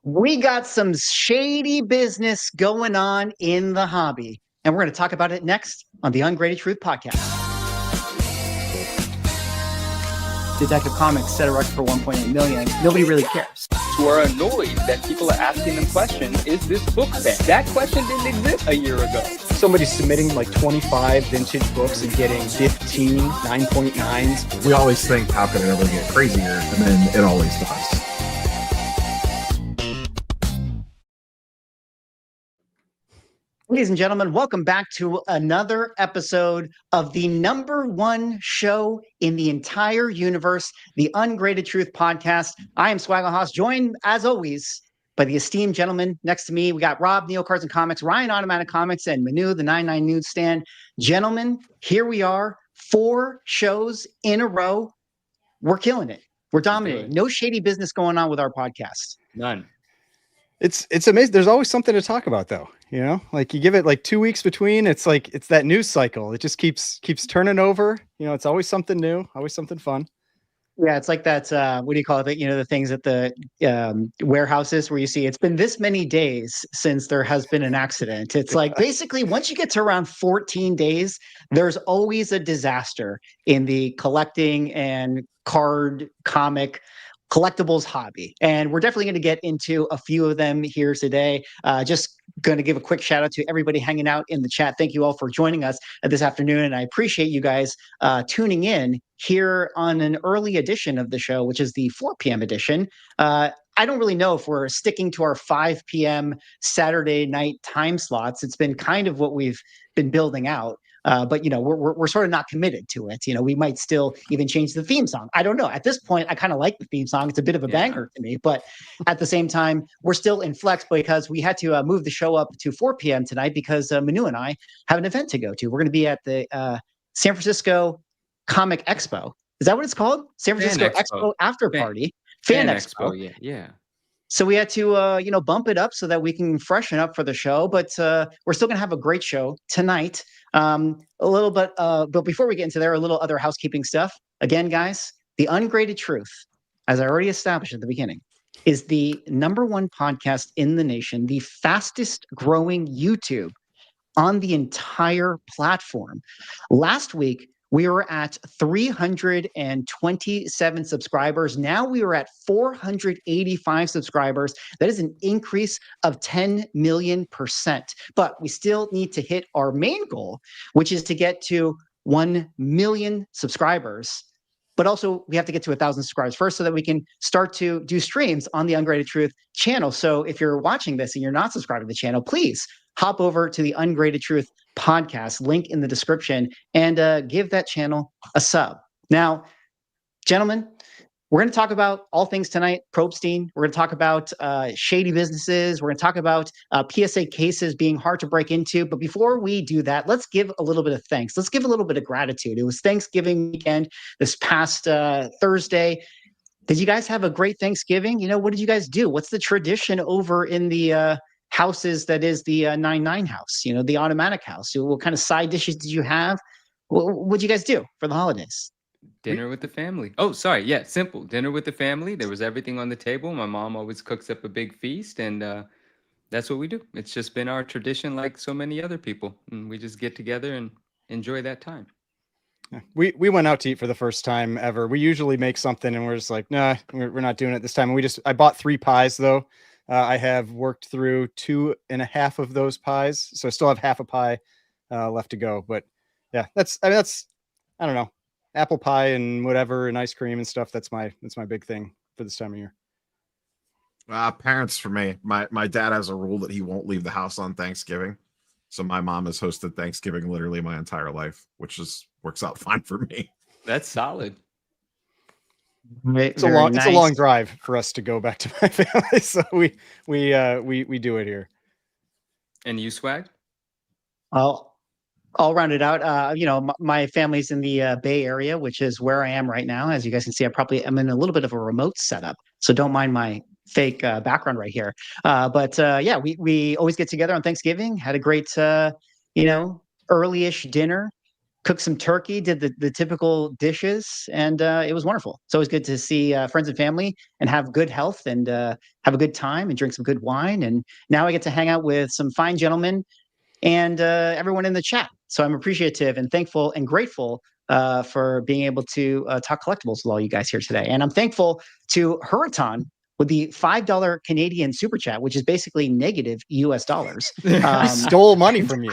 We got some shady business going on in the hobby, and we're going to talk about it next on the Ungraded Truth podcast. Detective Comics set a record for 1.8 million. Nobody really cares. Who are annoyed that people are asking them questions, is this book banned? That question didn't exist a year ago. Somebody's submitting like 25 vintage books and getting 15 9.9s. We always think, how can it ever get crazier? And then it always does. Ladies and gentlemen, welcome back to another episode of the #1 show in the entire universe, the Ungraded Truth podcast. I am Swaggle Haas, joined as always by the esteemed gentleman next to me. We got Rob, Neo Cards and Comics, Ryan, Automatic Comics, and Manu, the 99 Newsstand. Gentlemen, here we are, 4 shows in a row. We're killing it. We're dominating. No shady business going on with our podcast. None. It's amazing. There's always something to talk about, though. You know, like you give it like 2 weeks between. It's like it's that news cycle. It just keeps turning over. You know, it's always something new, always something fun. Yeah, it's like that. What do you call it? You know, the things at the warehouses where you see it's been this many days since there has been an accident. It's like basically once you get to around 14 days, there's always a disaster in the collecting and card comic collectibles hobby. And we're definitely going to get into a few of them here today. Just going to give a quick shout out to everybody hanging out in the chat. Thank you all for joining us this afternoon. And I appreciate you guys tuning in here on an early edition of the show, which is the 4 p.m. edition. I don't really know if we're sticking to our 5 p.m. Saturday night time slots. It's been kind of what we've been building out. But, you know, we're sort of not committed to it. You know, we might still even change the theme song. I don't know. At this point, I kind of like the theme song. It's a bit of a banger to me. But at the same time, we're still in flex because we had to move the show up to 4 p.m. tonight because Manu and I have an event to go to. We're going to be at the San Francisco Comic Expo. Is that what it's called? San Francisco Expo After Party. Fan Expo. Yeah. So we had to, bump it up so that we can freshen up for the show. But we're still going to have a great show tonight. But before we get into there, a little other housekeeping stuff. Again, guys, the Ungraded Truth, as I already established at the beginning, is the #1 podcast in the nation, the fastest growing YouTube on the entire platform. Last week, we were at 327 subscribers. Now we are at 485 subscribers. That is an increase of 10 million%. But we still need to hit our main goal, which is to get to 1 million subscribers. But also we have to get to 1,000 subscribers first so that we can start to do streams on the Ungraded Truth channel. So if you're watching this and you're not subscribed to the channel, please hop over to the Ungraded Truth podcast, link in the description, and give that channel a sub. Now, gentlemen, we're going to talk about all things tonight. Probstein. We're going to talk about shady businesses. We're going to talk about PSA cases being hard to break into. But before we do that, let's give a little bit of thanks. Let's give a little bit of gratitude. It was Thanksgiving weekend this past Thursday. Did you guys have a great Thanksgiving? You know, what did you guys do? What's the tradition over in the houses that is the 99 house, you know, the automatic house? What kind of side dishes did you have? What'd you guys do for the holidays? Dinner with the family. Oh, sorry. Yeah, simple. Dinner with the family. There was everything on the table. My mom always cooks up a big feast, and that's what we do. It's just been our tradition like so many other people. And we just get together and enjoy that time. Yeah. We went out to eat for the first time ever. We usually make something and we're just like, nah, we're not doing it this time. And I bought 3 pies though. I have worked through 2.5 of those pies, so I still have half a pie left to go. But yeah, that's I don't know, apple pie and whatever and ice cream and stuff. That's my big thing for this time of year. Parents for me. My dad has a rule that he won't leave the house on Thanksgiving, so my mom has hosted Thanksgiving literally my entire life, which works out fine for me. That's solid. It's a long drive for us to go back to my family, so we do it here. And you, Swag? I'll round it out. My family's in the Bay Area, which is where I am right now. As you guys can see, I'm in a little bit of a remote setup, so don't mind my fake background right here. But we always get together on Thanksgiving. Had a great early-ish dinner. cooked some turkey, did the typical dishes, and it was wonderful. It's always good to see friends and family and have good health and have a good time and drink some good wine. And now I get to hang out with some fine gentlemen and everyone in the chat. So I'm appreciative and thankful and grateful for being able to talk collectibles with all you guys here today. And I'm thankful to Huraton with the $5 Canadian super chat, which is basically negative US dollars. I stole money from you.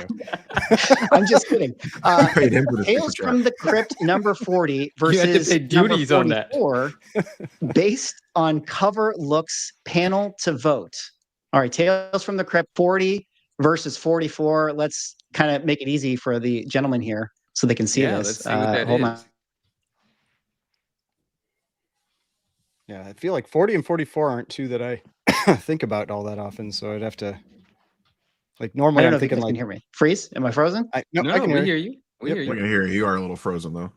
I'm just kidding. Paid him for the Tales super from the Crypt number 40 You had to versus pay number duties on that. 44 based on cover looks, panel to vote. All right, Tales from the Crypt 40 versus 44. Let's kind of make it easy for the gentleman here so they can see Yeah, this. let's see what that Hold is. on. Yeah, I feel like 40 and 44 aren't two that I think about all that often, so I'd have to like I normally don't know I'm if you thinking guys can like hear me. Freeze? Am I frozen? no, No, I can we hear hear you. you. We Yep, hear We you. can hear you. You are a little frozen though.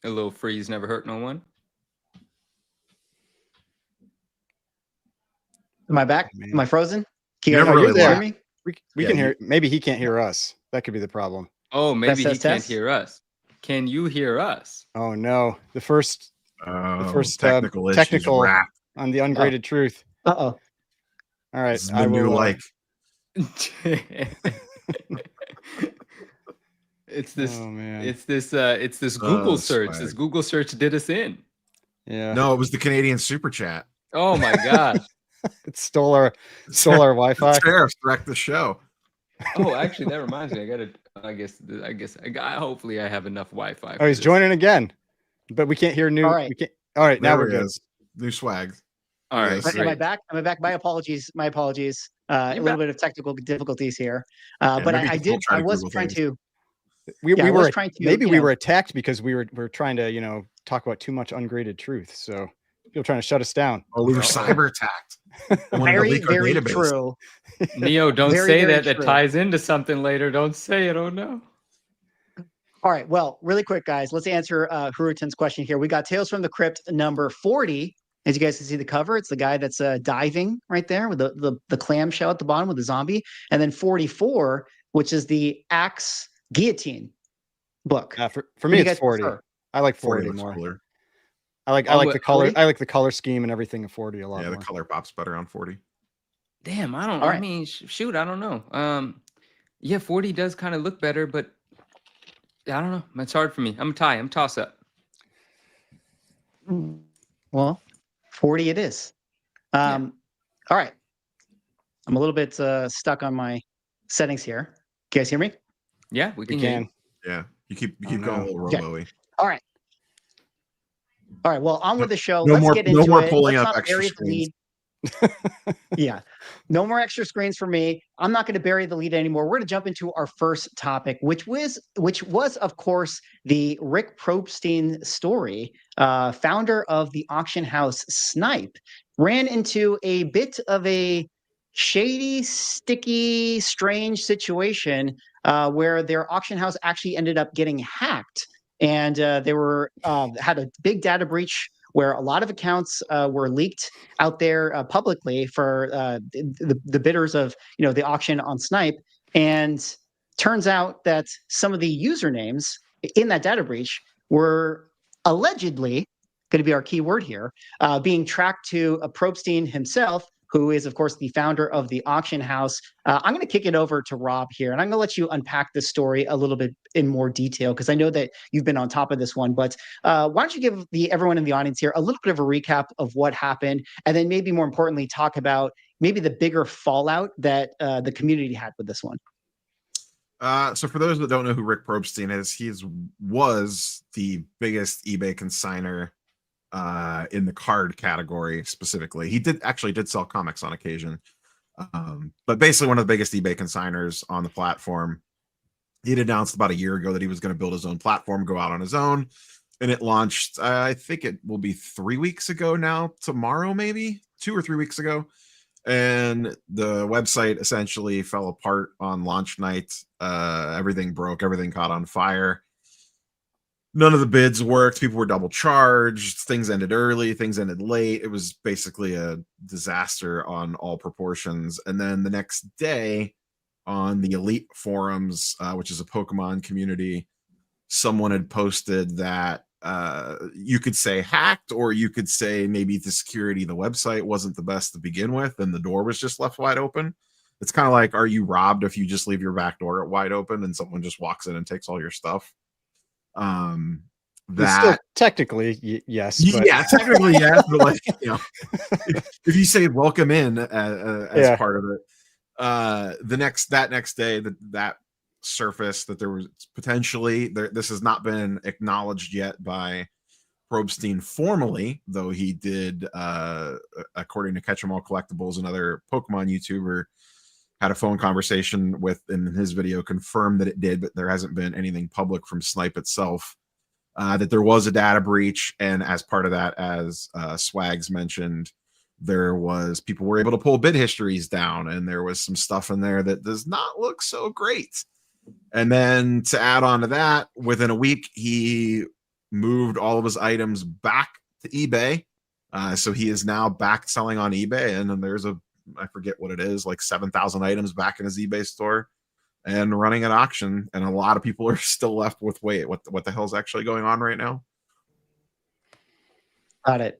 A little freeze never hurt no one. Am I back? Man. Am I frozen? Can You you never guys really hear laugh. me? We Yeah, can you- hear maybe he can't hear us. That could be the problem. Oh, maybe he test, can't test. hear us. Can you hear us? Oh no. The first Technical issues. technical Wrap. on the ungraded truth. Uh-oh. All right. This is the new like. It's this. Oh man. It's this Google search. swag. This Google search did us in. Yeah. No, it was the Canadian super chat. Oh my gosh. It stole our Wi-Fi. Tariffs wrecked the show. Oh, actually, that reminds me. Hopefully, I have enough Wi-Fi. Oh, he's joining again. But we can't hear new. All right. We can't. All right, now There we're he good. is. New swag. All right, Yes. Am I great. back? Am I back? My apologies. My apologies. A You're little back. bit of technical difficulties here. Yeah, But maybe I he'll did. try I to was Google trying things. to. We I were was trying to, maybe you we know- were attacked because we were trying to talk about too much ungraded truth. So people trying to shut us down. Oh, we were Uh-oh. cyber attacked. Very, very database. true. Neo, don't Very, say very that. That true. ties into something later. Don't say it. Oh no. All right. Well, really quick, guys. Let's answer Hurutan's question here. We got Tales from the Crypt number 40. As you guys can see the cover, it's the guy that's diving right there with the clamshell at the bottom with the zombie. And then 44, which is the Axe Guillotine book. For What me, do you it's guys 40. prefer? I like 40 40 looks more. cooler. I like Oh, the color. 40? I like the color scheme and everything of 40 a lot Yeah, the more. color pops better on 40. Damn, I don't. All I right. mean, shoot, I don't know. Yeah, 40 does kind of look better, but I don't know. It's hard for me. I'm a tie. I'm toss up. Well, 40 it is. All right. I'm a little bit stuck on my settings here. Can you guys hear me? Yeah, we We can. Hear you. can. Yeah, you keep Oh, going no. a little Okay. robo-y. All right. All right. Well, on with the show. No Let's more- get no into more it. pulling Let's up not extra bury the screens. lead. Yeah. No more extra screens for me. I'm not going to bury the lead anymore. We're going to jump into our first topic, which was, of course, the Rick Probstein story. Founder of the auction house SNYPE ran into a bit of a shady, sticky, strange situation where their auction house actually ended up getting hacked, and they were had a big data breach where a lot of accounts were leaked out there publicly for the bidders of the auction on SNYPE. And turns out that some of the usernames in that data breach were allegedly going to be our key word here, being tracked to Probstein himself, who is, of course, the founder of the auction house. I'm going to kick it over to Rob here, and I'm going to let you unpack this story a little bit in more detail, because I know that you've been on top of this one. But why don't you give everyone in the audience here a little bit of a recap of what happened, and then maybe more importantly, talk about maybe the bigger fallout that the community had with this one. So for those that don't know who Rick Probstein is, was the biggest eBay consigner in the card category specifically. He did sell comics on occasion, but basically one of the biggest eBay consigners on the platform. He'd announced about a year ago that he was going to build his own platform, go out on his own, and it launched. I think it will be 3 weeks ago now, tomorrow, maybe 2 or 3 weeks ago. And the website essentially fell apart on launch night. Everything broke, everything caught on fire. None of the bids worked. People were double charged. Things ended early. Things ended late. It was basically a disaster on all proportions. And then the next day, on the Elite forums, which is a Pokemon community, someone had posted that you could say hacked, or you could say maybe the security of the website wasn't the best to begin with and the door was just left wide open. It's kind of like, are you robbed if you just leave your back door wide open and someone just walks in and takes all your stuff? That still, technically yes, but yeah, technically yes, but like, you know, if you say welcome in as part of it, that next day that surfaced that there was potentially this has not been acknowledged yet by Probstein formally, though he did, according to Catch 'em All Collectables, another Pokemon YouTuber, had a phone conversation with, in his video, confirmed that it did, but there hasn't been anything public from SNYPE itself. That there was a data breach, and as part of that, as Swags mentioned, there was people were able to pull bid histories down, and there was some stuff in there that does not look so great. And then to add on to that, within a week, he moved all of his items back to eBay. So he is now back selling on eBay, and then there's I forget what it is, like 7,000 items back in his eBay store and running an auction. And a lot of people are still left with, wait, what the hell's actually going on right now? Got it.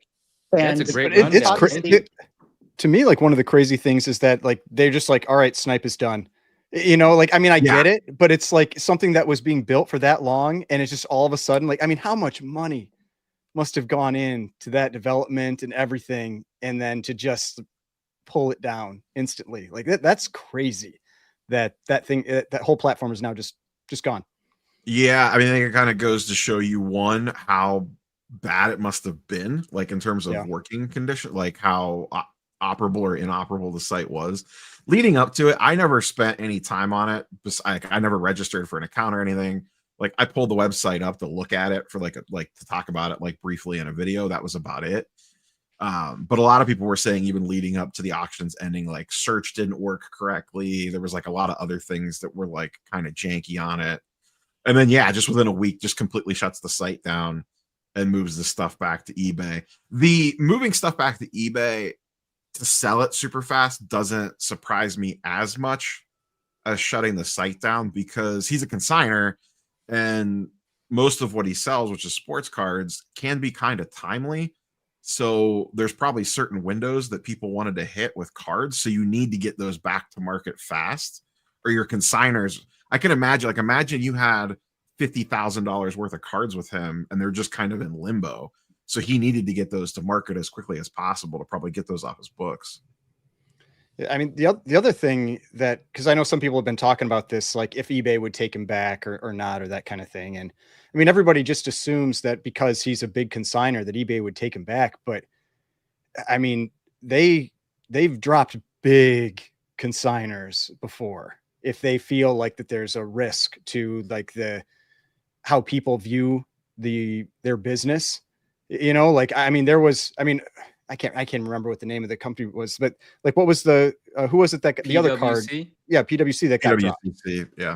And And it's a great it's rundown. crazy. To me, like, one of the crazy things is that, like, they're just like, all right, SNYPE is done. You know, like, I mean, I get it, but it's like something that was being built for that long, and it's just all of a sudden, like, I mean, how much money must have gone into that development and everything, and then to just pull it down instantly, like that's crazy. That whole platform is now just gone. Yeah, I mean, I think it kind of goes to show you, one, how bad it must have been, like in terms of working condition, like how operable or inoperable the site was leading up to it. I never spent any time on it. I never registered for an account or anything. Like, I pulled the website up to look at it for like to talk about it like briefly in a video. That was about it. But a lot of people were saying, even leading up to the auctions ending, like search didn't work correctly. There was like a lot of other things that were like kind of janky on it. And then, just within a week, just completely shuts the site down and moves the stuff back to eBay. The moving stuff back to eBay to sell it super fast doesn't surprise me as much as shutting the site down, because he's a consignor, and most of what he sells, which is sports cards, can be kind of timely. So there's probably certain windows that people wanted to hit with cards. So you need to get those back to market fast, or your consignors. I can imagine you had $50,000 worth of cards with him, and they're just kind of in limbo. So he needed to get those to market as quickly as possible to probably get those off his books. I mean, the other thing that, because I know some people have been talking about this, like if eBay would take him back or not, or that kind of thing. And I mean, everybody just assumes that because he's a big consignor that eBay would take him back. But I mean, they've dropped big consignors before if they feel like that there's a risk to like how people view their business. You know, like, I mean, I can't remember what the name of the company was, but like, what was who was it that the other card? Yeah, PwC that got dropped.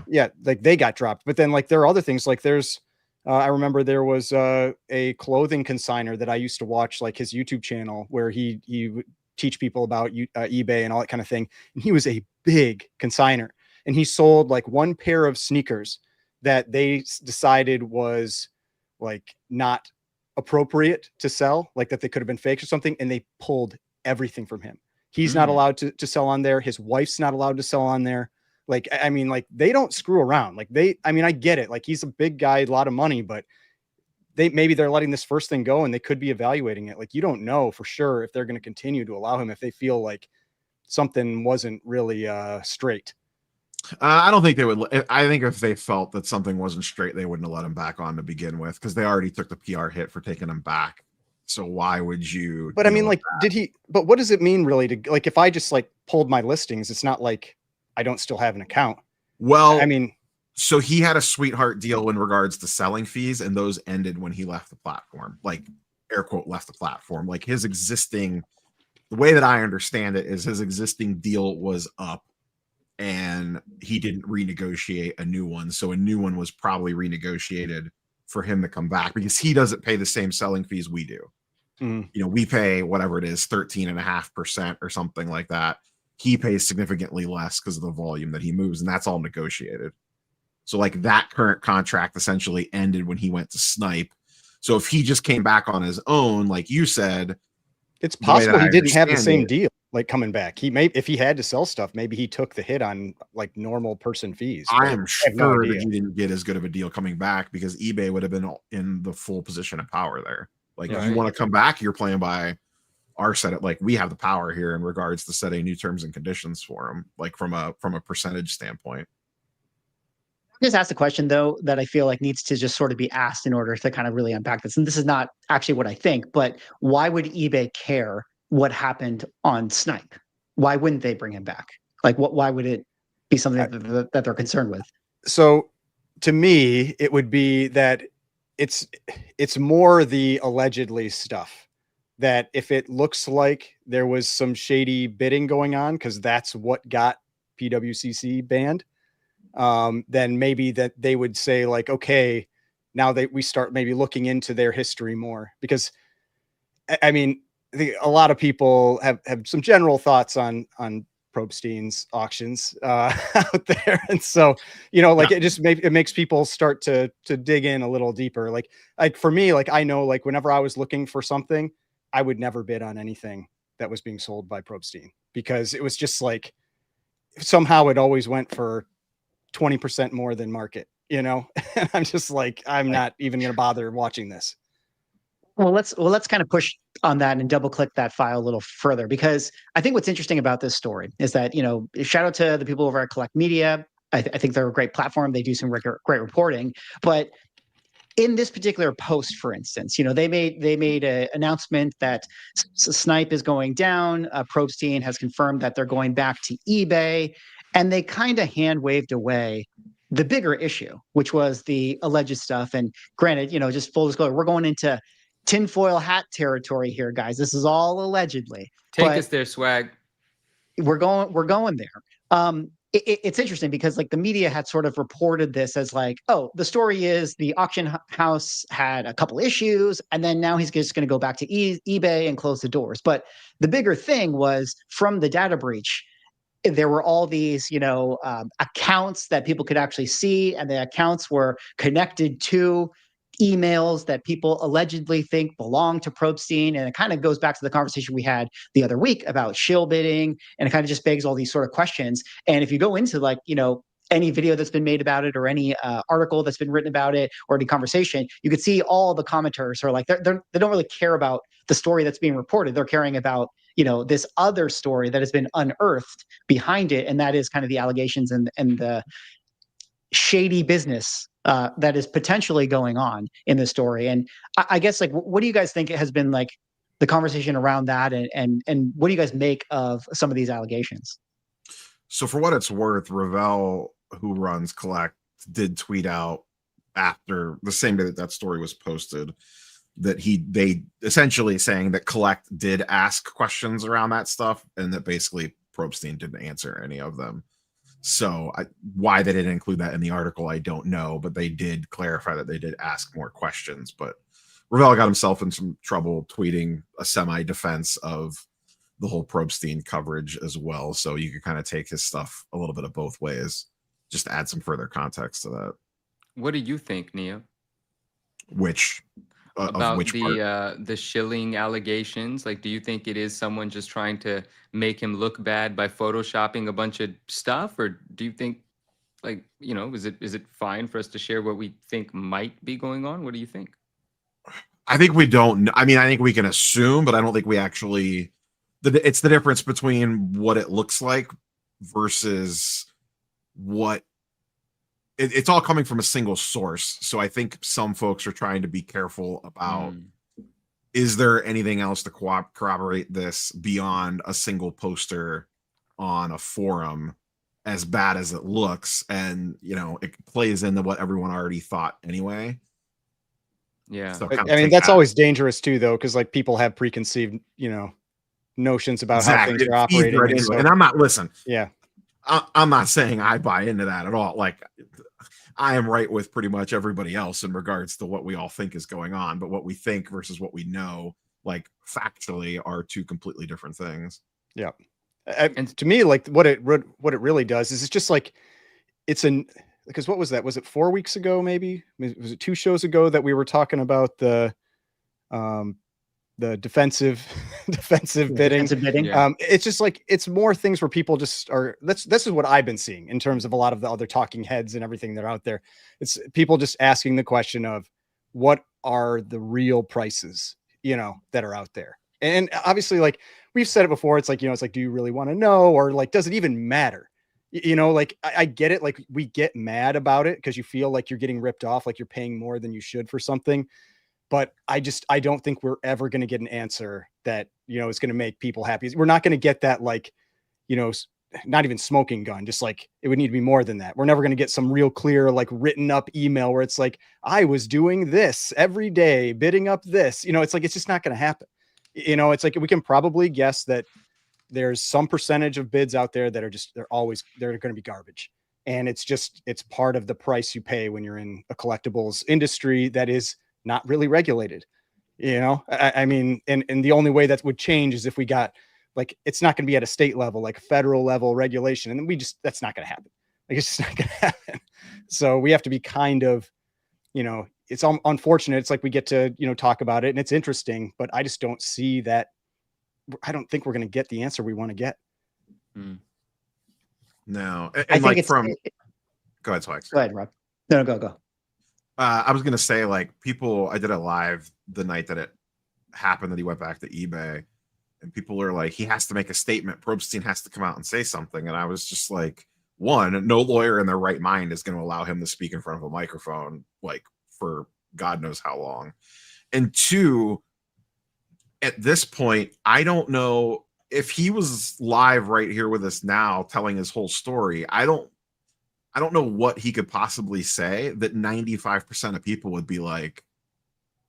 Yeah, like they got dropped. But then, like, there are other things. Like, there's I remember there was a clothing consignor that I used to watch, like his YouTube channel, where he would teach people about eBay and all that kind of thing. And he was a big consignor, and he sold like one pair of sneakers that they decided was like not appropriate to sell, like that they could have been faked or something, and they pulled everything from him. He's not allowed to sell on there. His wife's not allowed to sell on there. Like, I mean, like, they don't screw around. Like, I mean, I get it. Like, he's a big guy, a lot of money, but maybe they're letting this first thing go, and they could be evaluating it. Like, you don't know for sure if they're going to continue to allow him if they feel like something wasn't really straight. I don't think they would. I think if they felt that something wasn't straight, they wouldn't have let him back on to begin with, because they already took the PR hit for taking him back. So why would you? But I mean, like, but what does it mean really to, like, if I just like pulled my listings, it's not like I don't still have an account. Well, I mean, so he had a sweetheart deal in regards to selling fees, and those ended when he left the platform, like, air quote, left the platform. Like, his existing, the way that I understand it is his existing deal was up, and he didn't renegotiate a new one. So a new one was probably renegotiated for him to come back, because he doesn't pay the same selling fees we do. You know, we pay whatever it is, 13.5% or something like that. he pays significantly less because of the volume that he moves, and that's all negotiated. So like that current contract essentially ended when he went to SNYPE. So if he just came back on his own, like you said, it's possible he didn't have the same it, deal like coming back. He may, if he had to sell stuff, maybe he took the hit on like normal person fees. I am sure that he didn't get as good of a deal coming back because eBay would have been in the full position of power there. Like if you want to come back, you're playing by our set. Like we have the power here in regards to setting new terms and conditions for him, like from a percentage standpoint. Just ask the question though that I feel like needs to just sort of be asked in order to kind of really unpack this. And this is not actually what I think, but why would eBay care what happened on SNYPE? Why wouldn't they bring him back? Like why would it be something that they're concerned with? So to me, it would be that it's more the allegedly stuff, that if it looks like there was some shady bidding going on, because that's what got PWCC banned, then maybe that they would say like, okay, now that we start maybe looking into their history more, because I mean, a lot of people have some general thoughts on Probstein's auctions out there. And so, you know, like it makes people start to dig in a little deeper. Like for me, like, I know, like whenever I was looking for something, I would never bid on anything that was being sold by Probstein, because it was just like, somehow it always went for 20% more than market, you know? And I'm just like, I'm not even going to bother watching this. Well, let's kind of push on that and double click that file a little further, because I think what's interesting about this story is that, you know, shout out to the people over at Collect Media. I think they're a great platform. They do some great reporting, but in this particular post, for instance, you know, they made an announcement that SNYPE is going down. Probstein has confirmed that they're going back to eBay, and they kind of hand waved away the bigger issue, which was the alleged stuff. And granted, you know, just full disclosure, we're going into tinfoil hat territory here, guys. This is all allegedly. Take us there, Swag. We're going there. It's interesting because like the media had sort of reported this as like, oh, the story is the auction house had a couple issues, and then now he's just going to go back to eBay and close the doors. But the bigger thing was, from the data breach, there were all these, you know, accounts that people could actually see, and the accounts were connected to emails that people allegedly think belong to Probstein. And it kind of goes back to the conversation we had the other week about shill bidding, and it kind of just begs all these sort of questions. And if you go into, like, you know, any video that's been made about it, or any article that's been written about it, or any conversation, you could see all the commenters are like, they don't really care about the story that's being reported. They're caring about, you know, this other story that has been unearthed behind it, and that is kind of the allegations and the shady business that is potentially going on in the story. And I guess, like, what do you guys think has been like the conversation around that, and what do you guys make of some of these allegations? So for what it's worth, Ravel, who runs Collect, did tweet out after the same day that that story was posted that they essentially saying that Collect did ask questions around that stuff, and that basically Probstein didn't answer any of them. So why they didn't include that in the article, I don't know, but they did clarify that they did ask more questions. But Ravel got himself in some trouble tweeting a semi-defense of the whole Probstein coverage as well. So you could kind of take his stuff a little bit of both ways, just to add some further context to that. What do you think, Nia? Which about which the shilling allegations? Like, do you think it is someone just trying to make him look bad by photoshopping a bunch of stuff, or do you think, like, you know, is it fine for us to share what we think might be going on? What do you think? I think we don't. I mean, I think we can assume, but I don't think we actually. It's the difference between what it looks like versus what. It's all coming from a single source. So I think some folks are trying to be careful about, is there anything else to corroborate this beyond a single poster on a forum, as bad as it looks? And, you know, it plays into what everyone already thought anyway. Yeah. So I mean, that's always dangerous too, though, because like people have preconceived, you know, notions about how things are operating. Right, and I'm not, listen. Yeah. I'm not saying I buy into that at all. Like, I am right with pretty much everybody else in regards to what we all think is going on, but what we think versus what we know, like factually, are two completely different things. Yeah. And To me, like what it really does is it's just like because what was that? Was it 4 weeks ago? Maybe was it 2 shows ago that we were talking about um, the defensive bidding. Defensive bidding. Yeah. It's just like it's more things where people just are. This is what I've been seeing in terms of a lot of the other talking heads and everything that are out there. It's people just asking the question of what are the real prices, that are out there. And obviously, like we've said it before, it's like, it's like, do you really want to know, or like, does it even matter? Like I get it. Like we get mad about it because you feel like you're getting ripped off, like you're paying more than you should for something. But I don't think we're ever going to get an answer that, is going to make people happy. We're not going to get that, like, not even smoking gun, just like it would need to be more than that. We're never going to get some real clear, like written up email where it's like, I was doing this every day, bidding up this, it's like, it's just not going to happen. It's like, we can probably guess that there's some percentage of bids out there that are they're going to be garbage. And it's part of the price you pay when you're in a collectibles industry that is not really regulated. I mean, and the only way that would change is if we got, like, it's not going to be at a state level, like federal level regulation. And that's not going to happen. Like, it's just not going to happen. So we have to be kind of, it's unfortunate. It's like we get to, talk about it and it's interesting, but I just don't see that. I don't think we're going to get the answer we want to get. No. I think like it's go ahead, Swags. Go ahead, Rob. No, go. I was going to say, like, I did a live the night that it happened that he went back to eBay, and people are like, he has to make a statement. Probstein has to come out and say something. And I was just like, one, no lawyer in their right mind is going to allow him to speak in front of a microphone, like, for God knows how long. And two, at this point, I don't know if he was live right here with us now telling his whole story. I don't know what he could possibly say that 95% of people would be like,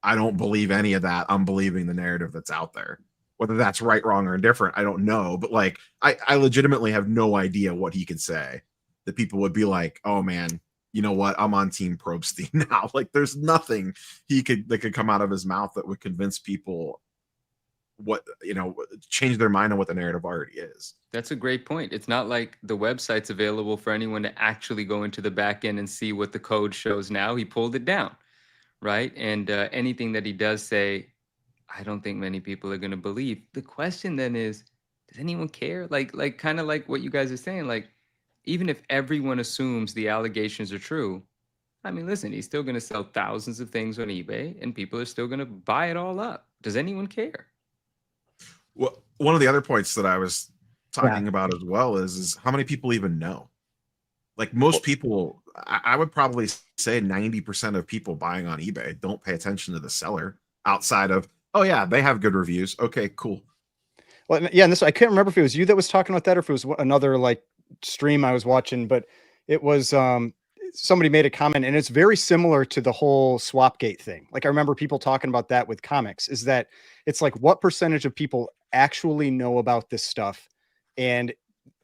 I don't believe any of that. I'm believing the narrative that's out there. Whether that's right, wrong, or indifferent, I don't know. But like, I legitimately have no idea what he could say that people would be like, oh man, you know what? I'm on Team Probstein now. Like, there's nothing that could come out of his mouth that would convince people change their mind on what the narrative already is. That's a great point. It's not like the website's available for anyone to actually go into the back end and see what the code shows now. He pulled it down, right? And anything that he does say, I don't think many people are going to believe. The question then is, does anyone care? Like kind of like what you guys are saying, like, even if everyone assumes the allegations are true, I mean, listen, he's still going to sell thousands of things on eBay and people are still going to buy it all up. Does anyone care? Well, one of the other points that I was talking about as well is how many people even know. Like, most people, I would probably say 90% of people buying on eBay don't pay attention to the seller outside of, oh yeah, they have good reviews. Okay, cool. Well, yeah, and I can't remember if it was you that was talking about that or if it was another like stream I was watching, but it was somebody made a comment, and it's very similar to the whole Swapgate thing. Like, I remember people talking about that with comics, is that it's like, what percentage of people actually know about this stuff? And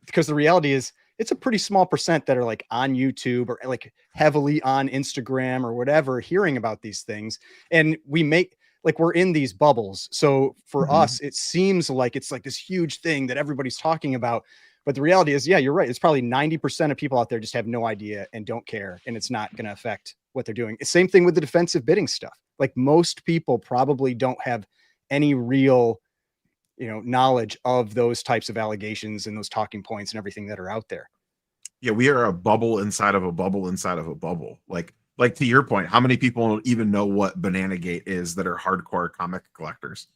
because the reality is, it's a pretty small percent that are like on YouTube or like heavily on Instagram or whatever, hearing about these things. And we're in these bubbles. So for us, it seems like it's like this huge thing that everybody's talking about. But the reality is, yeah, you're right. It's probably 90% of people out there just have no idea and don't care. And it's not going to affect what they're doing. Same thing with the defensive bidding stuff. Like, most people probably don't have any real, knowledge of those types of allegations and those talking points and everything that are out there. Yeah, we are a bubble inside of a bubble inside of a bubble. Like to your point, how many people even know what Bananagate is that are hardcore comic collectors?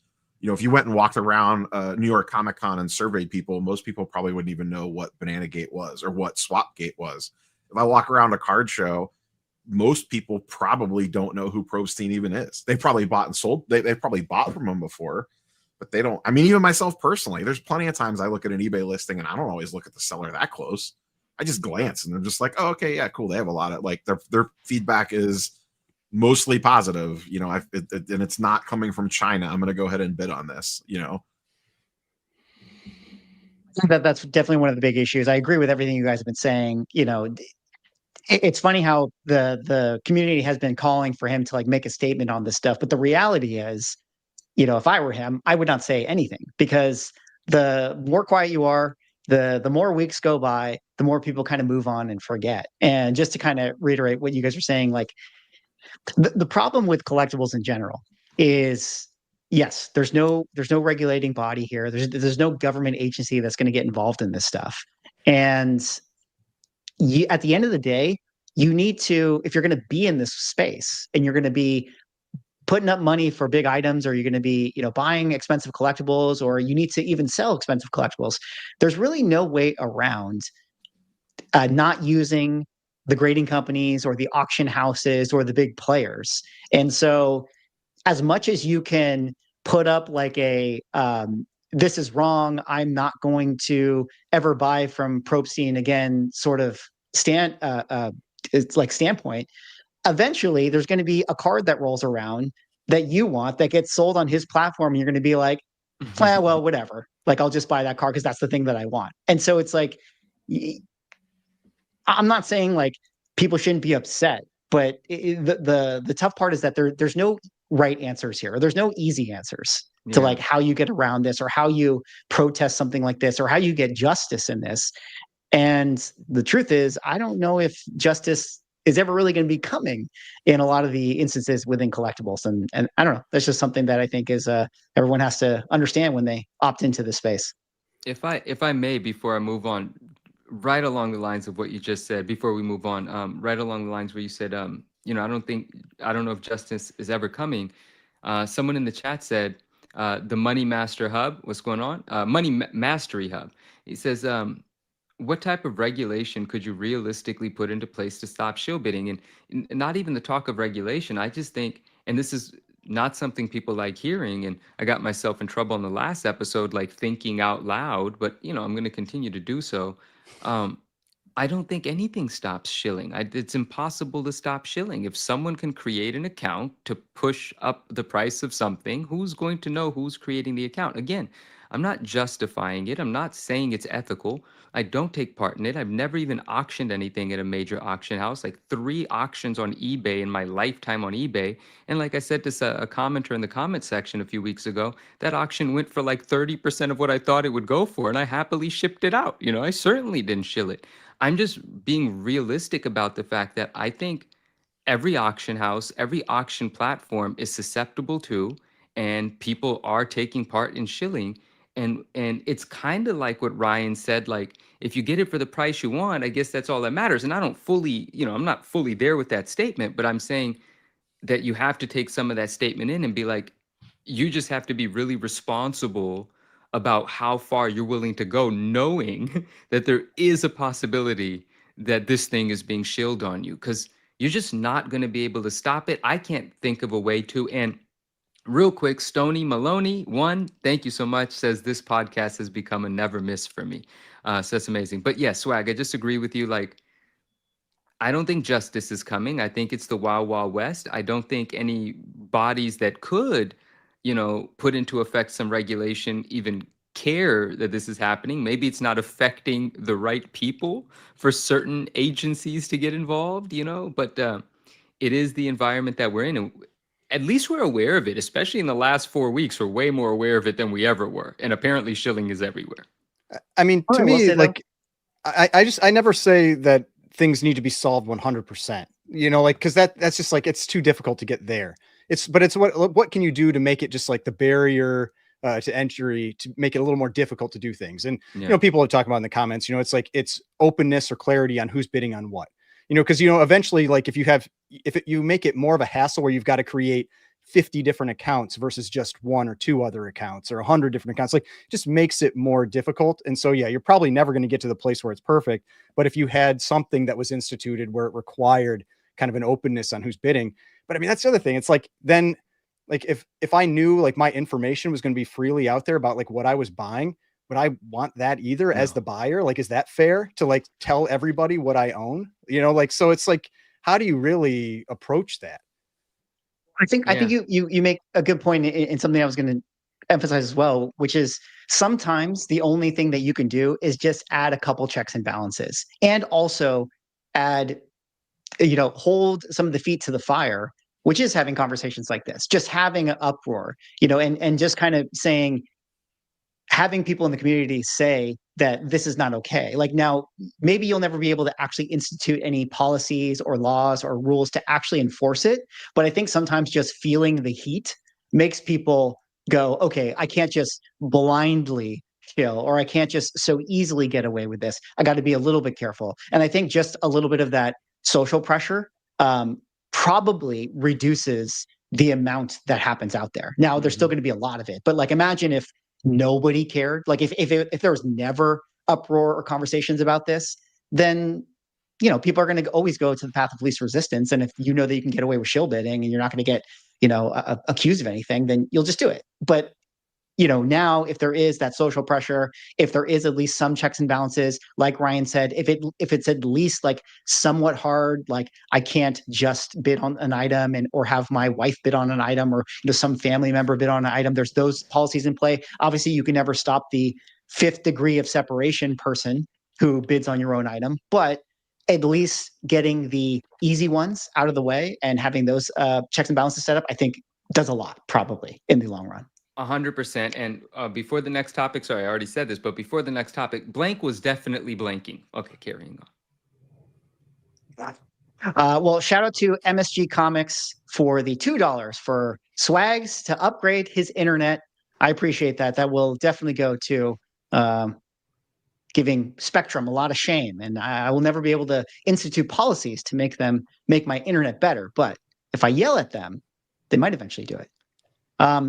If you went and walked around New York Comic Con and surveyed people, most people probably wouldn't even know what Bananagate was or what Swapgate was. If I walk around a card show, most people probably don't know who Probstein even is. They probably bought and sold. They probably bought from him before, but they don't. I mean, even myself personally, there's plenty of times I look at an eBay listing and I don't always look at the seller that close. I just glance and they're just like, oh, okay, yeah, cool. They have a lot of, like, their feedback is mostly positive, and it's not coming from China. I'm going to go ahead and bid on this, That's definitely one of the big issues. I agree with everything you guys have been saying. It's funny how the community has been calling for him to like make a statement on this stuff, but the reality is, if I were him, I would not say anything, because the more quiet you are, the more weeks go by, the more people kind of move on and forget. And just to kind of reiterate what you guys are saying, like the problem with collectibles in general is, yes, there's no regulating body here. There's no government agency that's going to get involved in this stuff. And at the end of the day, you need to, if you're going to be in this space and you're going to be putting up money for big items, or you're going to be, buying expensive collectibles, or you need to even sell expensive collectibles, there's really no way around not using the grading companies or the auction houses or the big players. And so as much as you can put up like a this is wrong, I'm not going to ever buy from Probstein again sort of it's like standpoint, eventually there's going to be a card that rolls around that you want that gets sold on his platform, and you're going to be like, well, whatever, like I'll just buy that card because that's the thing that I want. And so it's like, I'm not saying like people shouldn't be upset, but the tough part is that there's no right answers here. There's no easy answers to like how you get around this, or how you protest something like this, or how you get justice in this. And the truth is, I don't know if justice is ever really going to be coming in a lot of the instances within collectibles. And I don't know, that's just something that I think is everyone has to understand when they opt into this space. If I may, before I move on, right along the lines of what you just said, before we move on, right along the lines where you said, I don't know if justice is ever coming. Someone in the chat said, the Money Master Hub, what's going on? Mastery Hub. He says, what type of regulation could you realistically put into place to stop shill bidding? And not even the talk of regulation. I just think, and this is not something people like hearing, and I got myself in trouble in the last episode, like thinking out loud, but I'm going to continue to do so. I don't think anything stops shilling. It's impossible to stop shilling. If someone can create an account to push up the price of something, who's going to know who's creating the account? Again, I'm not justifying it. I'm not saying it's ethical. I don't take part in it. I've never even auctioned anything at a major auction house, like 3 auctions on eBay in my lifetime on eBay. And like I said to a commenter in the comment section a few weeks ago, that auction went for like 30% of what I thought it would go for, and I happily shipped it out. I certainly didn't shill it. I'm just being realistic about the fact that I think every auction house, every auction platform is susceptible to, and people are taking part in shilling. And it's kind of like what Ryan said, like, if you get it for the price you want, I guess that's all that matters. And I don't fully, I'm not fully there with that statement, but I'm saying that you have to take some of that statement in and be like, you just have to be really responsible about how far you're willing to go, knowing that there is a possibility that this thing is being shilled on you, because you're just not going to be able to stop it. I can't think of a way to. And real quick, Stony Maloney, thank you so much, says this podcast has become a never miss for me. So that's amazing. But yeah, Swag, I just agree with you. Like, I don't think justice is coming. I think it's the Wild Wild West. I don't think any bodies that could, put into effect some regulation even care that this is happening. Maybe it's not affecting the right people for certain agencies to get involved, but it is the environment that we're in. And at least we're aware of it, especially in the last 4 weeks. We're way more aware of it than we ever were. And apparently shilling is everywhere. I mean, to me, like, I never say that things need to be solved 100%, like, because that's just like, it's too difficult to get there. But it's what can you do to make it just like the barrier to entry, to make it a little more difficult to do things. And people are talking about in the comments, it's like, it's openness or clarity on who's bidding on what, because eventually, like, if you make it more of a hassle where you've got to create 50 different accounts versus just 1 or 2 other accounts, or 100 different accounts, like, just makes it more difficult. And so, yeah, you're probably never going to get to the place where it's perfect. But if you had something that was instituted where it required kind of an openness on who's bidding, but I mean, that's the other thing. It's like, then, like, if I knew like my information was going to be freely out there about like what I was buying, would I want that either as the buyer? Like, is that fair to like tell everybody what I own? Like, so it's like, how do you really approach that? I think you make a good point in something I was going to emphasize as well, which is sometimes the only thing that you can do is just add a couple checks and balances, and also add, hold some of the feet to the fire, which is having conversations like this, just having an uproar, and just kind of saying, having people in the community say that this is not okay. Like now, maybe you'll never be able to actually institute any policies or laws or rules to actually enforce it. But I think sometimes just feeling the heat makes people go, okay, I can't just blindly chill, or I can't just so easily get away with this. I got to be a little bit careful. And I think just a little bit of that social pressure probably reduces the amount that happens out there. Now, there's still going to be a lot of it, but like imagine if nobody cared. Like if there was never uproar or conversations about this, then people are going to always go to the path of least resistance. And if you know that you can get away with shill bidding and you're not going to get accused of anything, then you'll just do it. But now if there is that social pressure, if there is at least some checks and balances, like Ryan said, if it's at least like somewhat hard, like I can't just bid on an item or have my wife bid on an item, or some family member bid on an item, there's those policies in play. Obviously, you can never stop the fifth degree of separation person who bids on your own item, but at least getting the easy ones out of the way and having those checks and balances set up, I think does a lot probably in the long run. 100%. And before the next topic, sorry, I already said this, but before the next topic, blank was definitely blanking. Okay, carrying on. Well, shout out to MSG Comics for the $2 for Swags to upgrade his internet. I appreciate that. That will definitely go to giving Spectrum a lot of shame. And I will never be able to institute policies to make my internet better. But if I yell at them, they might eventually do it.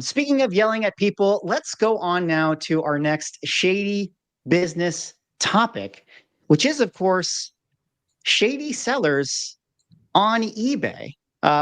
Speaking of yelling at people, let's go on now to our next shady business topic, which is, of course, shady sellers on eBay.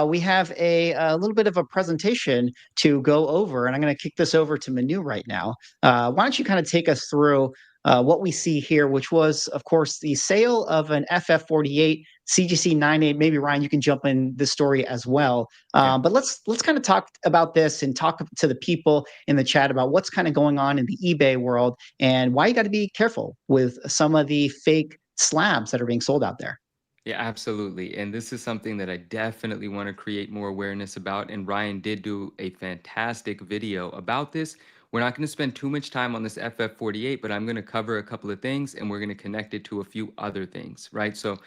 We have a little bit of a presentation to go over, and I'm going to kick this over to Manu right now. Why don't you kind of take us through what we see here, which was, of course, the sale of an FF48 CGC 98. Maybe Ryan, you can jump in this story as well. But let's kind of talk about this and talk to the people in the chat about what's kind of going on in the eBay world and why you got to be careful with some of the fake slabs that are being sold out there. Yeah, absolutely. And this is something that I definitely want to create more awareness about. And Ryan did do a fantastic video about this. We're not going to spend too much time on this FF48, but I'm going to cover a couple of things and we're going to connect it to a few other things, right? So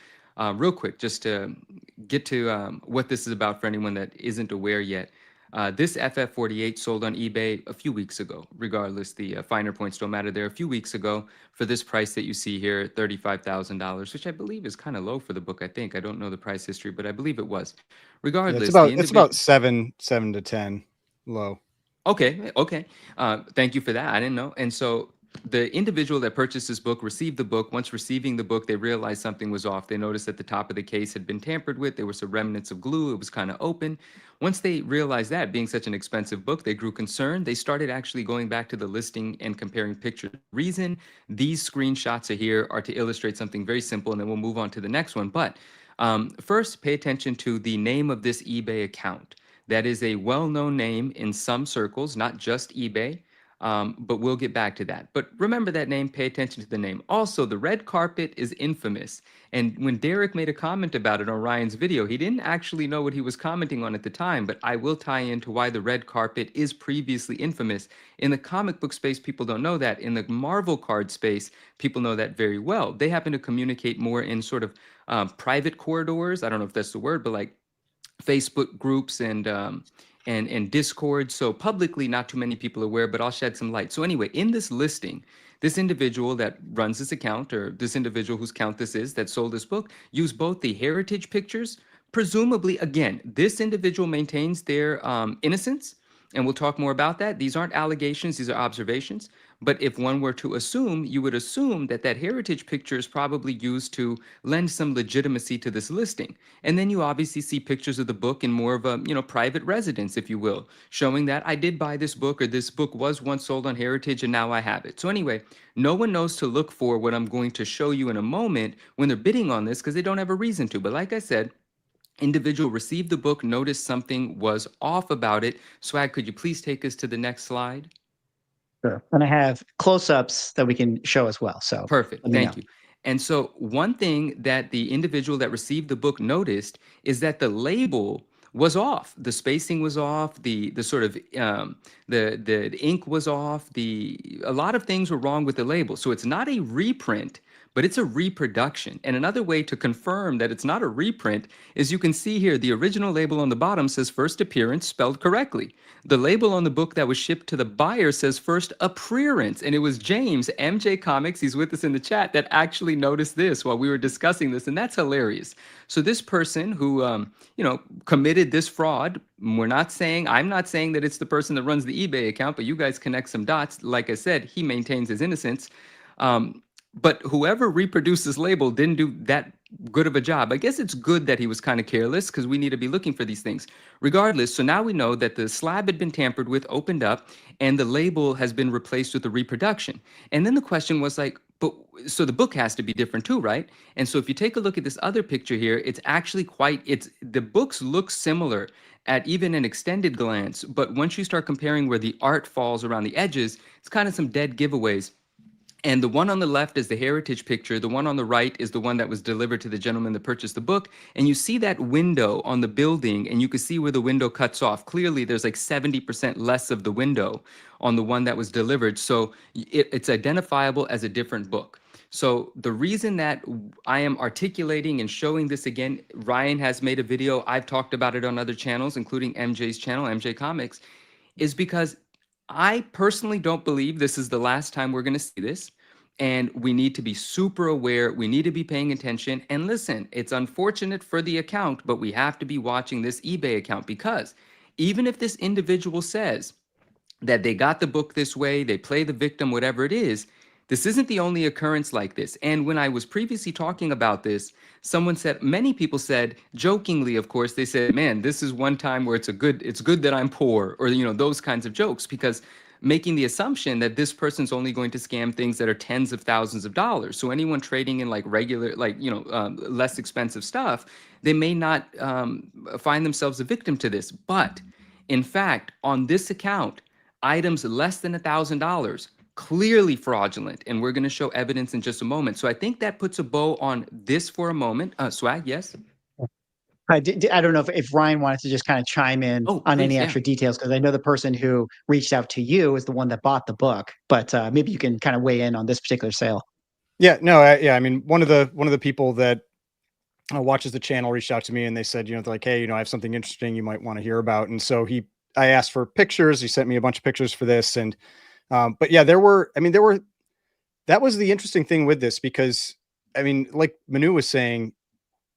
real quick, just to get to what this is about for anyone that isn't aware yet. This FF48 sold on eBay a few weeks ago. Regardless, the finer points don't matter there. A few weeks ago for this price that you see here, $35,000, which I believe is kind of low for the book. I think I don't know the price history, but I believe it was. Regardless, it's about 7 to 10 low. Okay. Thank you for that. I didn't know. And so the individual that purchased this book received the book. Once receiving the book, they realized something was off. They noticed that the top of the case had been tampered with. There were some remnants of glue. It was kind of open. Once they realized that, being such an expensive book, they grew concerned. They started actually going back to the listing and comparing pictures. The reason these screenshots are here are to illustrate something very simple, and then we'll move on to the next one. But first, pay attention to the name of this eBay account. That is a well-known name in some circles, not just eBay. But we'll get back to that. But remember that name, pay attention to the name. Also, the red carpet is infamous. And when Derek made a comment about it on Ryan's video, he didn't actually know what he was commenting on at the time, but I will tie into why the red carpet is previously infamous. In the comic book space, people don't know that. In the Marvel card space, people know that very well. They happen to communicate more in sort of private corridors. I don't know if that's the word, but like Facebook groups and Discord. So publicly, not too many people are aware, but I'll shed some light. So anyway, in this listing, this individual that runs this account, or this individual whose account this is that sold this book, used both the heritage pictures. Presumably, again, this individual maintains their innocence, and we'll talk more about that. These aren't allegations, these are observations. But if one were to assume, you would assume that that heritage picture is probably used to lend some legitimacy to this listing. And then you obviously see pictures of the book in more of a, private residence, if you will, showing that I did buy this book, or this book was once sold on heritage and now I have it. So anyway, no one knows to look for what I'm going to show you in a moment when they're bidding on this, because they don't have a reason to. But like I said, individual received the book, noticed something was off about it. Swag, could you please take us to the next slide? Sure. And I have close-ups that we can show as well. So perfect. Thank you. And so one thing that the individual that received the book noticed is that the label was off. The spacing was off. The sort of the ink was off. A lot of things were wrong with the label. So it's not a reprint, but it's a reproduction. And another way to confirm that it's not a reprint is you can see here the original label on the bottom says first appearance spelled correctly. The label on the book that was shipped to the buyer says first appearance. And it was James, MJ Comics, he's with us in the chat, that actually noticed this while we were discussing this. And that's hilarious. So this person who, committed this fraud, I'm not saying that it's the person that runs the eBay account, but you guys connect some dots. Like I said, he maintains his innocence. But whoever reproduced this label didn't do that good of a job. I guess it's good that he was kind of careless because we need to be looking for these things. Regardless, so now we know that the slab had been tampered with, opened up, and the label has been replaced with a reproduction. And then the question was like, but so the book has to be different too, right? And so if you take a look at this other picture here, it's actually the books look similar at even an extended glance, but once you start comparing where the art falls around the edges, it's kind of some dead giveaways. And the one on the left is the heritage picture. The one on the right is the one that was delivered to the gentleman that purchased the book. And you see that window on the building, and you can see where the window cuts off. Clearly, there's like 70% less of the window on the one that was delivered. So it's identifiable as a different book. So the reason that I am articulating and showing this again, Ryan has made a video. I've talked about it on other channels, including MJ's channel, MJ Comics, is because I personally don't believe this is the last time we're going to see this. And we need to be super aware. We need to be paying attention. And listen, it's unfortunate for the account, but we have to be watching this eBay account, because even if this individual says that they got the book this way, they play the victim, whatever it is, this isn't the only occurrence like this. And when I was previously talking about this, many people said, jokingly, of course, they said, man, this is one time where it's good that I'm poor, or, those kinds of jokes, because making the assumption that this person's only going to scam things that are tens of thousands of dollars. So anyone trading in like regular, less expensive stuff, they may not find themselves a victim to this. But in fact, on this account, items less than $1,000, clearly fraudulent, and we're going to show evidence in just a moment. So I think that puts a bow on this for a moment. Swag, yes? I don't know if Ryan wanted to just kind of chime in on please, any extra details, because I know the person who reached out to you is the one that bought the book, but maybe you can kind of weigh in on this particular sale. Yeah, no, I mean, one of the people that watches the channel reached out to me, and they said, they're like, hey, I have something interesting you might want to hear about. And so I asked for pictures. He sent me a bunch of pictures for this. And but yeah, that was the interesting thing with this, because I mean, like Manu was saying,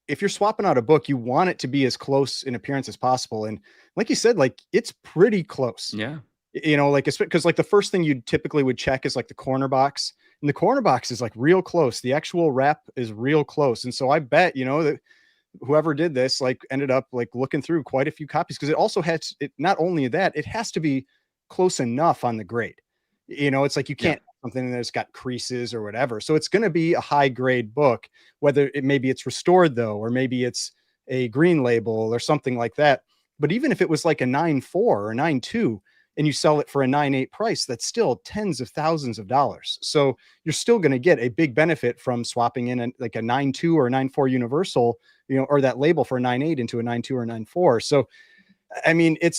if you're swapping out a book, you want it to be as close in appearance as possible. And like you said, like, it's pretty close. Yeah. Like, because like the first thing you typically would check is like the corner box, and the corner box is like real close. The actual wrap is real close. And so I bet, that whoever did this, like, ended up like looking through quite a few copies, because it also not only that, it has to be close enough on the grade. It's like, you can't something that's got creases or whatever. So it's going to be a high grade book, whether maybe it's restored though, or maybe it's a green label or something like that. But even if it was like a 9.4 or 9.2 and you sell it for a 9.8 price, that's still tens of thousands of dollars. So you're still going to get a big benefit from swapping in like a 9.2 or a 9.4 universal, or that label for a 9.8 into a 9.2 or 9.4. So, I mean, it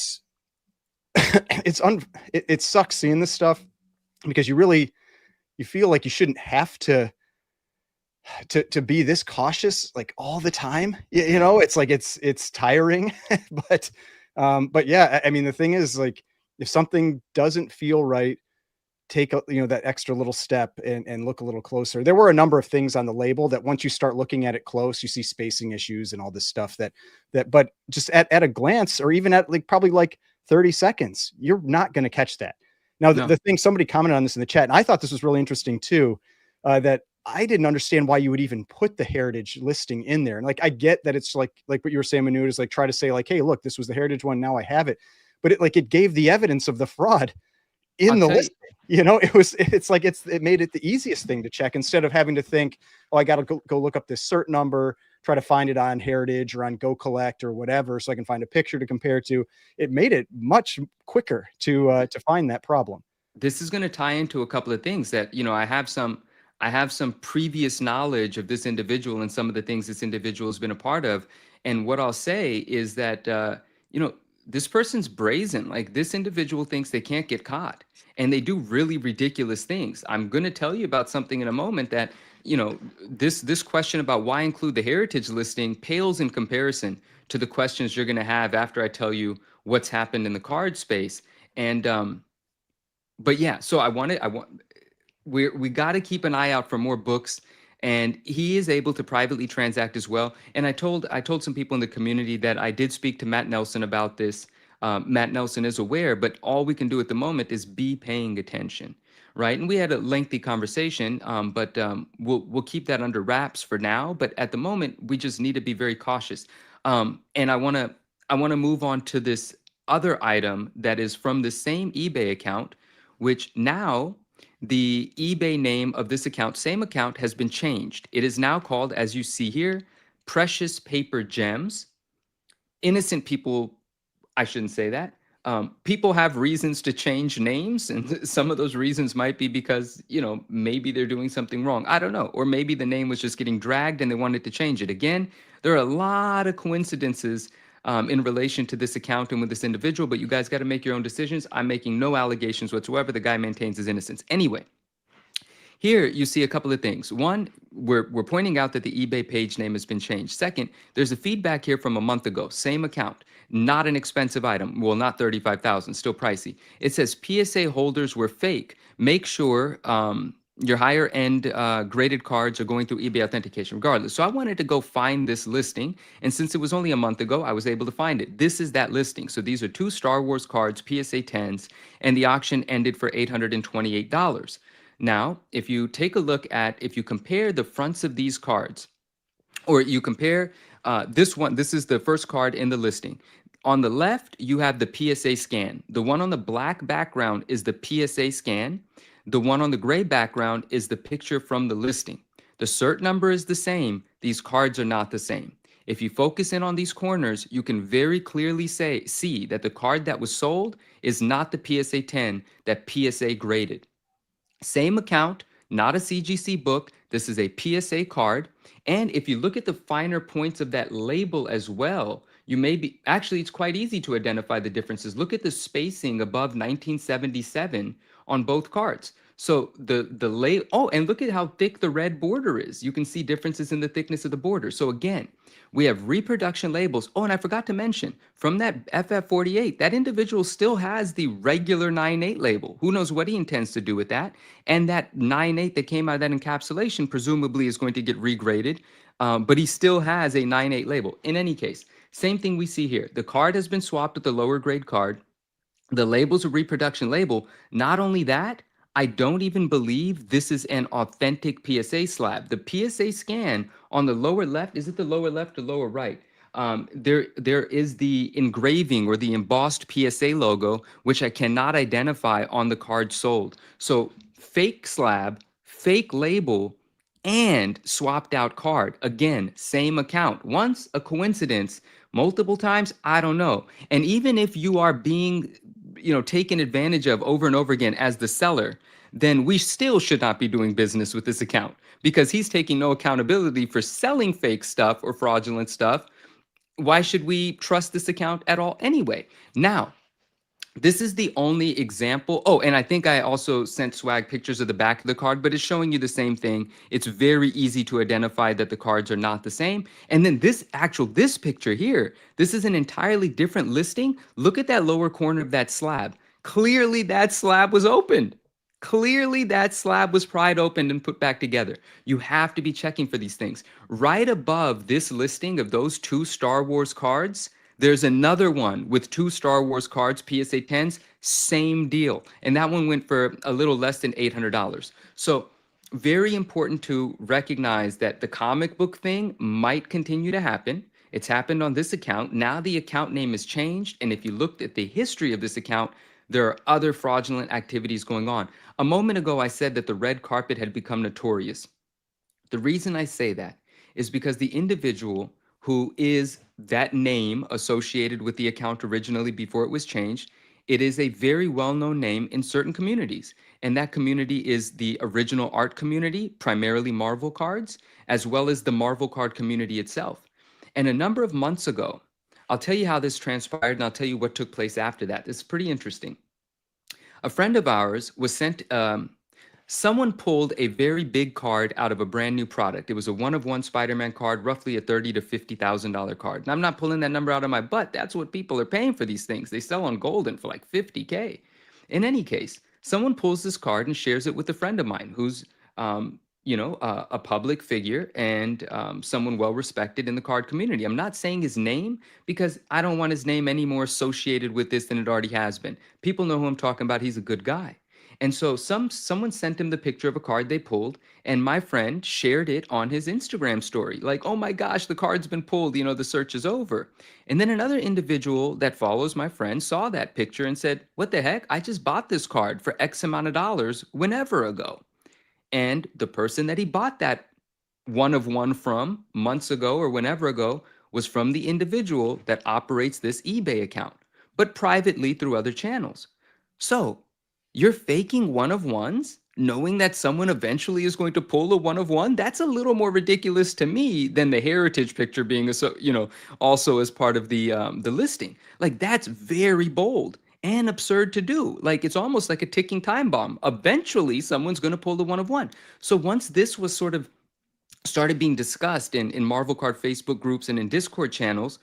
sucks seeing this stuff, because you feel like you shouldn't have to be this cautious like all the time. It's like, it's tiring, but yeah, I mean, the thing is, like, if something doesn't feel right, take that extra little step and look a little closer. There were a number of things on the label that once you start looking at it close, you see spacing issues and all this stuff but just at a glance, or even at like probably like 30 seconds, you're not going to catch that. Now, the thing, somebody commented on this in the chat, and I thought this was really interesting too, that I didn't understand why you would even put the heritage listing in there. And like, I get that it's like what you were saying, Manu, is like, try to say like, hey, look, this was the heritage one, now I have it. But it gave the evidence of the fraud in the listing. It made it the easiest thing to check, instead of having to think, oh, I got to go look up this cert number, try to find it on Heritage or on Go Collect or whatever, so I can find a picture to compare to. It made it much quicker to find that problem. This is going to tie into a couple of things that, I have some previous knowledge of this individual and some of the things this individual has been a part of. And what I'll say is that, this person's brazen. Like, this individual thinks they can't get caught, and they do really ridiculous things. I'm going to tell you about something in a moment that, this question about why include the heritage listing pales in comparison to the questions you're going to have after I tell you what's happened in the card space. And but yeah, so we got to keep an eye out for more books, and he is able to privately transact as well. And I told some people in the community that I did speak to Matt Nelson about this. Matt Nelson is aware, but all we can do at the moment is be paying attention, right? And we had a lengthy conversation, but we'll keep that under wraps for now. But at the moment, we just need to be very cautious. And I want to move on to this other item that is from the same eBay account, which now the eBay name of this account, same account, has been changed. It is now called, as you see here, Precious Paper Gems. Innocent people, I shouldn't say that. People have reasons to change names, and some of those reasons might be because, maybe they're doing something wrong. I don't know. Or maybe the name was just getting dragged and they wanted to change it. Again, there are a lot of coincidences in relation to this account and with this individual, but you guys got to make your own decisions. I'm making no allegations whatsoever. The guy maintains his innocence. Anyway, here you see a couple of things. One, we're pointing out that the eBay page name has been changed. Second, there's a feedback here from a month ago, same account, not an expensive item. Well, not $35,000, still pricey. It says PSA holders were fake. Make sure your higher end graded cards are going through eBay authentication regardless. So I wanted to go find this listing. And since it was only a month ago, I was able to find it. This is that listing. So these are 2 Star Wars cards, PSA 10s, and the auction ended for $828. Now, if you take a look at, if you compare the fronts of these cards, or you compare this one, this is the first card in the listing. On the left, you have the PSA scan. The one on the black background is the PSA scan. The one on the gray background is the picture from the listing. The cert number is the same. These cards are not the same. If you focus in on these corners, you can very clearly see that the card that was sold is not the PSA 10 that PSA graded. Same account, not a CGC book. This is a PSA card. And if you look at the finer points of that label as well, you may be, actually, it's quite easy to identify the differences. Look at the spacing above 1977 on both cards. So and look at how thick the red border is. You can see differences in the thickness of the border. So again, we have reproduction labels. Oh, and I forgot to mention, from that FF48, that individual still has the regular 9.8 label. Who knows what he intends to do with that? And that 9.8 that came out of that encapsulation presumably is going to get regraded, but he still has a 9.8 label. In any case, same thing we see here. The card has been swapped with the lower grade card. The label's a reproduction label. Not only that, I don't even believe this is an authentic PSA slab. The PSA scan on the lower left, is it the lower left or lower right? There is the engraving or the embossed PSA logo, which I cannot identify on the card sold. So fake slab, fake label, and swapped out card. Again, same account. Once, a coincidence. Multiple times, I don't know. And even if you are being taken advantage of over and over again as the seller, then we still should not be doing business with this account, because he's taking no accountability for selling fake stuff or fraudulent stuff. Why should we trust this account at all anyway? Now, this is the only example. Oh, and I think I also sent Swag pictures of the back of the card, but it's showing you the same thing. It's very easy to identify that the cards are not the same. And then this picture here, this is an entirely different listing. Look at that lower corner of that slab. Clearly that slab was opened. Clearly that slab was pried open and put back together. You have to be checking for these things. Right above this listing of those 2 Star Wars cards, there's another one with 2 Star Wars cards, PSA 10s, same deal. And that one went for a little less than $800. So very important to recognize that the comic book thing might continue to happen. It's happened on this account. Now the account name is changed. And if you looked at the history of this account, there are other fraudulent activities going on. A moment ago, I said that the red carpet had become notorious. The reason I say that is because the individual who is that name associated with the account originally before it was changed, it is a very well-known name in certain communities. And that community is the original art community, primarily Marvel cards, as well as the Marvel card community itself. And a number of months ago, I'll tell you how this transpired, and I'll tell you what took place after that. It's pretty interesting. A friend of ours was sent, someone pulled a very big card out of a brand new product. It was a one-of-one Spider-Man card, roughly a $30,000 to $50,000 card. And I'm not pulling that number out of my butt. That's what people are paying for these things. They sell on Golden for like $50K. In any case, someone pulls this card and shares it with a friend of mine who's, a public figure and someone well respected in the card community. I'm not saying his name because I don't want his name any more associated with this than it already has been. People know who I'm talking about. He's a good guy. And so someone sent him the picture of a card they pulled, and my friend shared it on his Instagram story. Like, oh my gosh, the card's been pulled, the search is over. And then another individual that follows my friend saw that picture and said, what the heck? I just bought this card for X amount of dollars whenever ago. And the person that he bought that one-of-one from months ago or whenever ago was from the individual that operates this eBay account, but privately through other channels. So you're faking one-of-ones, knowing that someone eventually is going to pull a one-of-one? That's a little more ridiculous to me than the heritage picture being, also as part of the listing. Like, that's very bold and absurd to do. Like, it's almost like a ticking time bomb. Eventually, someone's going to pull the one-of-one. So once this was sort of started being discussed in Marvel Card Facebook groups and in Discord channels,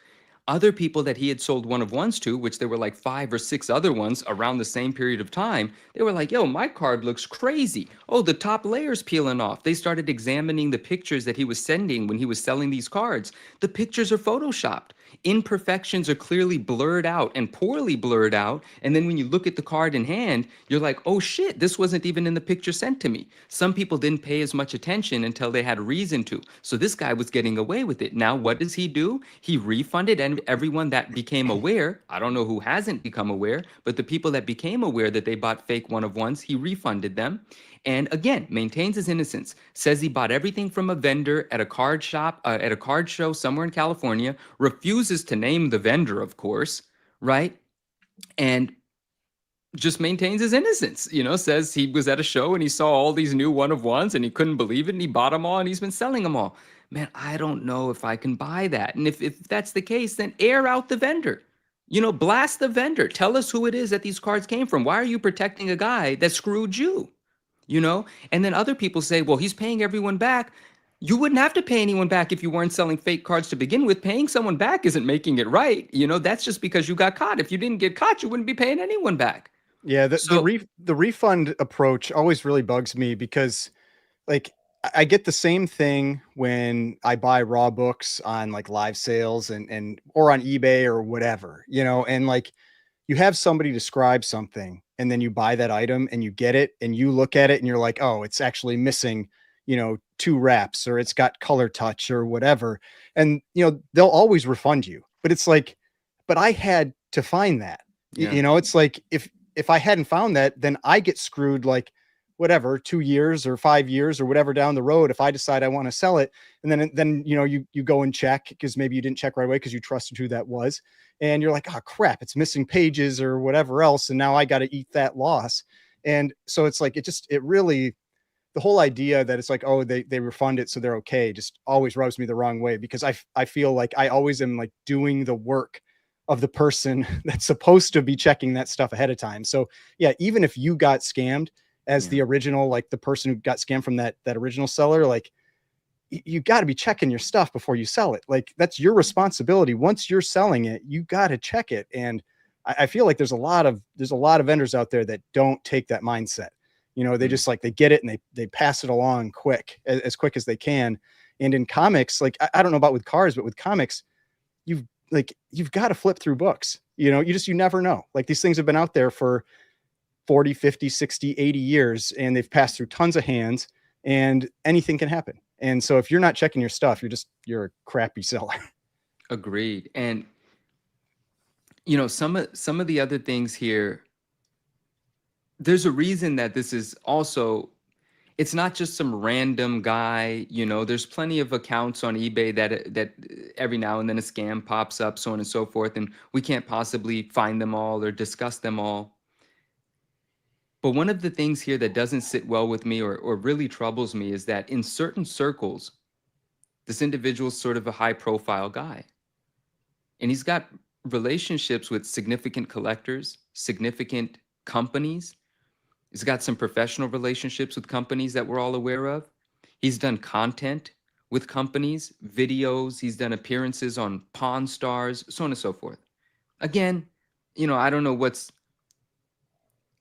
other people that he had sold one-of-ones to, which there were like 5 or 6 other ones around the same period of time, they were like, yo, my card looks crazy. Oh, the top layer's peeling off. They started examining the pictures that he was sending when he was selling these cards. The pictures are photoshopped. Imperfections are clearly blurred out and poorly blurred out. And then when you look at the card in hand, you're like, oh shit, this wasn't even in the picture sent to me. Some people didn't pay as much attention until they had reason to. So this guy was getting away with it. Now, what does he do? He refunded everyone that became aware. I don't know who hasn't become aware, but the people that became aware that they bought fake one-of-ones, he refunded them. And again, maintains his innocence, says he bought everything from a vendor at a card shop, at a card show somewhere in California, refuses to name the vendor, of course, right? And just maintains his innocence, says he was at a show and he saw all these new one-of-ones and he couldn't believe it and he bought them all and he's been selling them all. Man, I don't know if I can buy that. And if that's the case, then air out the vendor. Blast the vendor. Tell us who it is that these cards came from. Why are you protecting a guy that screwed you? And then other people say, well, he's paying everyone back. You wouldn't have to pay anyone back if you weren't selling fake cards to begin with. Paying someone back isn't making it right. That's just because you got caught. If you didn't get caught, you wouldn't be paying anyone back. Yeah, the refund approach always really bugs me because, like, I get the same thing when I buy raw books on like live sales and or on eBay or whatever, and like you have somebody describe something and then you buy that item and you get it and you look at it and you're like, oh, it's actually missing, 2 wraps or it's got color touch or whatever. And, they'll always refund you, but it's like, but I had to find that, it's like, if I hadn't found that, then I get screwed like whatever, 2 years or 5 years or whatever down the road, if I decide I want to sell it. And then, you go and check because maybe you didn't check right away because you trusted who that was. And you're like, oh crap, it's missing pages or whatever else. And now I got to eat that loss. And so it's like, it really, the whole idea that it's like, oh, they refund it, so they're okay, just always rubs me the wrong way because I feel like I always am like doing the work of the person that's supposed to be checking that stuff ahead of time. So yeah, even if you got scammed as the original, like the person who got scammed from that original seller, like you got to be checking your stuff before you sell it. Like that's your responsibility. Once you're selling it, you got to check it. And I feel like there's a lot of vendors out there that don't take that mindset. They just like, they get it and they pass it along quick, as quick as they can. And in comics, like, I don't know about with cards, but with comics, you've got to flip through books, you never know. Like these things have been out there for 40, 50, 60, 80 years, and they've passed through tons of hands and anything can happen. And so if you're not checking your stuff, you're a crappy seller. Agreed. And, some of the other things here, there's a reason that this is also, it's not just some random guy, there's plenty of accounts on eBay that every now and then a scam pops up, so on and so forth, and we can't possibly find them all or discuss them all. But one of the things here that doesn't sit well with me or really troubles me is that in certain circles, this individual is sort of a high profile guy. and he's got relationships with significant collectors, significant companies. He's got some professional relationships with companies that we're all aware of. He's done content with companies, videos. He's done appearances on Pawn Stars, so on and so forth. Again, I don't know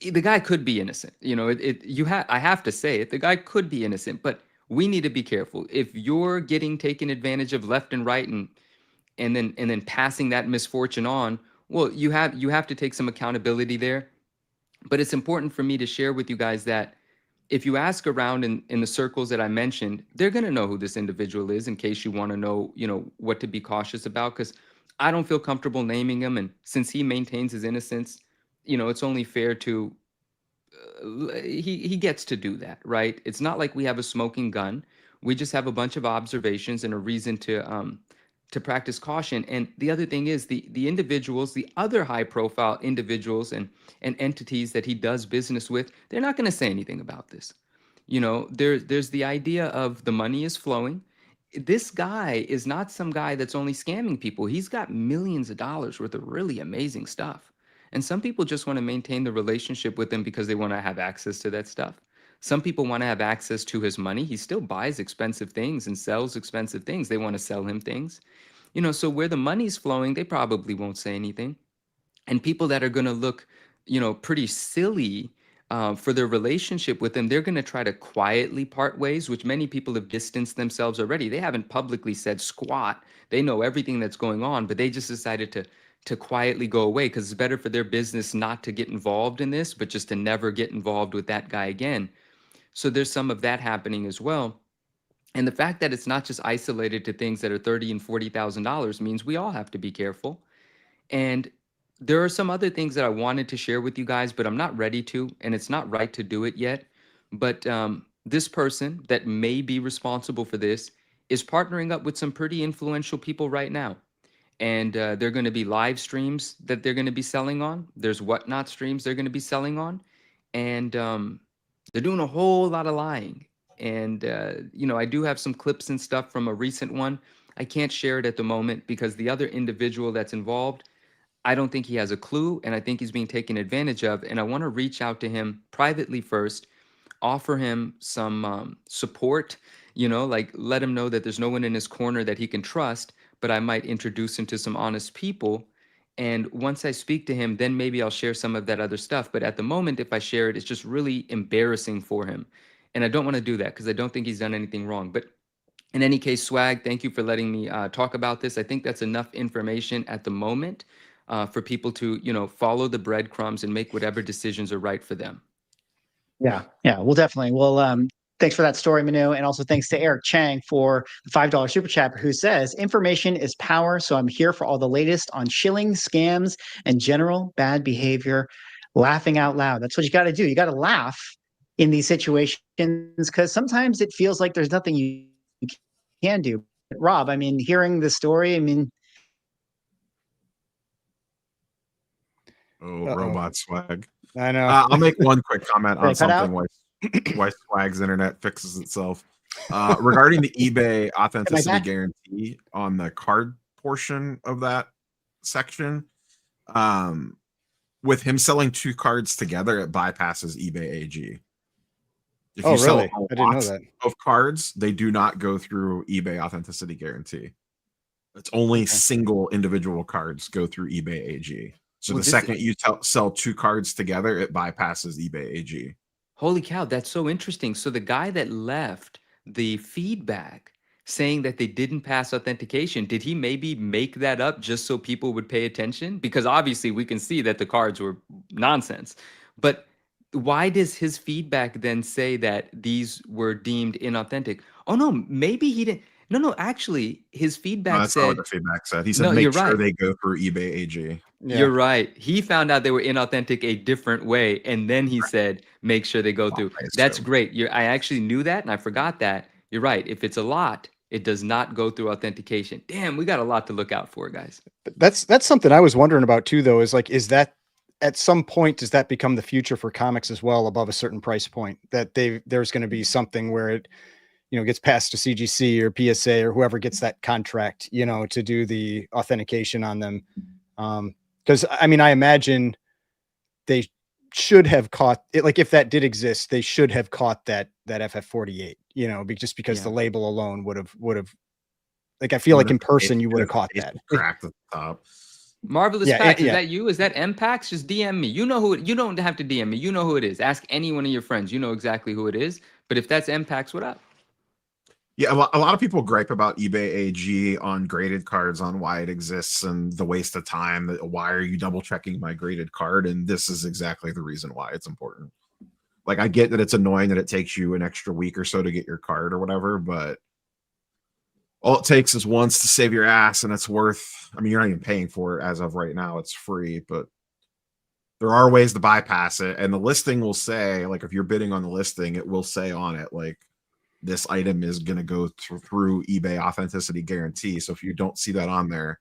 the guy could be innocent. I have to say it. The guy could be innocent, but we need to be careful. If you're getting taken advantage of left and right and then passing that misfortune on, well, you have to take some accountability there. But it's important for me to share with you guys that if you ask around in the circles that I mentioned, they're going to know who this individual is in case you want to know, what to be cautious about, because I don't feel comfortable naming him. And since he maintains his innocence, it's only fair to, he gets to do that, right? It's not like we have a smoking gun. We just have a bunch of observations and a reason to practice caution. And the other thing is the individuals, the other high profile individuals and entities that he does business with, they're not going to say anything about this. There's the idea of the money is flowing. This guy is not some guy that's only scamming people. He's got millions of dollars worth of really amazing stuff. And some people just want to maintain the relationship with him because they want to have access to that stuff. Some people want to have access to his money. He still buys expensive things and sells expensive things. They want to sell him things. So where the money's flowing, they probably won't say anything. And people that are going to look, pretty silly for their relationship with him, they're going to try to quietly part ways, which many people have distanced themselves already. They haven't publicly said squat. They know everything that's going on, but they just decided to quietly go away because it's better for their business not to get involved in this, but just to never get involved with that guy again. So there's some of that happening as well. And the fact that it's not just isolated to things that are $30,000 and $40,000 means we all have to be careful. And there are some other things that I wanted to share with you guys, but I'm not ready to, and it's not right to do it yet. But this person that may be responsible for this is partnering up with some pretty influential people right now. And they're going to be live streams that they're going to be selling on. There's whatnot streams they're going to be selling on. And they're doing a whole lot of lying. And, I do have some clips and stuff from a recent one. I can't share it at the moment because the other individual that's involved, I don't think he has a clue, and I think he's being taken advantage of. And I want to reach out to him privately first, offer him some support, like let him know that there's no one in his corner that he can trust, but I might introduce him to some honest people. And once I speak to him, then maybe I'll share some of that other stuff. But at the moment, if I share it, it's just really embarrassing for him. And I don't want to do that because I don't think he's done anything wrong. But in any case, Swag, thank you for letting me talk about this. I think that's enough information at the moment for people to, follow the breadcrumbs and make whatever decisions are right for them. Yeah, well, definitely. Well, thanks for that story, Manu. And also thanks to Eric Chang for the $5 super chat, who says, information is power. So I'm here for all the latest on shilling, scams, and general bad behavior. Laughing out loud. That's what you got to do. You got to laugh in these situations because sometimes it feels like there's nothing you can do. But Rob, I mean, hearing the story, I mean, robot Swag. I know. I'll make one quick comment on cut out? something why Swag's internet fixes itself. Regarding the eBay authenticity guarantee on the card portion of that section, with him selling 2 cards together, it bypasses eBay AG. If you sell really? I didn't know that. of cards, they do not go through eBay authenticity guarantee. It's only single individual cards go through eBay AG. So the second you sell 2 cards together, it bypasses eBay AG. Holy cow, that's so interesting. So the guy that left the feedback saying that they didn't pass authentication, did he maybe make that up just so people would pay attention? Because obviously we can see that the cards were nonsense. But why does his feedback then say that these were deemed inauthentic? Oh no, maybe he didn't. No, actually, his feedback that's said. not what the feedback said. He said, No, make you're sure right. they go through eBay AG. Yeah. You're right. He found out they were inauthentic a different way, and then he said, make sure they go through. That's great. I actually knew that, and I forgot that. You're right. If it's a lot, it does not go through authentication. Damn, we got a lot to look out for, guys. That's something I was wondering about too, though, is like, is that at some point, does that become the future for comics as well, above a certain price point, that there's going to be something where it, gets passed to CGC or PSA or whoever gets that contract, to do the authentication on them. Because I mean, I imagine they should have caught it. Like if that did exist, they should have caught that FF48, just because the label alone would have, like, I feel like in person you would have caught that. Cracked at the top. Marvelous Packs, is that you? Is that MPAX? Just DM me. You know who you don't have to DM me. You know who it is. Ask any one of your friends. You know exactly who it is. But if that's MPAX, what up? Yeah, a lot of people gripe about eBay AG on graded cards, on why it exists and the waste of time. Why are you double checking my graded card? And this is exactly the reason why it's important. Like, I get that it's annoying that it takes you an extra week or so to get your card or whatever, but all it takes is once to save your ass, and it's worth, I mean, you're not even paying for it as of right now. It's free, but there are ways to bypass it. And the listing will say, like, if you're bidding on the listing, it will say on it, like, this item is going to go through eBay authenticity guarantee. So if you don't see that on there,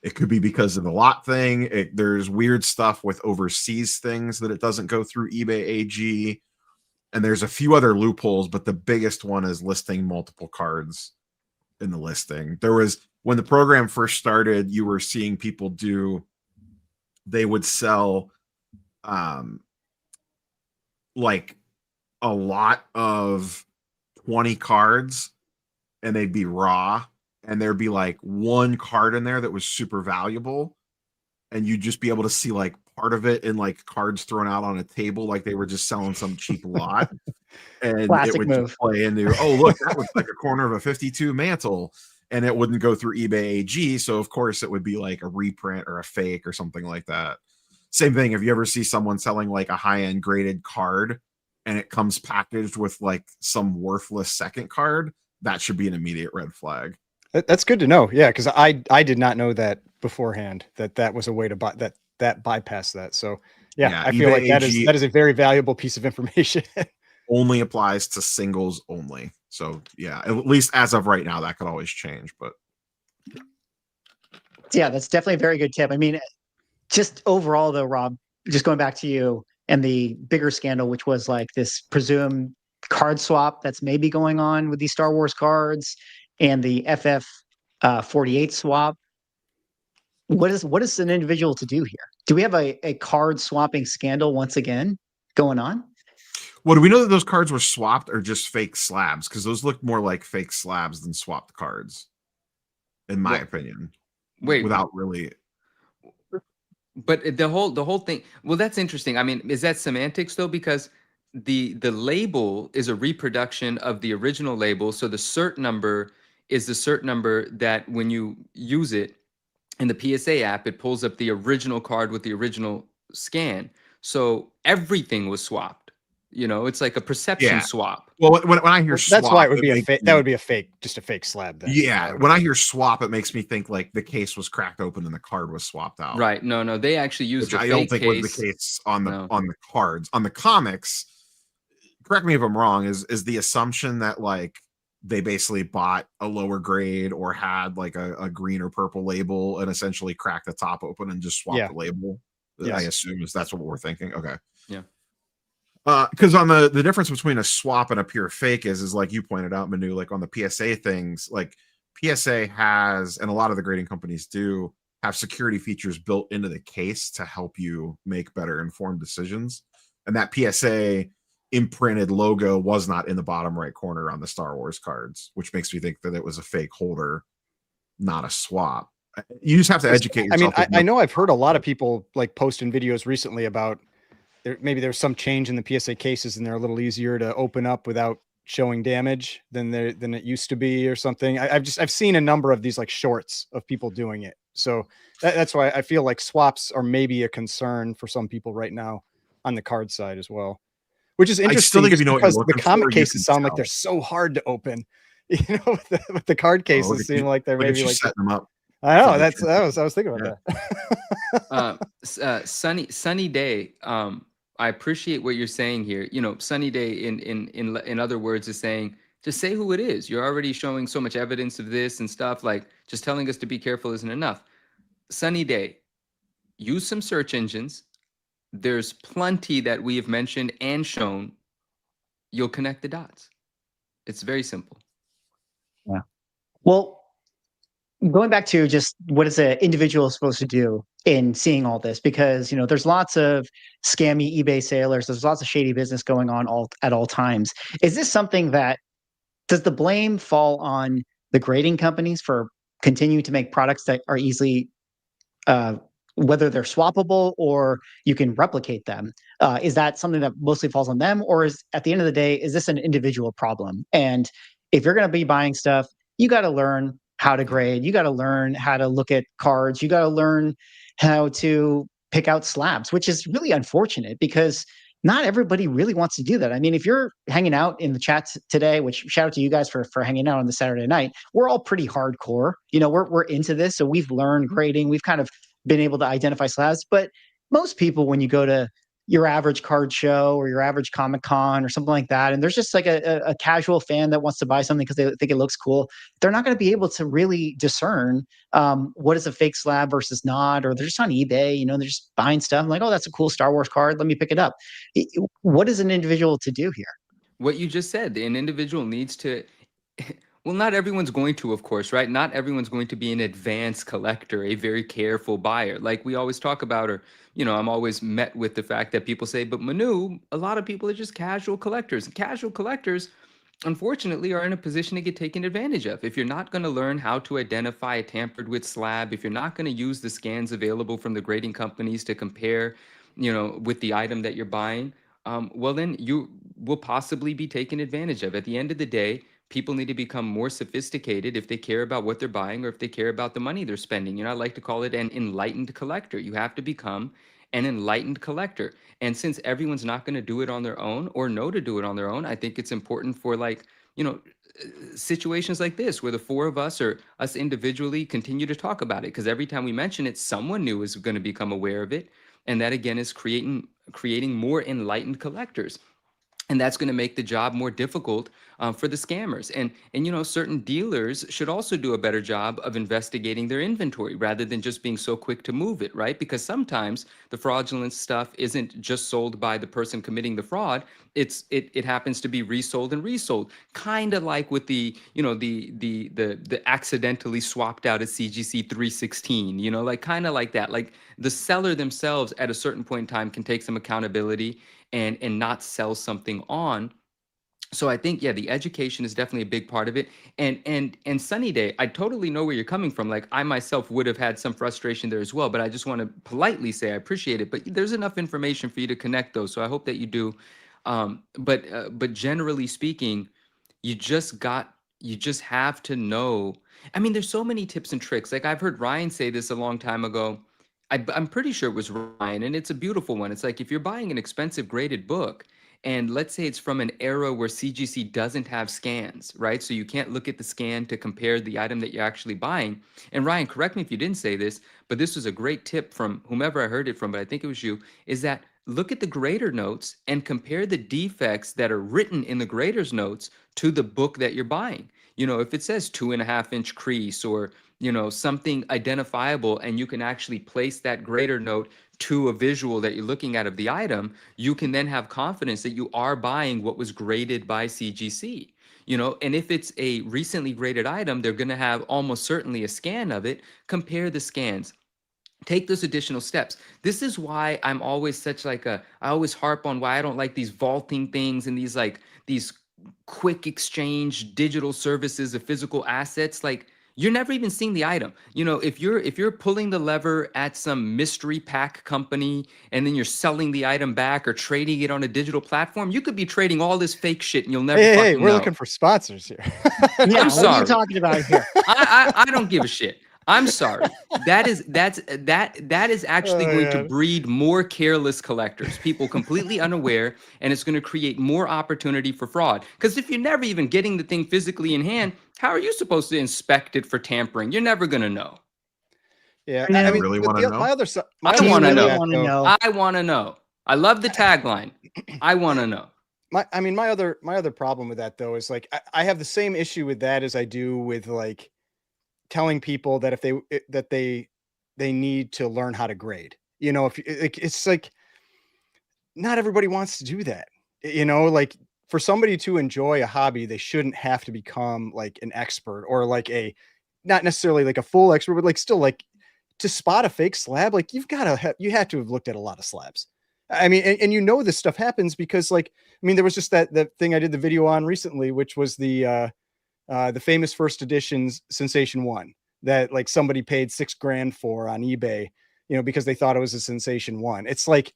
it could be because of the lot thing. There's weird stuff with overseas things that it doesn't go through eBay AG. And there's a few other loopholes, but the biggest one is listing multiple cards in the listing. There was, when the program first started, you were seeing people they would sell like a lot of 20 cards, and they'd be raw, and there'd be like one card in there that was super valuable, and you'd just be able to see like part of it in like cards thrown out on a table, like they were just selling some cheap lot. And Classic it would move. just play into, oh, look, that looks like a corner of a 52 mantle, and it wouldn't go through eBay AG. So of course it would be like a reprint or a fake or something like that. Same thing. If you ever see someone selling like a high-end graded card and it comes packaged with like some worthless second card, that should be an immediate red flag. That's good to know. Yeah. Cause I did not know that beforehand, that was a way to buy that bypass that. So yeah, I feel like that is a very valuable piece of information. Only applies to singles only. So yeah, at least as of right now, that could always change, but yeah, that's definitely a very good tip. I mean, just overall though, Rob, just going back to you and the bigger scandal, which was like this presumed card swap that's maybe going on with these Star Wars cards and the FF48 swap. What is an individual to do here? Do we have a card swapping scandal once again going on? Well, do we know that those cards were swapped or just fake slabs? Because those look more like fake slabs than swapped cards, in my opinion. Wait, without really. But the whole thing. Well, that's interesting. I mean, is that semantics though? Because the label is a reproduction of the original label. So the cert number is the cert number that when you use it in the PSA app, it pulls up the original card with the original scan. So everything was swapped. It's like a perception swap. Well, when I hear swap, that's why it would be a fake. That would be a fake, just a fake slab. Then. Yeah, when I hear swap, it makes me think like the case was cracked open and the card was swapped out. Right? No, they actually used. Which I don't think was the case on the cards. On the comics, correct me if I'm wrong. Is the assumption that like they basically bought a lower grade or had like a green or purple label and essentially cracked the top open and just swapped the label? Yes. I assume that's what we're thinking. Okay. Yeah. Because on the difference between a swap and a pure fake is like you pointed out, Manu, like on the PSA things, like PSA has, and a lot of the grading companies do, have security features built into the case to help you make better informed decisions. And that PSA imprinted logo was not in the bottom right corner on the Star Wars cards, which makes me think that it was a fake holder, not a swap. You just have to educate yourself. I mean, I know I've heard a lot of people like posting videos recently about maybe there's some change in the PSA cases and they're a little easier to open up without showing damage than it used to be or something. I've seen a number of these like shorts of people doing it. So that's why I feel like swaps are maybe a concern for some people right now on the card side as well, which is interesting. I still think if you know because the comic cases sound like they're so hard to open, with the card cases seem like they're maybe like setting them up. I know I was thinking about that. Sunny Day. I appreciate what you're saying here. Sunny Day in other words is saying, just say who it is. You're already showing so much evidence of this and stuff. Like just telling us to be careful isn't enough. Sunny Day, use some search engines. There's plenty that we have mentioned and shown. You'll connect the dots. It's very simple. Yeah. Well, going back to just what is an individual supposed to do in seeing all this, because there's lots of scammy eBay sailors, there's lots of shady business going on at all times. Is this something that does the blame fall on the grading companies for continuing to make products that are easily uh, whether they're swappable or you can replicate them? Is that something that mostly falls on them, or is at the end of the day, is this an individual problem? And if you're going to be buying stuff, you got to learn how to grade. You got to learn how to look at cards. You got to learn how to pick out slabs, which is really unfortunate because not everybody really wants to do that. I mean, if you're hanging out in the chats today, which shout out to you guys for hanging out on the Saturday night, we're all pretty hardcore. We're into this, so we've learned grading. We've kind of been able to identify slabs. But most people, when you go to your average card show or your average Comic Con or something like that, and there's just like a casual fan that wants to buy something because they think it looks cool, they're not going to be able to really discern what is a fake slab versus not, or they're just on eBay, they're just buying stuff. I'm like, oh, that's a cool Star Wars card. Let me pick it up. What is an individual to do here? What you just said, an individual needs to, well, not everyone's going to, of course, right? Not everyone's going to be an advanced collector, a very careful buyer. Like we always talk about, or, I'm always met with the fact that people say, but Manu, a lot of people are just casual collectors. And casual collectors, unfortunately, are in a position to get taken advantage of. If you're not going to learn how to identify a tampered with slab, if you're not going to use the scans available from the grading companies to compare, with the item that you're buying, well, then you will possibly be taken advantage of. At the end of the day, people need to become more sophisticated if they care about what they're buying or if they care about the money they're spending. I like to call it an enlightened collector. You have to become an enlightened collector. And since everyone's not going to do it on their own or know to do it on their own, I think it's important for situations like this where the four of us or us individually continue to talk about it, because every time we mention it, someone new is going to become aware of it. And that again is creating more enlightened collectors. And that's going to make the job more difficult for the scammers. And certain dealers should also do a better job of investigating their inventory rather than just being so quick to move it, right? Because sometimes the fraudulent stuff isn't just sold by the person committing the fraud. It happens to be resold and resold, kind of like with the the accidentally swapped out a CGC 316, like kind of like that. Like the seller themselves at a certain point in time can take some accountability and not sell something on. So I think, yeah, the education is definitely a big part of it. And Sunny Day, I totally know where you're coming from. Like I myself would have had some frustration there as well, but I just want to politely say I appreciate it. But there's enough information for you to connect those, so I hope that you do. But generally speaking, you just have to know. I mean, there's so many tips and tricks. Like I've heard Ryan say this a long time ago. I'm pretty sure it was Ryan, and it's a beautiful one. It's like if you're buying an expensive graded book, and let's say it's from an era where CGC doesn't have scans, right? So you can't look at the scan to compare the item that you're actually buying. And Ryan, correct me if you didn't say this, but this was a great tip from whomever I heard it from, but I think it was you, is that look at the grader notes and compare the defects that are written in the grader's notes to the book that you're buying. If it says 2.5-inch crease or something identifiable, and you can actually place that grader note to a visual that you're looking at of the item, you can then have confidence that you are buying what was graded by CGC. And if it's a recently graded item, they're going to have almost certainly a scan of it. Compare the scans. Take those additional steps. This is why I'm always I always harp on why I don't like these vaulting things and these quick exchange digital services of physical assets. Like you're never even seeing the item. If you're pulling the lever at some mystery pack company and then you're selling the item back or trading it on a digital platform, you could be trading all this fake shit and you'll never fucking we're know. looking for sponsors here. Yeah, I'm what sorry. are you talking about here? I don't give a shit. I'm sorry. That is actually going to breed more careless collectors, people completely unaware, and it's going to create more opportunity for fraud. Because if you're never even getting the thing physically in hand, how are you supposed to inspect it for tampering? You're never going to know. Yeah, I mean, really want to know. My other side. I want to know. I want to know. I love the tagline. I want to know. My other problem with that though is like I have the same issue with that as I do with like telling people that if they need to learn how to grade. If it's like not everybody wants to do that. Like for somebody to enjoy a hobby, they shouldn't have to become like an expert or like not necessarily like a full expert, but like still like to spot a fake slab, like you have to have looked at a lot of slabs. I mean, and you know, this stuff happens because like, I mean, there was just that thing I did the video on recently, which was the famous first edition's Sensation 1 that like somebody paid $6,000 for on eBay, you know, because they thought it was a Sensation 1. It's like,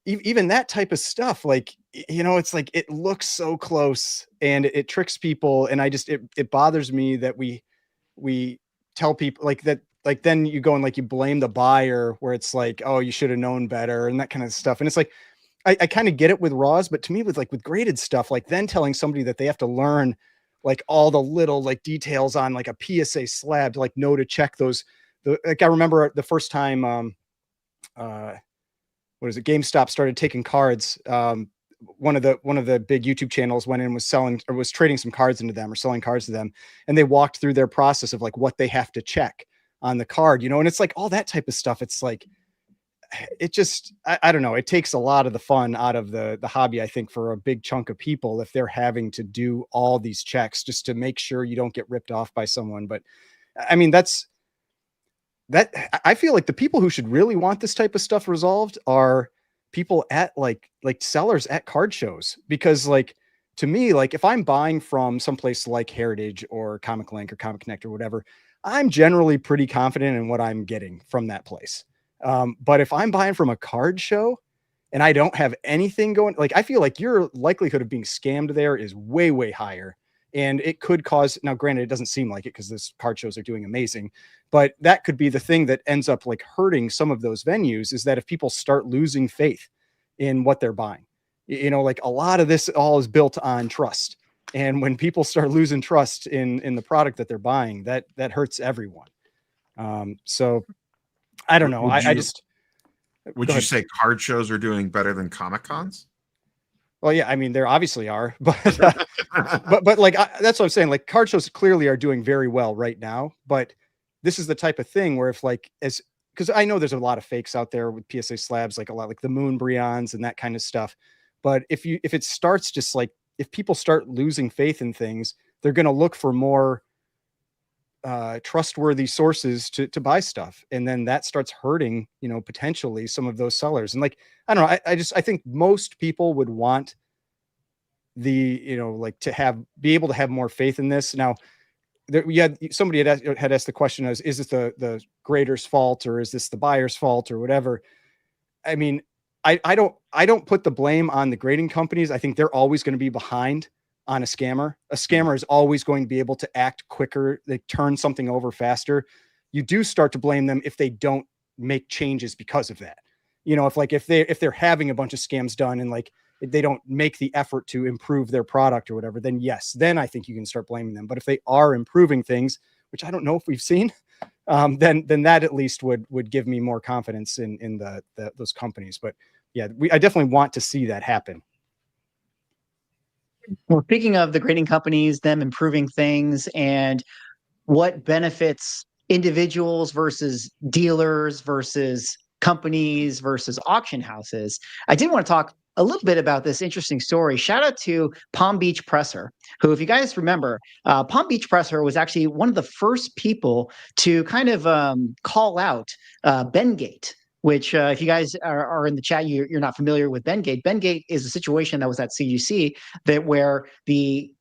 even that type of stuff, like, you know, it's like, it looks so close and it tricks people. And it bothers me that we tell people like that, like, then you go and like, you blame the buyer where it's like, oh, you should have known better and that kind of stuff. And it's like, I kind of get it with raws, but to me with graded stuff, like then telling somebody that they have to learn like all the little like details on like a PSA slab to like know to check those. Like I remember the first time, what is it? GameStop started taking cards. One of the big YouTube channels went in and was trading some cards into them or selling cards to them. And they walked through their process of like what they have to check on the card, you know, and it's like all that type of stuff. It's like, it just, I don't know. It takes a lot of the fun out of the hobby, I think, for a big chunk of people, if they're having to do all these checks just to make sure you don't get ripped off by someone. But I mean, I feel like the people who should really want this type of stuff resolved are people at like sellers at card shows, because like, to me, like if I'm buying from someplace like Heritage or Comic Link or Comic Connect or whatever, I'm generally pretty confident in what I'm getting from that place. But if I'm buying from a card show and I don't have anything going, like, I feel like your likelihood of being scammed there is way, way higher. And it could cause, now granted, it doesn't seem like it because this card shows are doing amazing, but that could be the thing that ends up like hurting some of those venues, is that if people start losing faith in what they're buying, you know, like a lot of this all is built on trust. And when people start losing trust in the product that they're buying, that hurts everyone. So I don't know. Would you say card shows are doing better than Comic Cons? Well, yeah, I mean, there obviously are, but but like, that's what I'm saying. Like card shows clearly are doing very well right now, but this is the type of thing where if like, because I know there's a lot of fakes out there with PSA slabs, like a lot like the Moon Brions and that kind of stuff. But if it starts just like, if people start losing faith in things, they're going to look for more trustworthy sources to buy stuff. And then that starts hurting, you know, potentially some of those sellers. And like, I don't know, I think most people would want you know, like to be able to have more faith in this. Now, somebody had asked the question, is this the grader's fault or is this the buyer's fault or whatever? I mean, I don't put the blame on the grading companies. I think they're always going to be behind on a scammer. A scammer is always going to be able to act quicker. They turn something over faster. You do start to blame them if they don't make changes because of that. You know, if they're having a bunch of scams done and like they don't make the effort to improve their product or whatever, then yes, then I think you can start blaming them. But if they are improving things, which I don't know if we've seen, then that at least would give me more confidence in those companies. But yeah, I definitely want to see that happen. Well, speaking of the grading companies, them improving things and what benefits individuals versus dealers versus companies versus auction houses, I did want to talk a little bit about this interesting story. Shout out to Palm Beach Presser, who, if you guys remember, Palm Beach Presser was actually one of the first people to kind of call out Bengate, which if you guys are in the chat, you're not familiar with Bengate. Bengate is a situation that was at CGC where the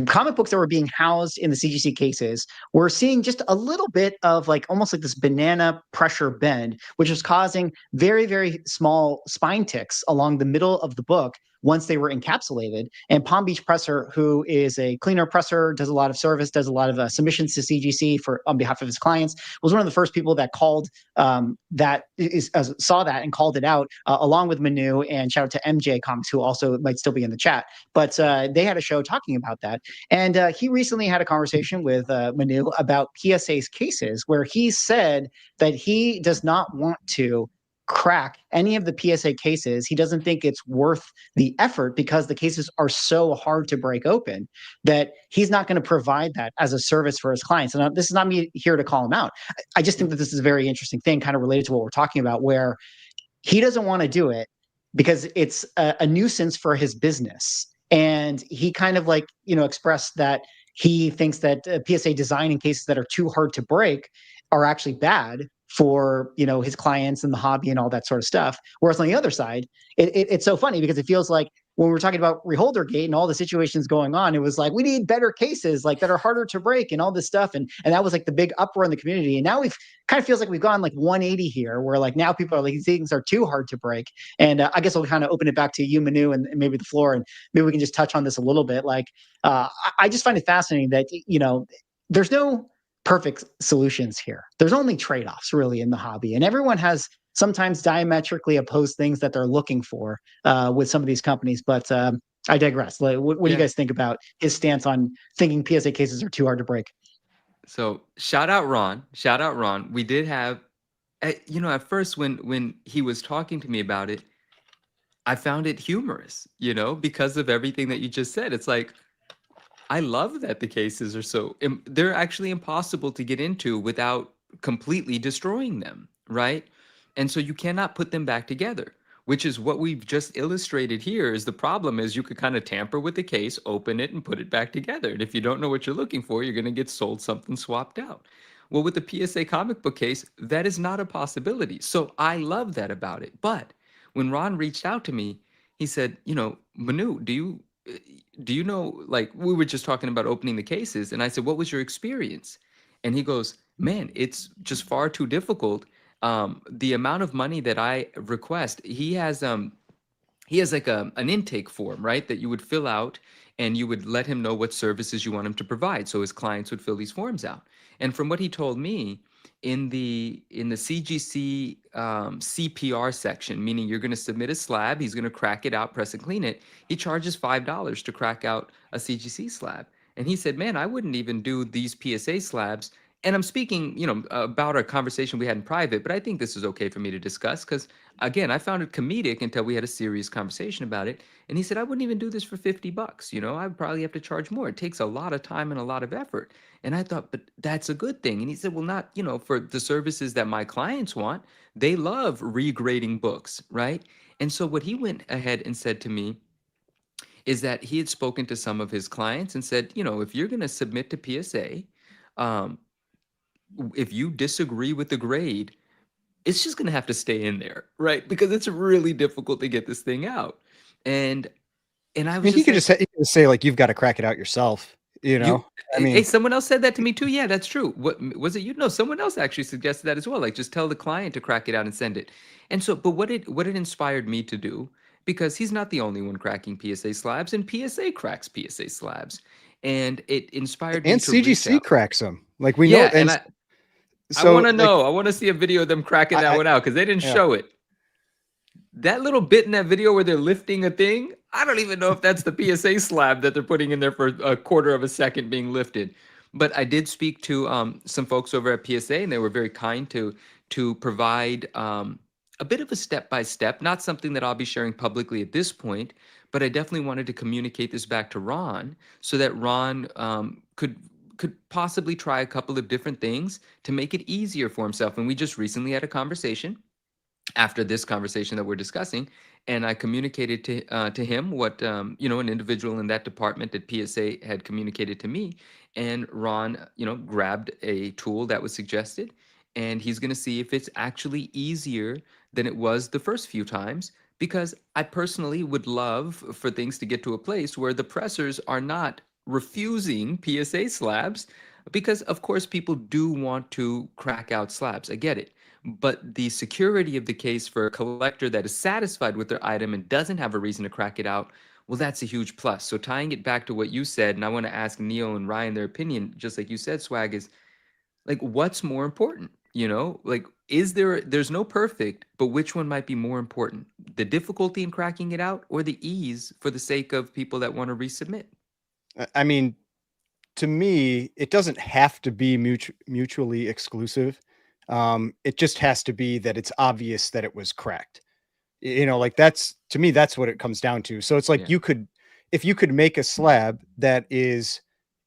comic books that were being housed in the CGC cases were seeing just a little bit of like almost like this banana pressure bend, which was causing very, very small spine ticks along the middle of the book once they were encapsulated. And Palm Beach Presser, who is a cleaner presser, does a lot of service, does a lot of submissions to CGC on behalf of his clients, was one of the first people that called saw that and called it out, along with Manu, and shout out to MJ Comics, who also might still be in the chat. But they had a show talking about that. And he recently had a conversation with Manu about PSA's cases, where he said that he does not want to crack any of the PSA cases. He doesn't think it's worth the effort because the cases are so hard to break open that he's not going to provide that as a service for his clients. And this is not me here to call him out. I just think that this is a very interesting thing, kind of related to what we're talking about, where he doesn't want to do it because it's a nuisance for his business. and he kind of like, expressed that he thinks that PSA design in cases that are too hard to break are actually bad for his clients and the hobby and all that sort of stuff. Whereas on the other side, it's so funny because it feels like when we're talking about Reholdergate and all the situations going on, it was like we need better cases like that are harder to break and all this stuff, and that was like the big uproar in the community. And now we've kind of feels like we've gone like 180 here, where like now people are like these things are too hard to break. And I guess I'll kind of open it back to you, Manu, and maybe the floor, and maybe we can just touch on this a little bit. Like I just find it fascinating that there's no perfect solutions here. There's only trade-offs really in the hobby, and everyone has sometimes diametrically opposed things that they're looking for with some of these companies. But I digress. Like, what do you guys think about his stance on thinking PSA cases are too hard to break? So shout out Ron. Shout out Ron. We did have, at first when he was talking to me about it, I found it humorous, because of everything that you just said. It's like, I love that the cases are they're actually impossible to get into without completely destroying them, right? And so you cannot put them back together, which is what we've just illustrated here. Is the problem is you could kind of tamper with the case, open it, and put it back together. And if you don't know what you're looking for, you're going to get sold something swapped out. Well, with the PSA comic book case, that is not a possibility. So I love that about it. But when Ron reached out to me, he said, Manu, do you know, like we were just talking about opening the cases, and I said, what was your experience? And he goes, man, it's just far too difficult. The amount of money that I request, he has like an intake form, right, that you would fill out, and you would let him know what services you want him to provide. So his clients would fill these forms out. And from what he told me, in the CGC CPR section, meaning you're going to submit a slab, he's going to crack it out, press and clean it. He charges $5 to crack out a CGC slab. And he said, man, I wouldn't even do these PSA slabs. And I'm speaking, about a conversation we had in private, but I think this is okay for me to discuss because, again, I found it comedic until we had a serious conversation about it. And he said, I wouldn't even do this for $50. I'd probably have to charge more. It takes a lot of time and a lot of effort. And I thought, but that's a good thing. And he said, well, not, for the services that my clients want. They love regrading books, right? And so what he went ahead and said to me is that he had spoken to some of his clients and said, if you're going to submit to PSA, if you disagree with the grade, it's just going to have to stay in there, right? Because it's really difficult to get this thing out. And I was you could just say like, you've got to crack it out yourself. Hey, someone else said that to me too. Yeah, that's true. What was it? No, someone else actually suggested that as well. Like, just tell the client to crack it out and send it. And so, but what it inspired me to do, because he's not the only one cracking PSA slabs, and PSA cracks PSA slabs, and it inspired me and to reach CGC out. cracks them. Like we know, and I want to know. I want to see a video of them cracking that one out because they didn't show it. That little bit in that video where they're lifting a thing, I don't even know if that's the PSA slab that they're putting in there for a quarter of a second being lifted. But I did speak to some folks over at PSA, and they were very kind to provide a bit of a step-by-step, not something that I'll be sharing publicly at this point, but I definitely wanted to communicate this back to Ron so that Ron could possibly try a couple of different things to make it easier for himself. And we just recently had a conversation after this conversation that we're discussing, and I communicated to him what an individual in that department at PSA had communicated to me, and Ron grabbed a tool that was suggested, and he's going to see if it's actually easier than it was the first few times, because I personally would love for things to get to a place where the pressers are not refusing PSA slabs, because of course people do want to crack out slabs. I get it. But the security of the case for a collector that is satisfied with their item and doesn't have a reason to crack it out, well, that's a huge plus. So tying it back to what you said, and I want to ask Neo and Ryan their opinion, just like you said, Swag, is like, what's more important? Like, there's no perfect, but which one might be more important? The difficulty in cracking it out or the ease for the sake of people that want to resubmit? I mean, to me, it doesn't have to be mutually exclusive. It just has to be that it's obvious that it was cracked. Like to me, that's what it comes down to. So it's like if you could make a slab that is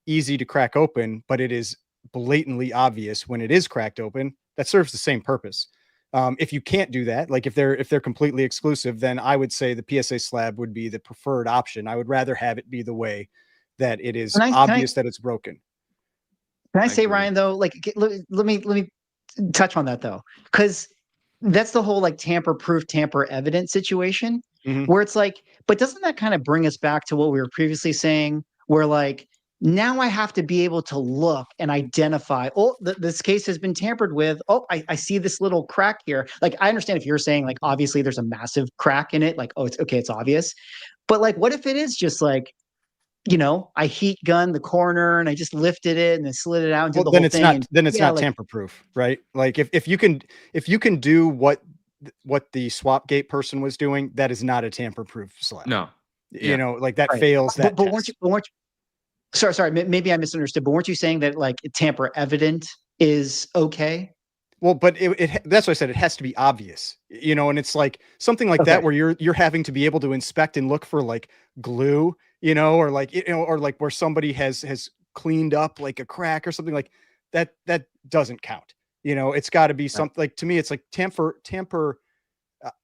easy to crack open, but it is blatantly obvious when it is cracked open, that serves the same purpose. If you can't do that, like if they're completely exclusive, then I would say the PSA slab would be the preferred option. I would rather have it be the way that it is obvious that it's broken. Can I I say, agree. Ryan, though, like let me touch on that though, because that's the whole like tamper-proof, tamper-evident situation, Mhm. where it's like, but doesn't that kind of bring us back to what we were previously saying, where like now I have to be able to look and identify, oh, this case has been tampered with. Oh, I see this little crack here. Like, I understand if you're saying like obviously there's a massive crack in it, like, oh, it's okay, it's obvious. But like, what if it is just like, I heat gunned the corner and I just lifted it and then slid it out and did Well, the then whole it's thing. not And then it's yeah, not like, tamper proof, right? Like if you can do what the swap gate person was doing, that is not a tamper proof slab. No. You Yeah. know, like that right. fails that But test. weren't you, sorry, maybe I misunderstood, but weren't you saying that like tamper evident is okay? Well, but that's why I said it has to be obvious, and it's like something like that Okay. where you're having to be able to inspect and look for like glue, or like, or like where somebody has cleaned up like a crack or something like that. That doesn't count. It's got to be something like, to me, it's like tamper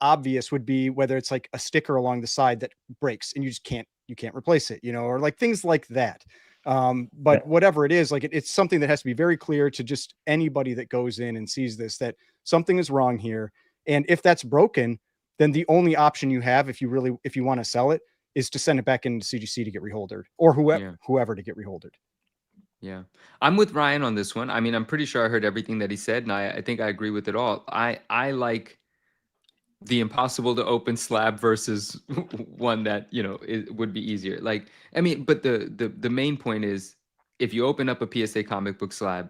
obvious would be whether it's like a sticker along the side that breaks and you can't replace it, or like things like that. But whatever it is, like it's something that has to be very clear to just anybody that goes in and sees this, that something is wrong here. And if that's broken, then the only option you have, if you want to sell it, is to send it back into CGC to get reholdered, or whoever to get reholdered. Yeah. I'm with Ryan on this one. I mean, I'm pretty sure I heard everything that he said, and I think I agree with it all. I like the impossible to open slab versus one that it would be easier. Like, I mean, but the main point is, if you open up a PSA comic book slab,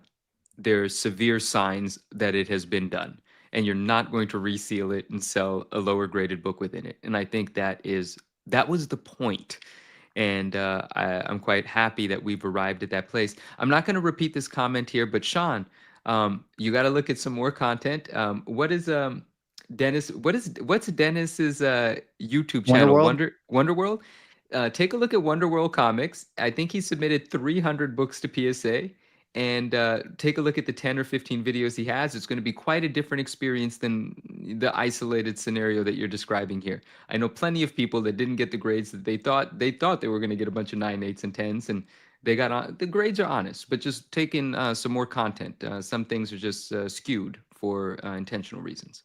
there's severe signs that it has been done, and you're not going to reseal it and sell a lower graded book within it. And I think that was the point. And I'm quite happy that we've arrived at that place. I'm not going to repeat this comment here, but Sean, you got to look at some more content. What is Dennis? What's Dennis's YouTube channel? Wonderworld? Wonderworld. Take a look at Wonderworld Comics. I think he submitted 300 books to PSA. And take a look at the 10 or 15 videos he has. It's going to be quite a different experience than the isolated scenario that you're describing here. I know plenty of people that didn't get the grades that they thought they were going to get a bunch of 9, 8s, and 10s, and they got on. The grades are honest, but just take in some more content. Some things are just skewed for intentional reasons.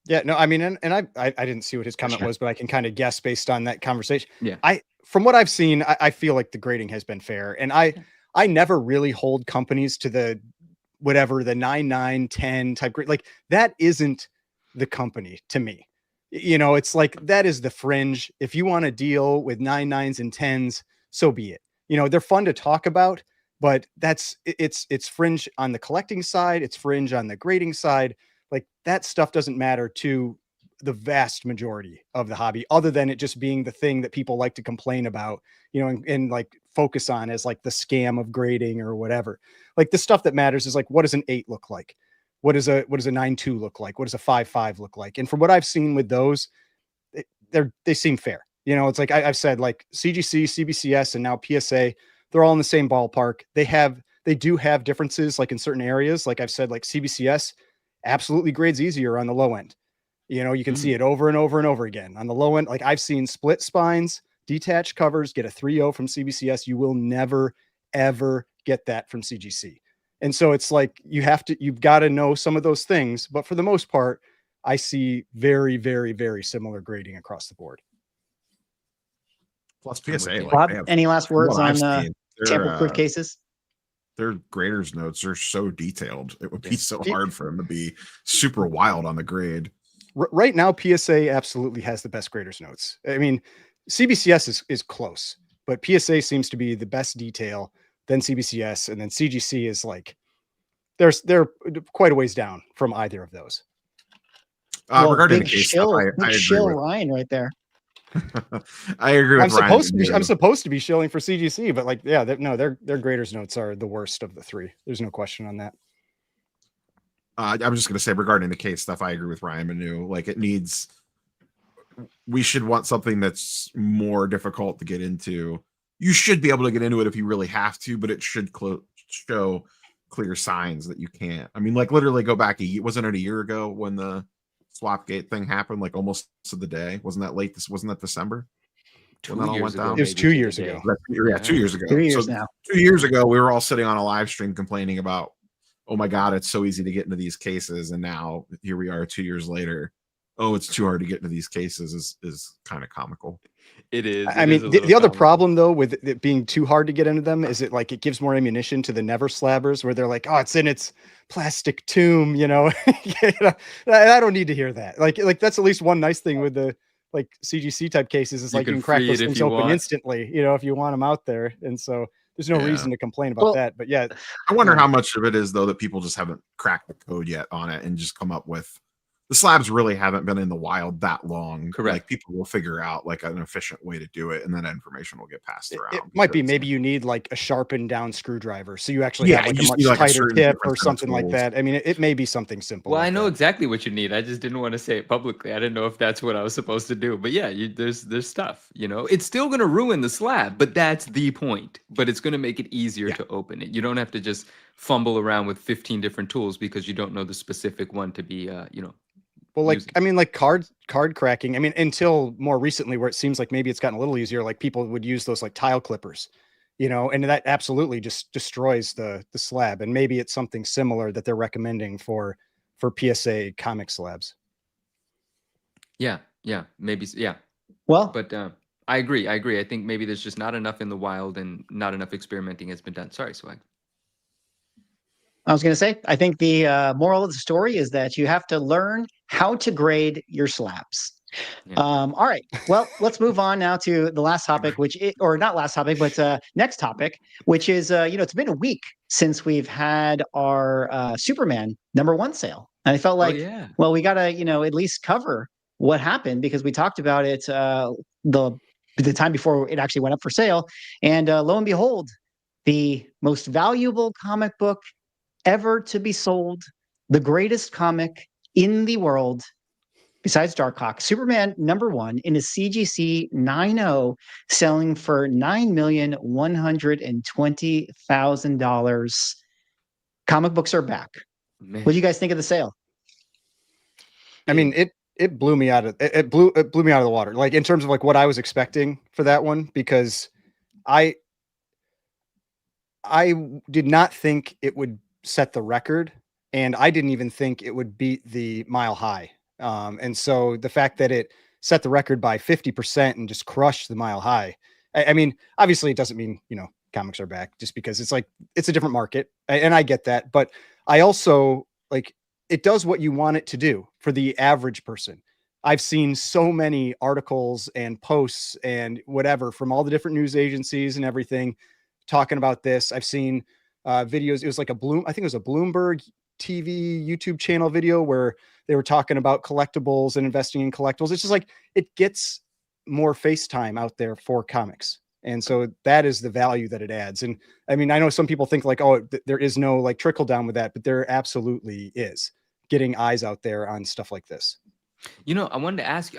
Yeah, no, I mean, and I didn't see what his comment was, but I can kind of guess based on that conversation. Yeah. From what I've seen, I feel like the grading has been fair, and I never really hold companies to the 9, 9, 10 type grade. Like that isn't the company to me. It's like that is the fringe. If you want to deal with 9, 9s and 10s, so be it. They're fun to talk about, but it's fringe on the collecting side. It's fringe on the grading side. Like that stuff doesn't matter to the vast majority of the hobby, other than it just being the thing that people like to complain about, and like focus on as like the scam of grading or whatever. Like the stuff that matters is like, what does an 8 look like? What does a 9.2 look like? What does a 5.5 look like? And from what I've seen with those, they seem fair. It's like I've said, like CGC, CBCS, and now PSA, they're all in the same ballpark. They do have differences, like in certain areas. Like I've said, like CBCS absolutely grades easier on the low end. You can see it over and over and over again on the low end. Like I've seen split spines, detached covers, get a 3.0 from CBCS. You will never, ever get that from CGC. And so it's like, you've got to know some of those things, but for the most part, I see very, very, very similar grading across the board. Plus PSA, Bob, they have, any last words what I've on seen, tamper-proof cases? their graders notes are so detailed. It would be so hard for them to be super wild on the grade. Right now, PSA absolutely has the best graders notes. I mean, CBCS is close, but PSA seems to be the best detail, then CBCS, and then CGC is like, they're quite a ways down from either of those. Regarding big the case shill, stuff, I big agree shill with Ryan right there. I agree with Ryan. I'm supposed to be shilling for CGC, but like, yeah, their graders notes are the worst of the three. There's no question on that. I'm just going to say, regarding the case stuff, I agree with Ryan Manu. Like, we should want something that's more difficult to get into. You should be able to get into it if you really have to, but it should show clear signs that you can't. I mean, like literally go back wasn't it a year ago when the Swapgate thing happened, like almost to the day? Wasn't that late? Wasn't that December? 2 When that all years went ago, down? It was maybe 2 to the years day. ago. Yeah, 2 years ago. 2 years So now. 2 years ago, we were all sitting on a live stream complaining about, oh my God, it's so easy to get into these cases. And now here we are 2 years later. Oh, it's too hard to get into these cases is kind of comical. It is. I It mean, is a little the other comical. problem though with it being too hard to get into them is it like it gives more ammunition to the never slabbers where they're like, oh, it's in its plastic tomb, you know. I don't need to hear that. Like that's at least one nice thing with the like CGC type cases is You like you can can crack free those it if things you open want. instantly, you know, if you want them out there. And so there's no Yeah. reason to complain about Well, that. But yeah, I wonder Yeah. how much of it is though that people just haven't cracked the code yet on it and just come up with the slabs really haven't been in the wild that long. Correct. Like people will figure out like an efficient way to do it, and then information will get passed around. it might be because- maybe you need like a sharpened down screwdriver, so you actually Yeah, have like you a just much need, like, a tighter certain tip different or set of something like tools. that. I mean, it may be something simple. Well, like I know that. exactly what you need. I just didn't want to say it publicly. I didn't know if that's what I was supposed to do. But yeah, there's stuff. You know, it's still going to ruin the slab, but that's the point. But it's going to make it easier Yeah. to open it. You don't have to just fumble around with 15 different tools because you don't know the specific one to be, Well, like using. I mean, like card cracking. I mean, until more recently, where it seems like maybe it's gotten a little easier. Like people would use those like tile clippers, you know, and that absolutely just destroys the slab. And maybe it's something similar that they're recommending for PSA comic slabs. Yeah, maybe, yeah. Well, But I agree. I think maybe there's just not enough in the wild and not enough experimenting has been done. Sorry, Swag. I was going to say, I think the moral of the story is that you have to learn how to grade your slabs. Yeah. All right. Well, let's move on now to the last topic, or not last topic, but next topic, which is, it's been a week since we've had our Superman #1 sale. And I felt like, yeah. well, we got to, at least cover what happened because we talked about it the time before it actually went up for sale. And lo and behold, the most valuable comic book ever to be sold, the greatest comic in the world, besides Darkhawk, Superman #1 in a CGC 9.0, selling for $9,120,000. Comic books are back. Man. What do you guys think of the sale? I mean, it blew me out of it blew me out of the water. Like in terms of like what I was expecting for that one, because I did not think it would set the record, and I didn't even think it would beat the Mile High. And so the fact that it set the record by 50% and just crushed the Mile High. I mean, obviously it doesn't mean, comics are back just because it's like, it's a different market. And I get that, but I also like, it does what you want it to do for the average person. I've seen so many articles and posts and whatever from all the different news agencies and everything talking about this. I've seen videos. It was like I think it was a Bloomberg TV YouTube channel video where they were talking about collectibles and investing in collectibles. It's just like, it gets more face time out there for comics. And so that is the value that it adds. And I mean, I know some people think like, oh, there is no like trickle down with that, but there absolutely is, getting eyes out there on stuff like this. I want to ask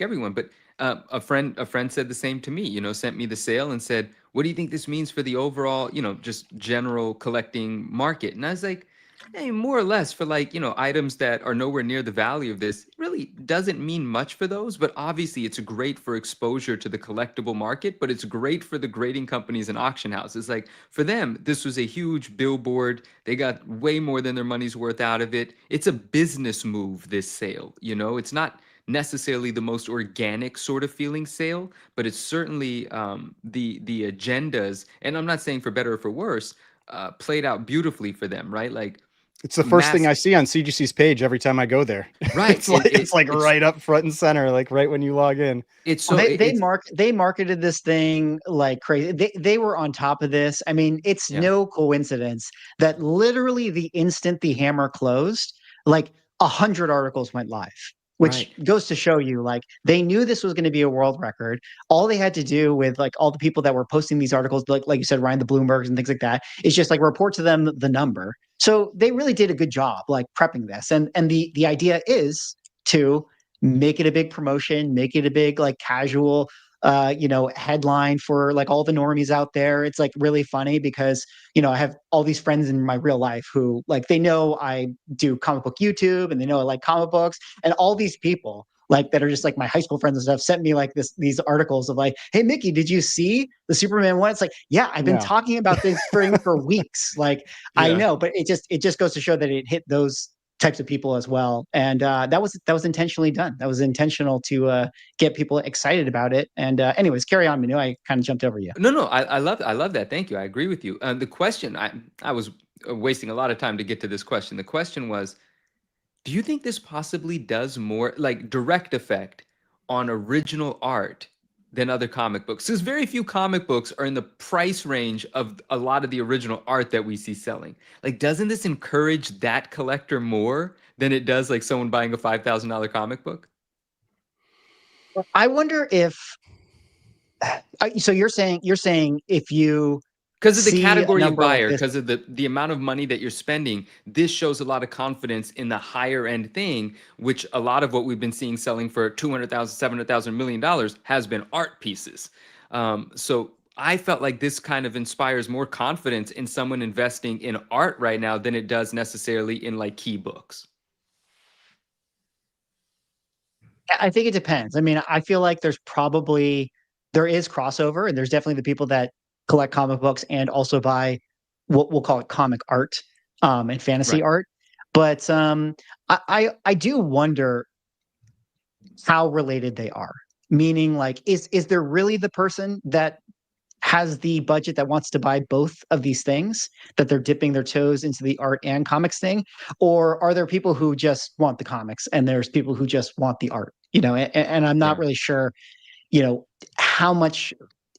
everyone, but a friend said the same to me, sent me the sale and said, what do you think this means for the overall, just general collecting market? And I was like, hey, more or less for like, items that are nowhere near the value of this, it really doesn't mean much for those, but obviously it's great for exposure to the collectible market, but it's great for the grading companies and auction houses. Like for them, this was a huge billboard. They got way more than their money's worth out of it. It's a business move, this sale, it's not necessarily the most organic sort of feeling sale, but it's certainly the agendas, and I'm not saying for better or for worse, played out beautifully for them, right? Like it's the first thing I see on CGC's page every time I go there. Right. it's like right up front and center, like right when you log in. It's so they marketed this thing like crazy. They were on top of this. I mean, it's no coincidence that literally the instant the hammer closed, like 100 articles went live. Which goes to show you, like, they knew this was going to be a world record. All they had to do with, like, all the people that were posting these articles, like you said, Ryan, the Bloombergs and things like that, is just, like, report to them the number. So they really did a good job, like, prepping this. And the idea is to make it a big promotion, make it a big, like, casual headline for like all the normies out there. It's like really funny because, I have all these friends in my real life who like, they know I do comic book YouTube and they know I like comic books, and all these people like that are just like my high school friends and stuff sent me like these articles of like, hey Mickey, did you see the Superman one? It's like, yeah, I've been Yeah. talking about this thing for weeks. Like, I Yeah. know, but it just goes to show that it hit those types of people as well. And that was intentionally done. That was intentional to get people excited about it. And anyways, carry on, Manu. I kind of jumped over you. No, I love that. Thank you. I agree with you. The question, I was wasting a lot of time to get to this question. The question was, do you think this possibly does more like direct effect on original art than other comic books? Because very few comic books are in the price range of a lot of the original art that we see selling. Like, doesn't this encourage that collector more than it does like someone buying a $5,000 comic book? I wonder if so you're saying if you Because of the see a category of number like buyer, this, because of the amount of money that you're spending, this shows a lot of confidence in the higher end thing, which a lot of what we've been seeing selling for 200,000, 700,000, $1 million has been art pieces. So I felt like this kind of inspires more confidence in someone investing in art right now than it does necessarily in like key books. I think it depends. I mean, I feel like there is crossover, and there's definitely the people that collect comic books and also buy what we'll call it comic art and fantasy Right. art. But I do wonder how related they are. Meaning, like, is there really the person that has the budget that wants to buy both of these things, that they're dipping their toes into the art and comics thing? Or are there people who just want the comics and there's people who just want the art? And I'm not Yeah. really sure, how much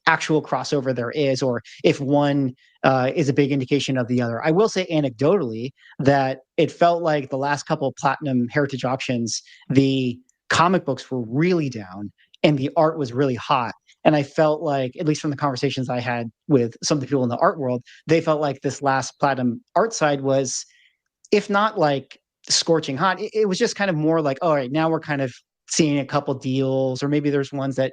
actual crossover there is, or if one is a big indication of the other. I will say anecdotally that it felt like the last couple of platinum heritage auctions, the comic books were really down and the art was really hot. And I felt like, at least from the conversations I had with some of the people in the art world, they felt like this last platinum art side was, if not like scorching hot, it was just kind of more like, all right, now we're kind of seeing a couple deals, or maybe there's ones that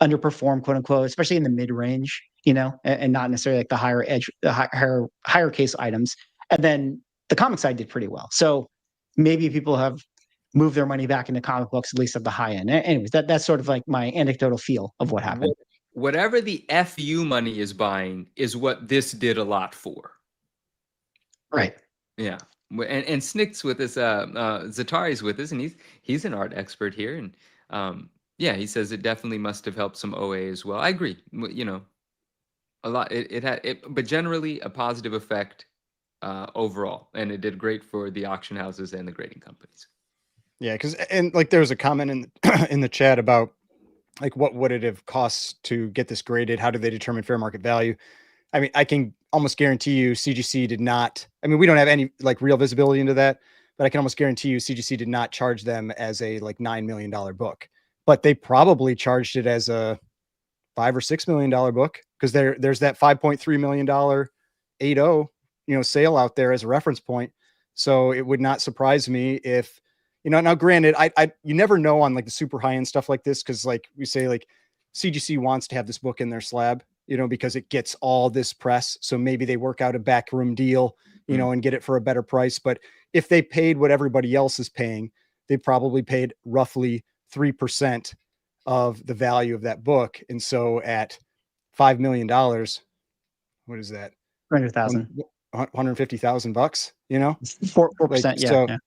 underperform, quote unquote, especially in the mid range, and not necessarily like the higher edge, the higher case items. And then the comic side did pretty well. So maybe people have moved their money back into comic books, at least at the high end. Anyways, that's sort of like my anecdotal feel of what happened. Whatever the FU money is buying is what this did a lot for. Right. Yeah. And Snick's with us, Zatari's with us, and he's an art expert here. And yeah, he says it definitely must have helped some OA as well. I agree. A lot, it had, but generally a positive effect overall. And it did great for the auction houses and the grading companies. Yeah, and like there was a comment in in the chat about like what would it have cost to get this graded? How do they determine fair market value? I mean, I can almost guarantee you CGC did not. I mean, we don't have any like real visibility into that, but I can almost guarantee you CGC did not charge them as a like $9 million book, but they probably charged it as a $5 or $6 million book, because there's that $5.3 million 8.0 sale out there as a reference point. So it would not surprise me if, now granted, you never know on like the super high end stuff like this, because like we say, like CGC wants to have this book in their slab, because it gets all this press. So maybe they work out a backroom deal, and get it for a better price. But if they paid what everybody else is paying, they probably paid roughly 3% of the value of that book. And so at $5 million, what is that? 200,000. $150,000, 4%. Like, Yeah. so, yeah.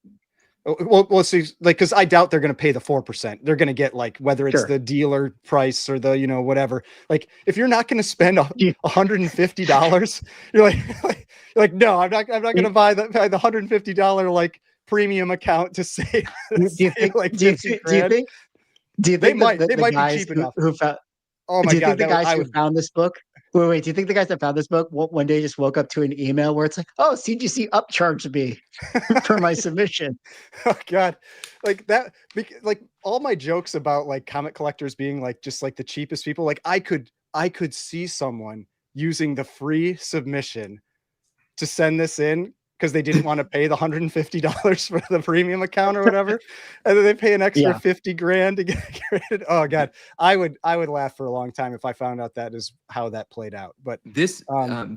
Well, see, like, because I doubt they're going to pay the 4%. They're going to get like, whether it's Sure. the dealer price or the, whatever. Like, if you're not going to spend $150, you're like, no, I'm not going to buy the $150 like premium account to save. Do you think? like Do you 50 think? grand. They might the be guys cheap enough. who found? Oh my Do you God. think the guys who found this book? Wait. Do you think the guys that found this book one day just woke up to an email where it's like, "Oh, CGC upcharged me for my submission"? Oh God, like that. Like all my jokes about like comic collectors being like just like the cheapest people. Like I could see someone using the free submission to send this in because they didn't want to pay the $150 for the premium account or whatever, and then they pay an extra Yeah. 50 grand to get created. Oh god, I would laugh for a long time if I found out that is how that played out. But This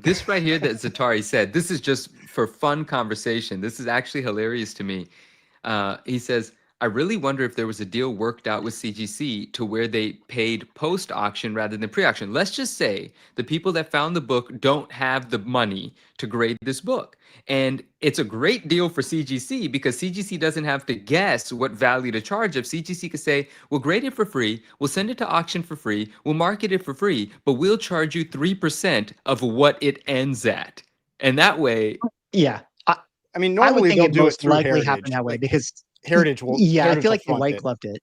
this right here that Zatari said, this is just for fun conversation. This is actually hilarious to me. He says, I really wonder if there was a deal worked out with CGC to where they paid post-auction rather than pre-auction. Let's just say the people that found the book don't have the money to grade this book. And it's a great deal for CGC because CGC doesn't have to guess what value to charge. If CGC could say, we'll grade it for free, we'll send it to auction for free, we'll market it for free, but we'll charge you 3% of what it ends at. And that way, Yeah. I mean, I would normally think they'll it do it most through likely Heritage. happen that way Like, because Heritage will. I Heritage feel will like they front white it. gloved it.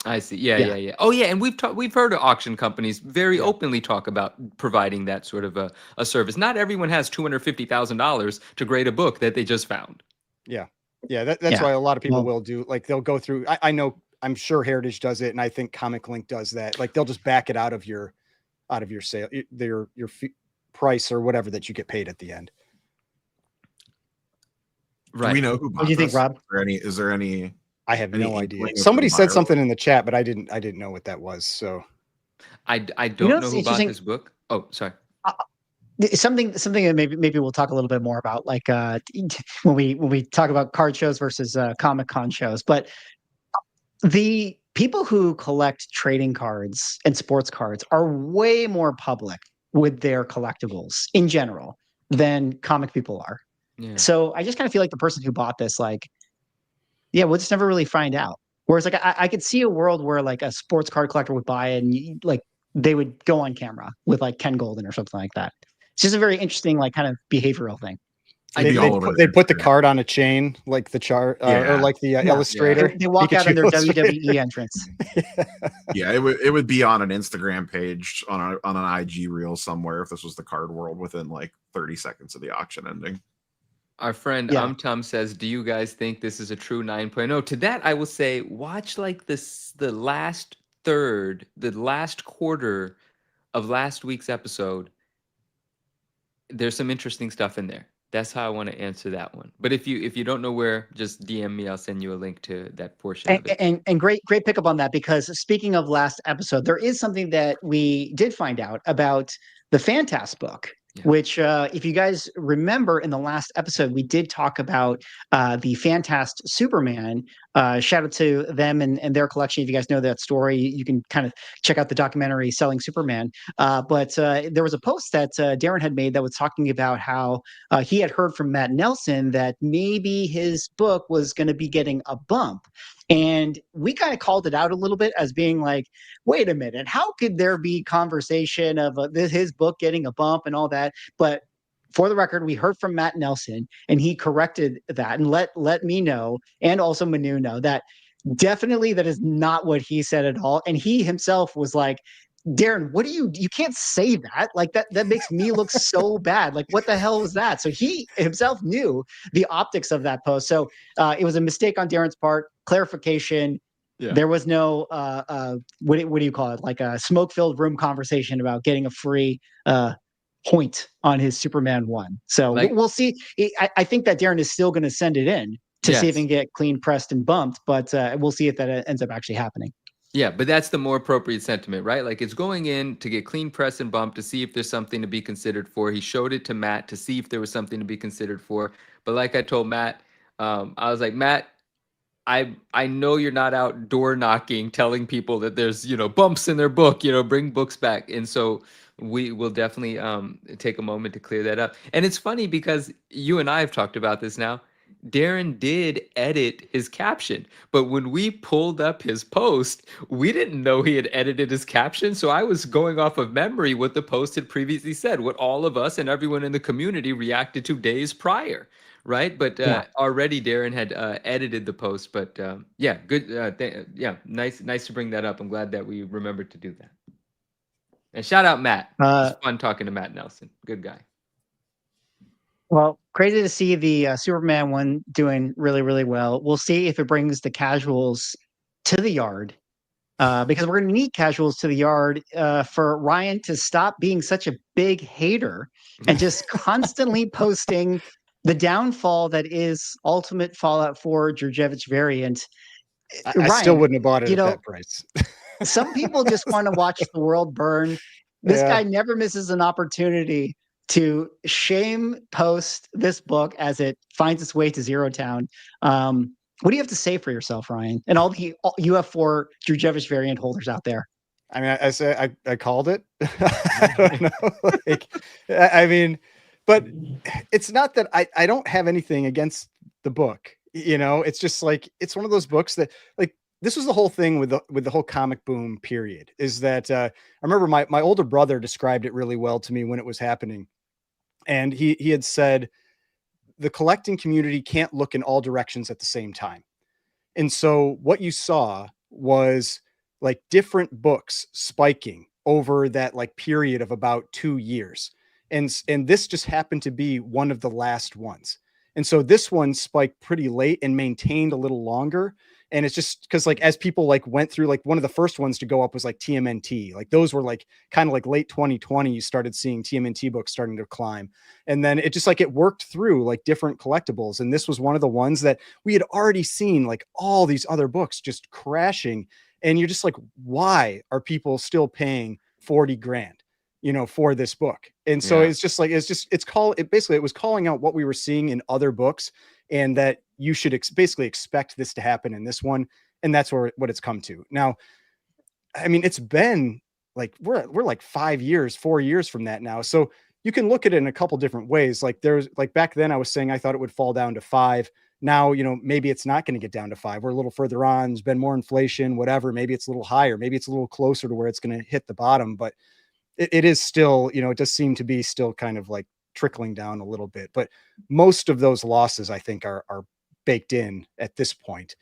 I see. Yeah. Oh, yeah. And we've heard of auction companies very Yeah. openly talk about providing that sort of a service. Not everyone has $250,000 to grade a book that they just found. Yeah. That's Yeah. why a lot of people Well- will do, like, they'll go through. I know, I'm sure Heritage does it, and I think Comic Link does that. Like, they'll just back it out of your sale, your price or whatever that you get paid at the end. Do we know who bought What do you think, this? Rob? Is there any? I have Any no idea. inkling of Somebody the said buyer? something in the chat, but I didn't know what that was. So I don't know know what's who bought interesting? this book. Oh, sorry. Something that maybe we'll talk a little bit more about, like when we talk about card shows versus Comic Con shows. But the people who collect trading cards and sports cards are way more public with their collectibles in general than comic people are. Yeah. So I just kind of feel like the person who bought this, like, yeah, we'll just never really find out. Whereas, like, I could see a world where like a sports card collector would buy it, and like they would go on camera with like Ken Golden or something like that. It's just a very interesting, like, kind of behavioral thing. It'd be all over they put the Instagram. card on a chain, like the chart, or Yeah. like the Yeah. illustrator. They walk out Pikachu on their illustrator. WWE entrance. Yeah, it would be on an Instagram page on an IG reel somewhere if this was the card world within like 30 seconds of the auction ending. Our friend Yeah. Tom says, do you guys think this is a true 9.0? To that, I will say, watch like the last third, the last quarter of last week's episode. There's some interesting stuff in there. That's how I want to answer that one. But if you don't know where, just DM me. I'll send you a link to that portion of it. And great pickup on that, because speaking of last episode, there is something that we did find out about the Fantast book. Yeah. Which, if you guys remember, in the last episode, we did talk about the Fantast Superman. Shout out to them and their collection. If you guys know that story, you can kind of check out the documentary Selling Superman. But there was a post that Darren had made that was talking about how he had heard from Matt Nelson that maybe his book was going to be getting a bump. And we kind of called it out a little bit as being like, wait a minute, how could there be conversation of his book getting a bump and all that? But for the record, we heard from Matt Nelson, and he corrected that and let me know, and also Manu know, that definitely that is not what he said at all. And he himself was like, Darren, what do you can't say that. Like that makes me look so bad. Like, what the hell was that? So he himself knew the optics of that post. So it was a mistake on Darren's part. Clarification. Yeah. There was no what do you call it? Like a smoke-filled room conversation about getting a free point on his Superman 1. So we'll see. I think that Darren is still going to send it in to see if he can get clean pressed and bumped, but we'll see if that ends up actually happening. Yeah, but that's the more appropriate sentiment, right? Like, it's going in to get clean press and bump to see if there's something to be considered for. He showed it to Matt to see if there was something to be considered for. But like I told Matt, I was like, Matt, I know you're not out door knocking, telling people that there's, bumps in their book, bring books back. And so we will definitely take a moment to clear that up. And it's funny because you and I have talked about this now. Darren did edit his caption, but when we pulled up his post, we didn't know he had edited his caption. So I was going off of memory what the post had previously said, what all of us and everyone in the community reacted to days prior, right? But already Darren had edited the post. But yeah, good. Nice to bring that up. I'm glad that we remembered to do that. And shout out Matt. It's fun talking to Matt Nelson. Good guy. Well, crazy to see the Superman one doing really, really well. We'll see if it brings the casuals to the yard, because we're going to need casuals to the yard for Ryan to stop being such a big hater and just constantly posting, the downfall that is Ultimate Fallout 4 Djurjevic variant. I still Ryan, wouldn't have bought it you at know, that price. some people just want to watch the world burn. This Yeah. guy never misses an opportunity to shame post this book as it finds its way to Zero Town. What do you have to say for yourself, Ryan, and all the UF4 Djurjevic variant holders out there? I mean, I said I called it. I don't know. Like, I mean, but it's not that I don't have anything against the book. You know, it's just like it's one of those books that like this was the whole thing with the whole comic boom period. Is that I remember my older brother described it really well to me when it was happening, and he had said the collecting community can't look in all directions at the same time. And so what you saw was like different books spiking over that like period of about 2 years. And this just happened to be one of the last ones. And so this one spiked pretty late and maintained a little longer. And it's just because like as people like went through, like one of the first ones to go up was like TMNT. Like those were like kind of like late 2020, you started seeing TMNT books starting to climb. And then it just like it worked through like different collectibles. And this was one of the ones that we had already seen like all these other books just crashing. And you're just like, why are people still paying 40 grand, you know, for this book? And so Yeah. it's just like, it was calling out what we were seeing in other books and that you should basically expect this to happen in this one. And that's what it's come to. Now, I mean, it's been like, we're like 4 years from that now. So you can look at it in a couple different ways. Like there's like back then I was saying, I thought it would fall down to 5. Now, you know, maybe it's not going to get down to 5. We're a little further on. There's been more inflation, whatever. Maybe it's a little higher. Maybe it's a little closer to where it's going to hit the bottom, but it is still, you know, it does seem to be still kind of like trickling down a little bit, but most of those losses I think are baked in at this point.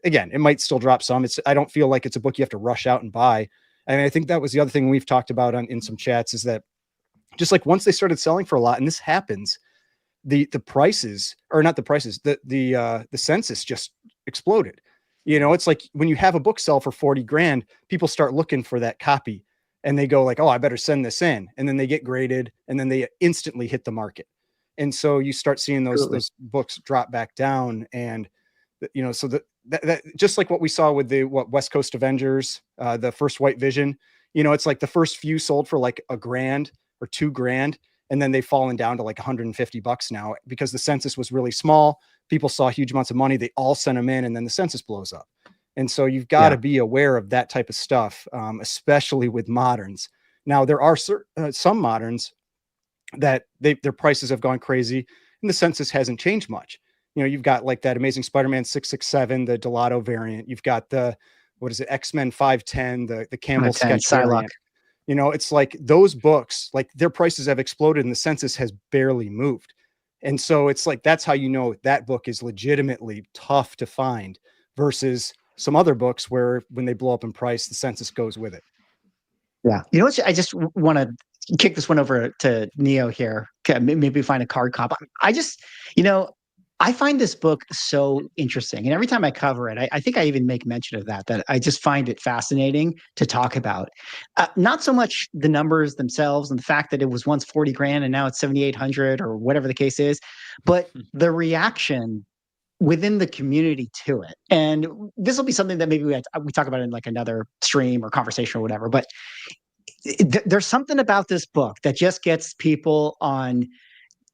Again, it might still drop some. I don't feel like it's a book you have to rush out and buy. And I think that was the other thing we've talked about in some chats is that just like once they started selling for a lot, and this happens, the prices, or not the prices, the census just exploded. You know, it's like when you have a book sell for 40 grand, people start looking for that copy and they go like, oh, I better send this in. And then they get graded and then they instantly hit the market. And so you start seeing those books drop back down. And, you know, so that just like what we saw with the West Coast Avengers, the first White Vision, you know, it's like the first few sold for like $1,000 or $2,000. And then they've fallen down to like $150 now because the census was really small. People saw huge amounts of money. They all sent them in and then the census blows up. And so you've got to be aware of that type of stuff, especially with moderns. Now, there are some moderns that their prices have gone crazy and the census hasn't changed much. You know, you've got like that Amazing Spider-Man 667, the Delato variant. You've got the, what is it, X-Men 510, the Campbell sketch variant. You know, it's like those books, like their prices have exploded and the census has barely moved. And so it's like, that's how you know that book is legitimately tough to find versus some other books where when they blow up in price, the census goes with it. Yeah. You know what? I just want to kick this one over to Neo here. Okay, maybe find a card cop. I just, you know, I find this book so interesting. And every time I cover it, I think I even make mention of that I just find it fascinating to talk about. Not so much the numbers themselves and the fact that it was once 40 grand and now it's 7,800 or whatever the case is, but the reaction within the community to it. And this will be something that maybe we talk about in like another stream or conversation or whatever, but there's something about this book that just gets people on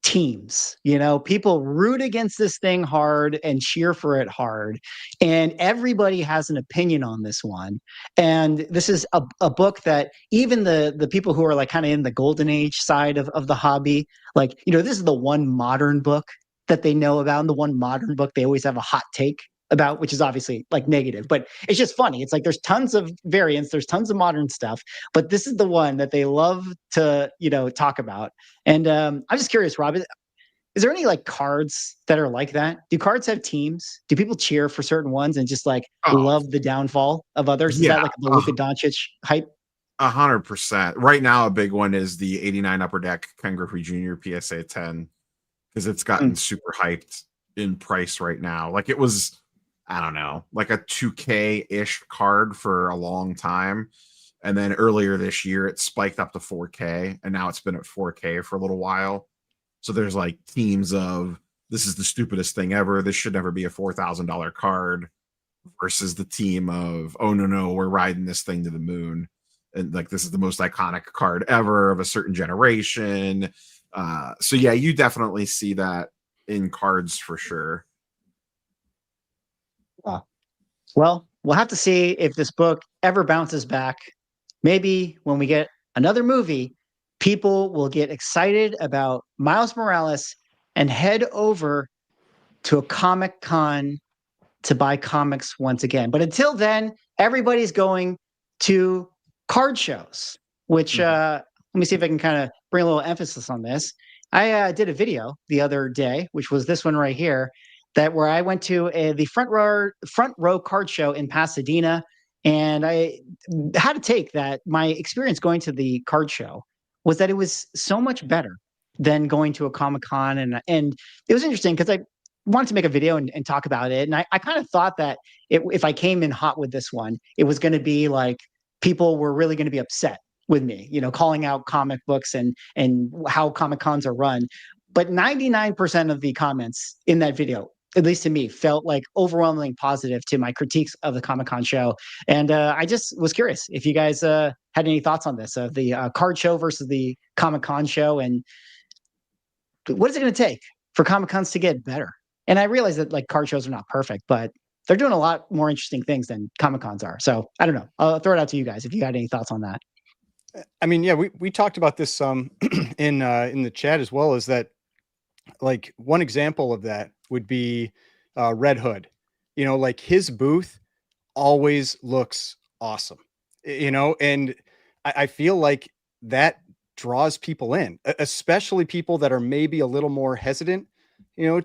teams. You know, people root against this thing hard and cheer for it hard. And everybody has an opinion on this one. And this is a book that even the people who are like kind of in the golden age side of the hobby, like, you know, this is the one modern book that they know about, and the one modern book they always have a hot take about, which is obviously like negative, but it's just funny. It's like there's tons of variants, there's tons of modern stuff, but this is the one that they love to, you know, talk about. And I'm just curious, Rob, is there any like cards that are like that? Do cards have teams? Do people cheer for certain ones and just like love the downfall of others? Is that like the Luka Doncic hype? 100%. Right now, a big one is the 89 Upper Deck Ken Griffey Jr. PSA 10 because it's gotten super hyped in price right now. Like it was, I don't know, like a 2K-ish card for a long time. And then earlier this year, it spiked up to 4K, and now it's been at 4K for a little while. So there's like teams of this is the stupidest thing ever. This should never be a $4,000 card, versus the team of, oh no, we're riding this thing to the moon. And like, this is the most iconic card ever of a certain generation. So yeah, you definitely see that in cards for sure. Well, we'll have to see if this book ever bounces back. Maybe when we get another movie, people will get excited about Miles Morales and head over to a Comic-Con to buy comics once again. But until then, everybody's going to card shows, which let me see if I can kind of bring a little emphasis on this. I did a video the other day, which was this one right here, that where I went to the front row card show in Pasadena, and I had to take that my experience going to the card show was that it was so much better than going to a Comic-Con, and it was interesting because I wanted to make a video and talk about it, and I kind of thought that if I came in hot with this one, it was going to be like people were really going to be upset with me, you know, calling out comic books and how Comic Cons are run. But 99% of the comments in that video, at least to me, felt like overwhelmingly positive to my critiques of the Comic Con show. And I just was curious if you guys had any thoughts on this, of the card show versus the Comic Con show, and what is it going to take for Comic Cons to get better? And I realize that like card shows are not perfect, but they're doing a lot more interesting things than Comic Cons are. So I don't know. I'll throw it out to you guys if you got any thoughts on that. I mean, yeah, we talked about this some in the chat as well, is that like one example of that would be Red Hood. You know, like his booth always looks awesome, you know, and I feel like that draws people in, especially people that are maybe a little more hesitant, you know,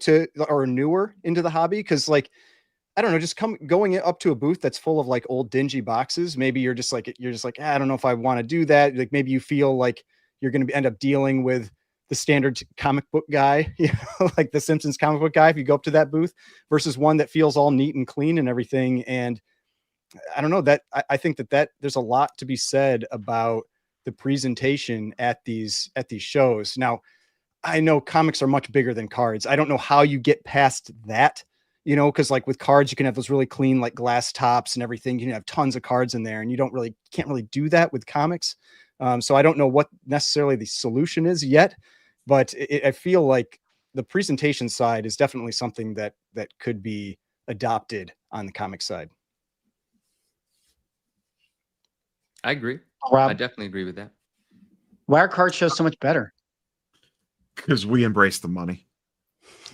or newer into the hobby. Cause like, I don't know, just going up to a booth that's full of like old dingy boxes. Maybe you're just like, I don't know if I want to do that. Like maybe you feel like you're going to end up dealing with the standard comic book guy, you know, like the Simpsons comic book guy, if you go up to that booth, versus one that feels all neat and clean and everything. And I don't know, that I think that there's a lot to be said about the presentation at these shows. Now, I know comics are much bigger than cards. I don't know how you get past that, you know, because like with cards, you can have those really clean, like glass tops and everything. You can have tons of cards in there, and you can't really do that with comics. So I don't know what necessarily the solution is yet, but I feel like the presentation side is definitely something that could be adopted on the comic side. I agree. Rob, I definitely agree with that. why are card shows so much better? Because we embrace the money.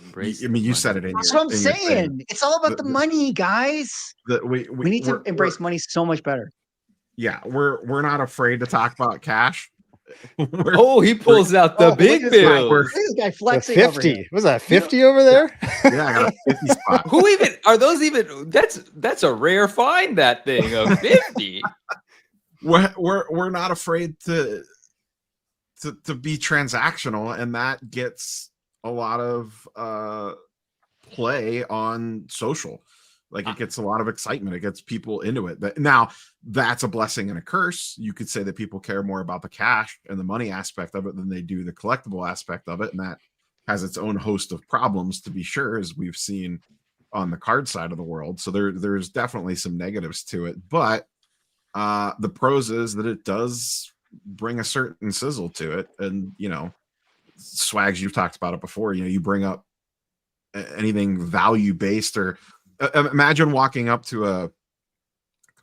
Embrace I mean, the you said it money. in That's your, what I'm in your saying. thing. It's all about the money, guys. We We need to embrace money so much better. Yeah, we're not afraid to talk about cash. Oh, he pulls out the Oh, big look at this guy. bills. Look at this guy The flexing over 50 here. was that 50 over there? Yeah, I got a 50 spot. Who even are those? Even that's a rare find. That thing of 50. We're not afraid to be transactional, and that gets a lot of play on social. Like it gets a lot of excitement. It gets people into it. Now, that's a blessing and a curse. You could say that people care more about the cash and the money aspect of it than they do the collectible aspect of it. And that has its own host of problems, to be sure, as we've seen on the card side of the world. So there's definitely some negatives to it. But the pros is that it does bring a certain sizzle to it. And, you know, Swags, you've talked about it before. You know, you bring up anything value-based, or imagine walking up to a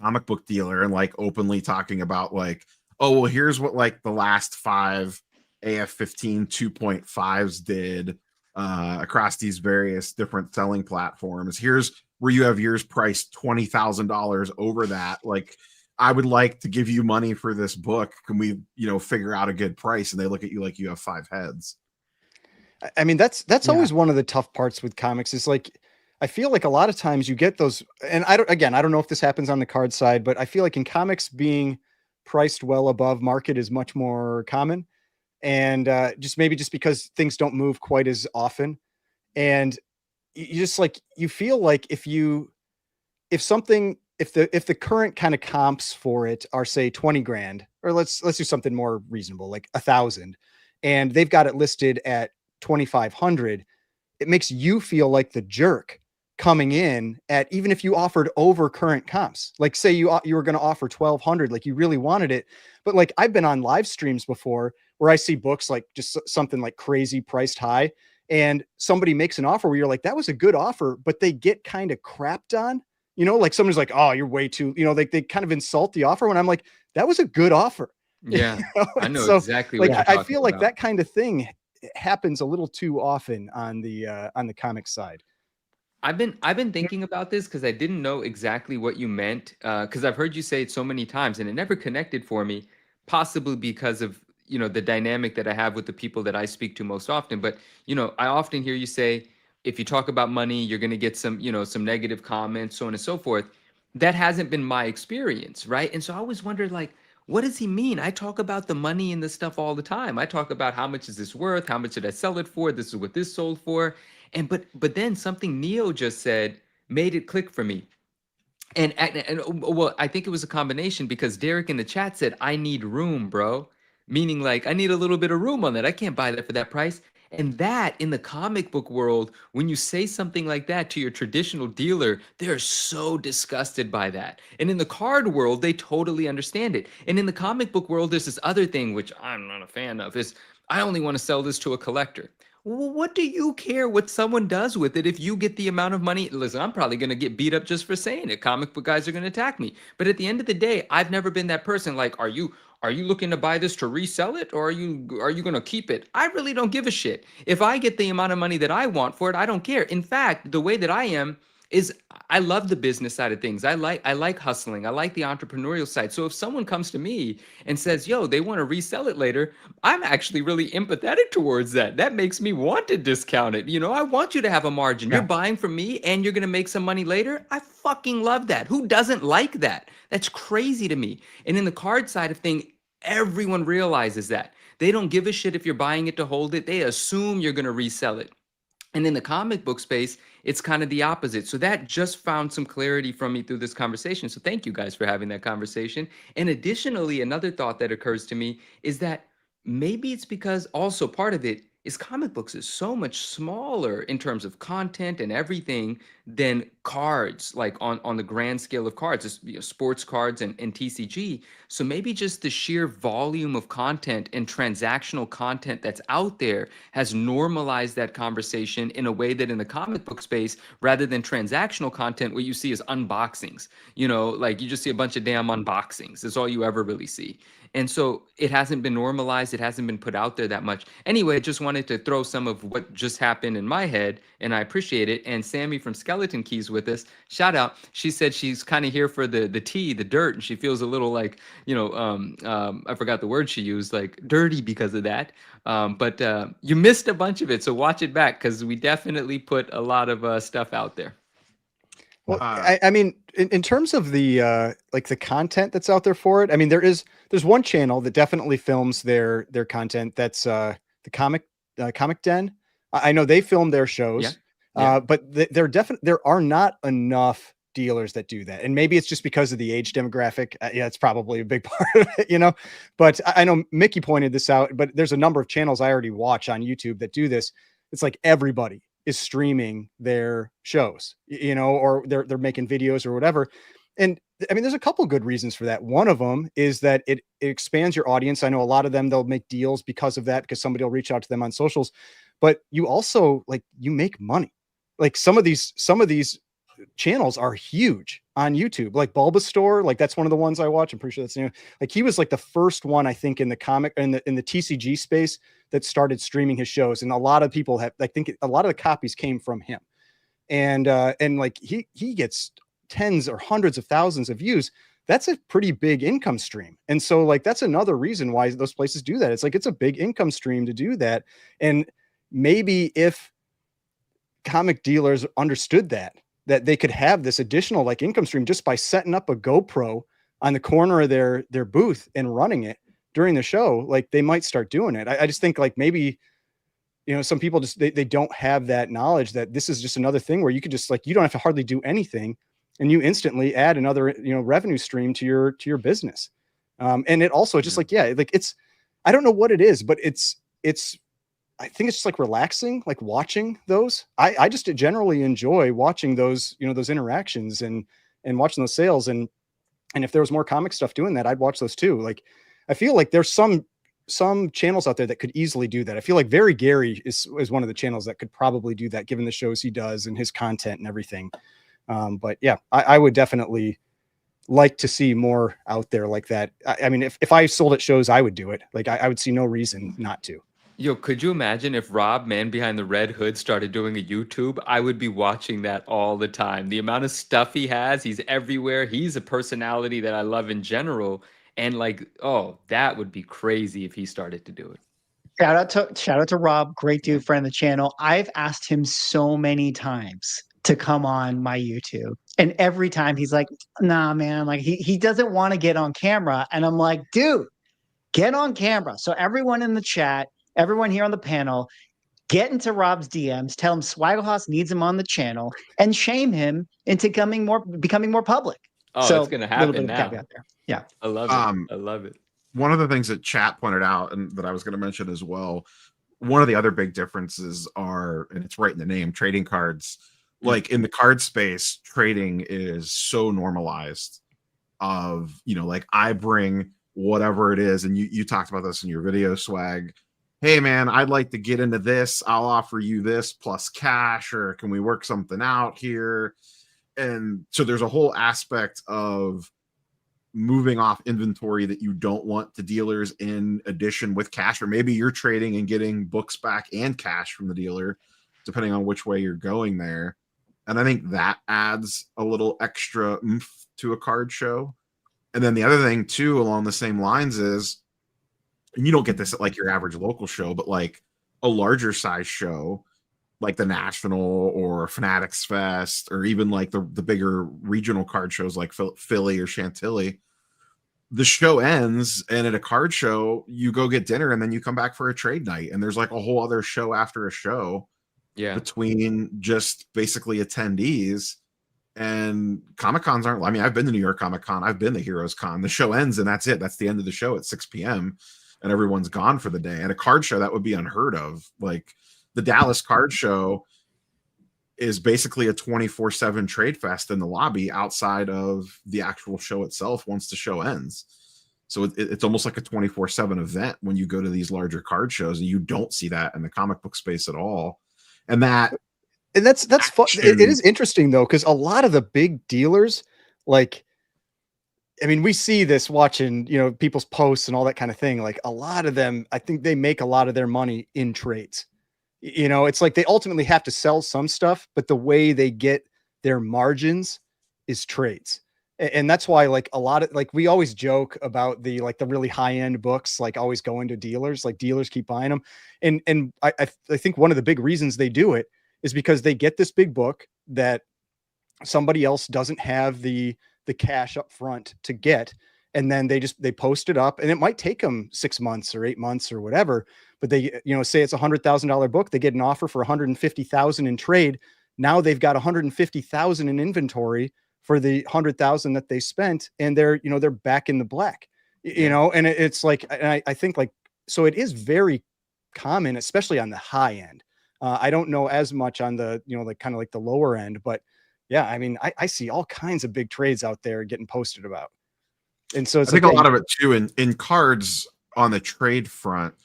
comic book dealer and like openly talking about like, oh, well, here's what like the last 5 AF-15 2.5s did across these various different selling platforms. Here's where you have yours priced $20,000 over that. Like, I would like to give you money for this book. Can we, you know, figure out a good price? And they look at you like you have 5 heads. I mean, that's always one of the tough parts with comics, is like, I feel like a lot of times you get those, and I don't know if this happens on the card side, but I feel like in comics, being priced well above market is much more common. And just because things don't move quite as often. And you just like, you feel like if the current kind of comps for it are, say, 20 grand, or let's do something more reasonable, like 1,000, and they've got it listed at 2,500. it makes you feel like the jerk coming in at, even if you offered over current comps, like say you were going to offer 1,200, like you really wanted it. But like I've been on live streams before where I see books like just something like crazy priced high, and somebody makes an offer where you're like, that was a good offer, but they get kind of crapped on, you know, like someone's like, oh, you're way too, you know, they kind of insult the offer when I'm like, that was a good offer. Yeah, You know? I know So exactly like, what you're I talking feel like about. that kind of thing happens a little too often on the comic side. I've been thinking about this because I didn't know exactly what you meant, because I've heard you say it so many times and it never connected for me, possibly because of, you know, the dynamic that I have with the people that I speak to most often. But, you know, I often hear you say, if you talk about money, you're going to get some, you know, some negative comments, so on and so forth. That hasn't been my experience, right? And so I always wondered, like, what does he mean? I talk about the money and the stuff all the time. I talk about how much is this worth? How much did I sell it for? This is what this sold for. And but then something Neo just said made it click for me. Well, I think it was a combination because Derek in the chat said, I need room, bro. Meaning like I need a little bit of room on that. I can't buy that for that price. And that in the comic book world, when you say something like that to your traditional dealer, they're so disgusted by that. And in the card world, they totally understand it. And in the comic book world, there's this other thing which I'm not a fan of, is I only want to sell this to a collector. Well, what do you care what someone does with it if you get the amount of money? Listen, I'm probably going to get beat up just for saying it. Comic book guys are going to attack me. But at the end of the day, I've never been that person like, are you looking to buy this to resell it, or are you going to keep it? I really don't give a shit. If I get the amount of money that I want for it, I don't care. In fact, the way that I am is I love the business side of things. I like hustling. I like the entrepreneurial side. So if someone comes to me and says, "Yo, they want to resell it later," I'm actually really empathetic towards that. That makes me want to discount it. You know, I want you to have a margin. Yeah. You're buying from me and you're going to make some money later. I fucking love that. Who doesn't like that? That's crazy to me. And in the card side of thing, everyone realizes that. They don't give a shit if you're buying it to hold it. They assume you're going to resell it. And in the comic book space, it's kind of the opposite. So that just found some clarity from me through this conversation. So thank you guys for having that conversation. And additionally, another thought that occurs to me is that maybe it's because also part of it is comic books is so much smaller in terms of content and everything than cards, like on the grand scale of cards, it's, you know, sports cards and TCG. So maybe just the sheer volume of content and transactional content that's out there has normalized that conversation in a way that in the comic book space, rather than transactional content, what you see is unboxings. You know, like you just see a bunch of damn unboxings. That's all you ever really see. And so it hasn't been normalized. It hasn't been put out there that much. Anyway, just wanted to throw some of what just happened in my head, and I appreciate it. And Sammy from Skeleton Keys with us, shout out. She said she's kind of here for the tea, the dirt, and she feels a little like, you know, I forgot the word she used, like dirty because of that. But you missed a bunch of it, so watch it back because we definitely put a lot of stuff out there. Well, I mean, in terms of the like the content that's out there for it, I mean, there's one channel that definitely films their content. That's the Comic Den. I know they film their shows, but there are not enough dealers that do that, and maybe it's just because of the age demographic. Yeah, it's probably a big part of it, you know. But I know Mickey pointed this out. But there's a number of channels I already watch on YouTube that do this. It's like everybody is streaming their shows, you know, or they're making videos or whatever. And I mean, there's a couple good reasons for that. One of them is that it expands your audience. I know a lot of them, they'll make deals because of that, because somebody will reach out to them on socials, but you also like, you make money. Like some of these channels are huge on YouTube, like Bulbasaur. Like that's one of the ones I watch. I'm pretty sure that's new. Like he was like the first one, I think, in the comic in the TCG space that started streaming his shows. And a lot of people have, I think a lot of the copies came from him. And like he gets tens or hundreds of thousands of views. That's a pretty big income stream. And so like, that's another reason why those places do that. It's like, it's a big income stream to do that. And maybe if comic dealers understood that they could have this additional like income stream just by setting up a GoPro on the corner of their booth and running it during the show, like they might start doing it. I just think like maybe, you know, some people just, they don't have that knowledge that this is just another thing where you could just like, you don't have to hardly do anything and you instantly add another, you know, revenue stream to your business. And it also just like, yeah, like it's, I don't know what it is, but it's, I think it's just like relaxing, like watching those. I just generally enjoy watching those, those interactions and watching those sales. And if there was more comic stuff doing that, I'd watch those too. Like, I feel like there's some channels out there that could easily do that. I feel like Very Gary is one of the channels that could probably do that, given the shows he does and his content and everything. But yeah, I would definitely like to see more out there like that. I mean, if I sold at shows, I would do it. Like, I would see no reason not to. Yo, could you imagine if Rob, man behind the red hood, started doing a YouTube? I would be watching that all the time. The amount of stuff he has, he's everywhere. He's a personality that I love in general. And like, oh, that would be crazy if he started to do it. Shout out to Rob, great dude, friend of the channel. I've asked him so many times to come on my YouTube, and every time he's like, nah, man, like he doesn't want to get on camera. And I'm like, dude, get on camera. So everyone in the chat, everyone here on the panel, get into Rob's DMs, tell him Swaggelhouse needs him on the channel, and shame him into becoming more public. Oh, so it's gonna a little happen bit of now. caveat there. Yeah, I love it. I love it. One of the things that chat pointed out and that I was going to mention as well, one of the other big differences are, and it's right in the name, trading cards. Like in the card space, trading is so normalized of, like I bring whatever it is. And you talked about this in your video, Swag. Hey man, I'd like to get into this. I'll offer you this plus cash, or can we work something out here? And so there's a whole aspect of moving off inventory that you don't want to dealers in addition with cash, or maybe you're trading and getting books back and cash from the dealer, depending on which way you're going there. And I think that adds a little extra oomph to a card show. And then the other thing too, along the same lines is, and you don't get this at like your average local show, but like a larger size show, like the National or Fanatics Fest, or even like the bigger regional card shows like Philly or Chantilly, the show ends, and at a card show, you go get dinner and then you come back for a trade night. And there's like a whole other show after a show between just basically attendees. And Comic Cons aren't, I mean, I've been to New York Comic Con, I've been to Heroes Con. The show ends and that's it. That's the end of the show at 6 p.m. and everyone's gone for the day. At a card show, that would be unheard of. Like the Dallas Card Show is basically a 24/7 trade fest in the lobby outside of the actual show itself once the show ends. So it's almost like a 24/7 event when you go to these larger card shows, and you don't see that in the comic book space at all. And that's fun. It is interesting though, because a lot of the big dealers, like, I mean, we see this watching, people's posts and all that kind of thing. Like a lot of them, I think they make a lot of their money in trades. It's like they ultimately have to sell some stuff, but the way they get their margins is trades. And that's why, like, a lot of, like, we always joke about the really high end books, like always going to dealers, like dealers keep buying them. And I think one of the big reasons they do it is because they get this big book that somebody else doesn't have the cash up front to get. And then they post it up, and it might take them 6 months or 8 months or whatever, but they, say it's $100,000 book, they get an offer for $150,000 in trade. Now they've got $150,000 in inventory for the $100,000 that they spent, and they're back in the black, and it's like, and I think, like, so it is very common, especially on the high end. I don't know as much on the, like kind of like the lower end, but yeah, I mean, I see all kinds of big trades out there getting posted about. And so it's, I think, a lot of it too in cards on the trade front,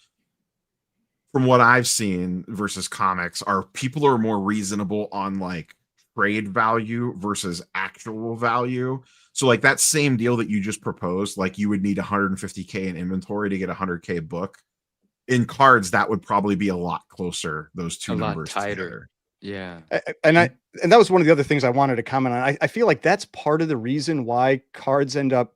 from what I've seen versus comics, are people are more reasonable on like trade value versus actual value. So like that same deal that you just proposed, like you would need 150K in inventory to get a 100K book. In cards, that would probably be a lot closer, those two numbers tighter together. Yeah. And that was one of the other things I wanted to comment on. I feel like that's part of the reason why cards end up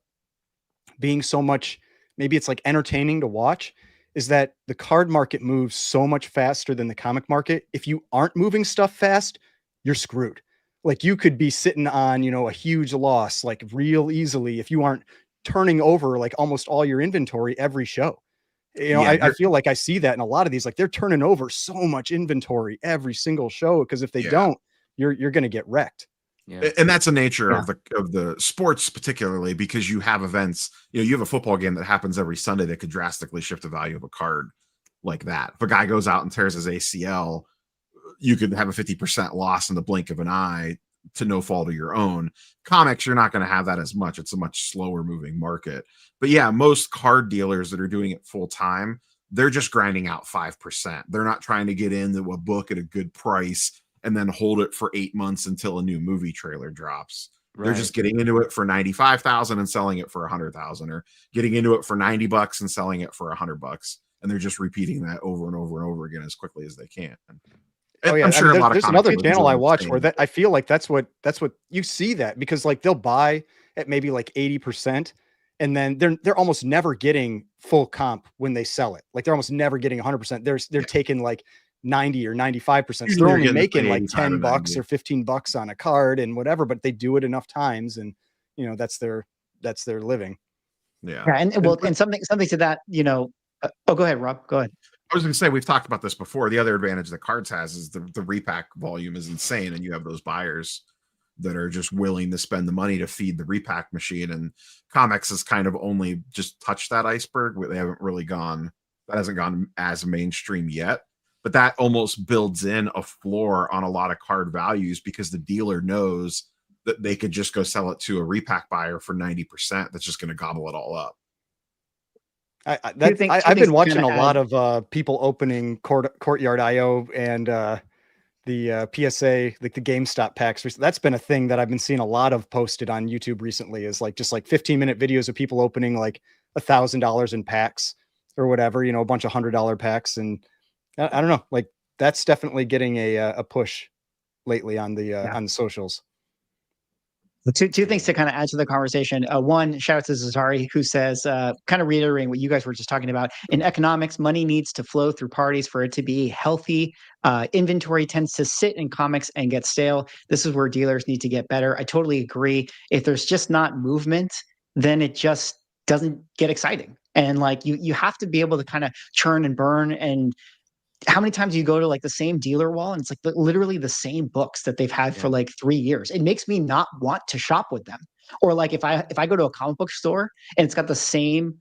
being so much, maybe it's like entertaining to watch, is that the card market moves so much faster than the comic market. If you aren't moving stuff fast, you're screwed. Like you could be sitting on, a huge loss, like real easily, if you aren't turning over like almost all your inventory every show. I feel like I see that in a lot of these, like they're turning over so much inventory every single show, because if they don't, you're going to get wrecked. Yeah. And that's the nature of the sports, particularly because you have events, you have a football game that happens every Sunday that could drastically shift the value of a card. like that. If a guy goes out and tears his ACL, you could have a 50% loss in the blink of an eye to no fault of your own. Comics, you're not going to have that as much. It's a much slower moving market. But yeah, most card dealers that are doing it full time, they're just grinding out 5%. They're not trying to get into a book at a good price and then hold it for 8 months until a new movie trailer drops. Right. They're just getting into it for 95,000 and selling it for 100,000, or getting into it for $90 and selling it for $100. And they're just repeating that over and over and over again as quickly as they can. Oh yeah, I'm sure a lot of there's another comic channel I watch saying, where that I feel like that's what you see, that because like they'll buy at maybe like 80%, and then they're almost never getting full comp when they sell it. Like they're almost never getting 100%. They're taking like 90 or 95%. So they're only making like $10 or $15 on a card and whatever, but they do it enough times, and you know that's their living. Yeah. And something to that, you know. Go ahead, Rob. Go ahead. I was going to say, we've talked about this before. The other advantage that cards has is the repack volume is insane, and you have those buyers that are just willing to spend the money to feed the repack machine. And comics has kind of only just touched that iceberg. They haven't really that hasn't gone as mainstream yet. But that almost builds in a floor on a lot of card values, because the dealer knows that they could just go sell it to a repack buyer for 90%. That's just going to gobble it all up. I've been watching a lot of people opening Courtyard IO and the PSA, like the GameStop packs. That's been a thing that I've been seeing a lot of posted on YouTube recently, is like just like 15-minute videos of people opening like $1,000 in packs or whatever, you know, a bunch of $100 packs. And I don't know, like that's definitely getting a push lately on the socials. Two things to kind of add to the conversation. One, shout out to Zazari, who says, kind of reiterating what you guys were just talking about. In economics, money needs to flow through parties for it to be healthy. Inventory tends to sit in comics and get stale. This is where dealers need to get better. I totally agree. If there's just not movement, then it just doesn't get exciting. And like you have to be able to kind of churn and burn. And how many times do you go to like the same dealer wall and it's like literally the same books that they've had for like 3 years? It makes me not want to shop with them. Or like if I go to a comic book store and it's got the same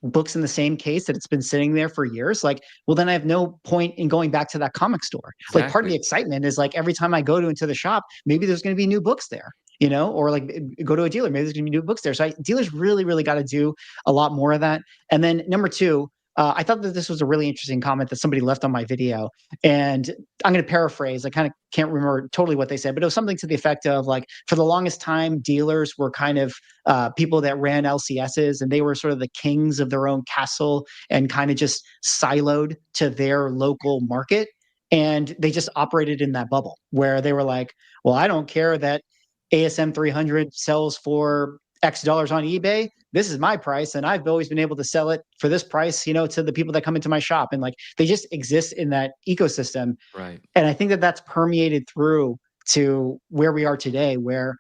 books in the same case that it's been sitting there for years, like, well, then I have no point in going back to that comic store. Exactly. Like part of the excitement is like every time I go into the shop, maybe there's going to be new books there, you know, or like go to a dealer, maybe there's going to be new books there. So dealers really, really got to do a lot more of that. And then number two, I thought that this was a really interesting comment that somebody left on my video, and I'm going to paraphrase. I kind of can't remember totally what they said, but it was something to the effect of like, for the longest time, dealers were kind of people that ran LCSs, and they were sort of the kings of their own castle and kind of just siloed to their local market. And they just operated in that bubble where they were like, well, I don't care that ASM 300 sells for X dollars on eBay. This is my price, and I've always been able to sell it for this price, you know, to the people that come into my shop. And like they just exist in that ecosystem. Right. And I think that that's permeated through to where we are today, where,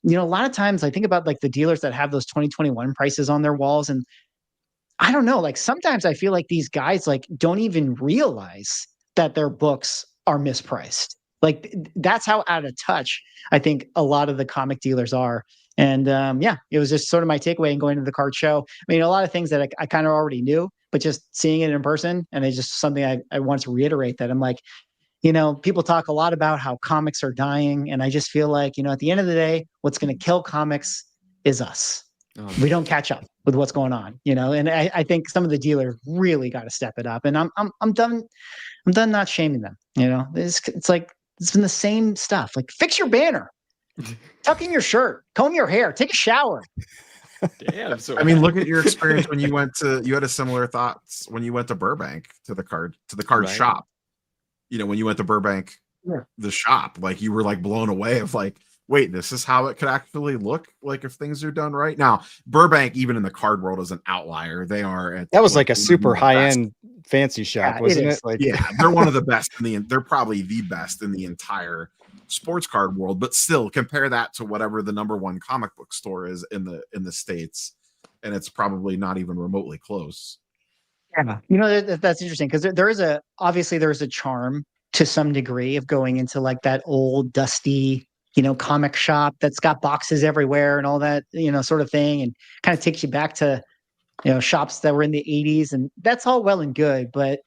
you know, a lot of times I think about like the dealers that have those 2021 prices on their walls, and I don't know, like sometimes I feel like these guys like don't even realize that their books are mispriced. Like that's how out of touch I think a lot of the comic dealers are. And it was just sort of my takeaway in going to the card show. I mean, a lot of things that I kind of already knew, but just seeing it in person, and it's just something I want to reiterate, that I'm like, you know, people talk a lot about how comics are dying, and I just feel like, you know, at the end of the day, what's going to kill comics is us. We don't catch up with what's going on, you know. And I think some of the dealers really got to step it up. And I'm done not shaming them. You know, it's like it's been the same stuff. Like fix your banner. Tuck in your shirt, comb your hair, take a shower. Damn. So I mean, look at your experience when you had a similar thoughts when you went to Burbank to the card right. shop. You know, when you went to Burbank, the shop, like you were like blown away of like, wait, this is how it could actually look like if things are done right. Now, Burbank, even in the card world, is an outlier. They are that was like a super high end fancy shop, wasn't it? Like, yeah, they're one of the best they're probably the best in the entire sports card world, but still compare that to whatever the number one comic book store is in the States, and it's probably not even remotely close. Yeah, you know, that's interesting, because there is a charm to some degree of going into like that old dusty, you know, comic shop that's got boxes everywhere and all that, you know, sort of thing, and kind of takes you back to, you know, shops that were in the 80s, and that's all well and good, but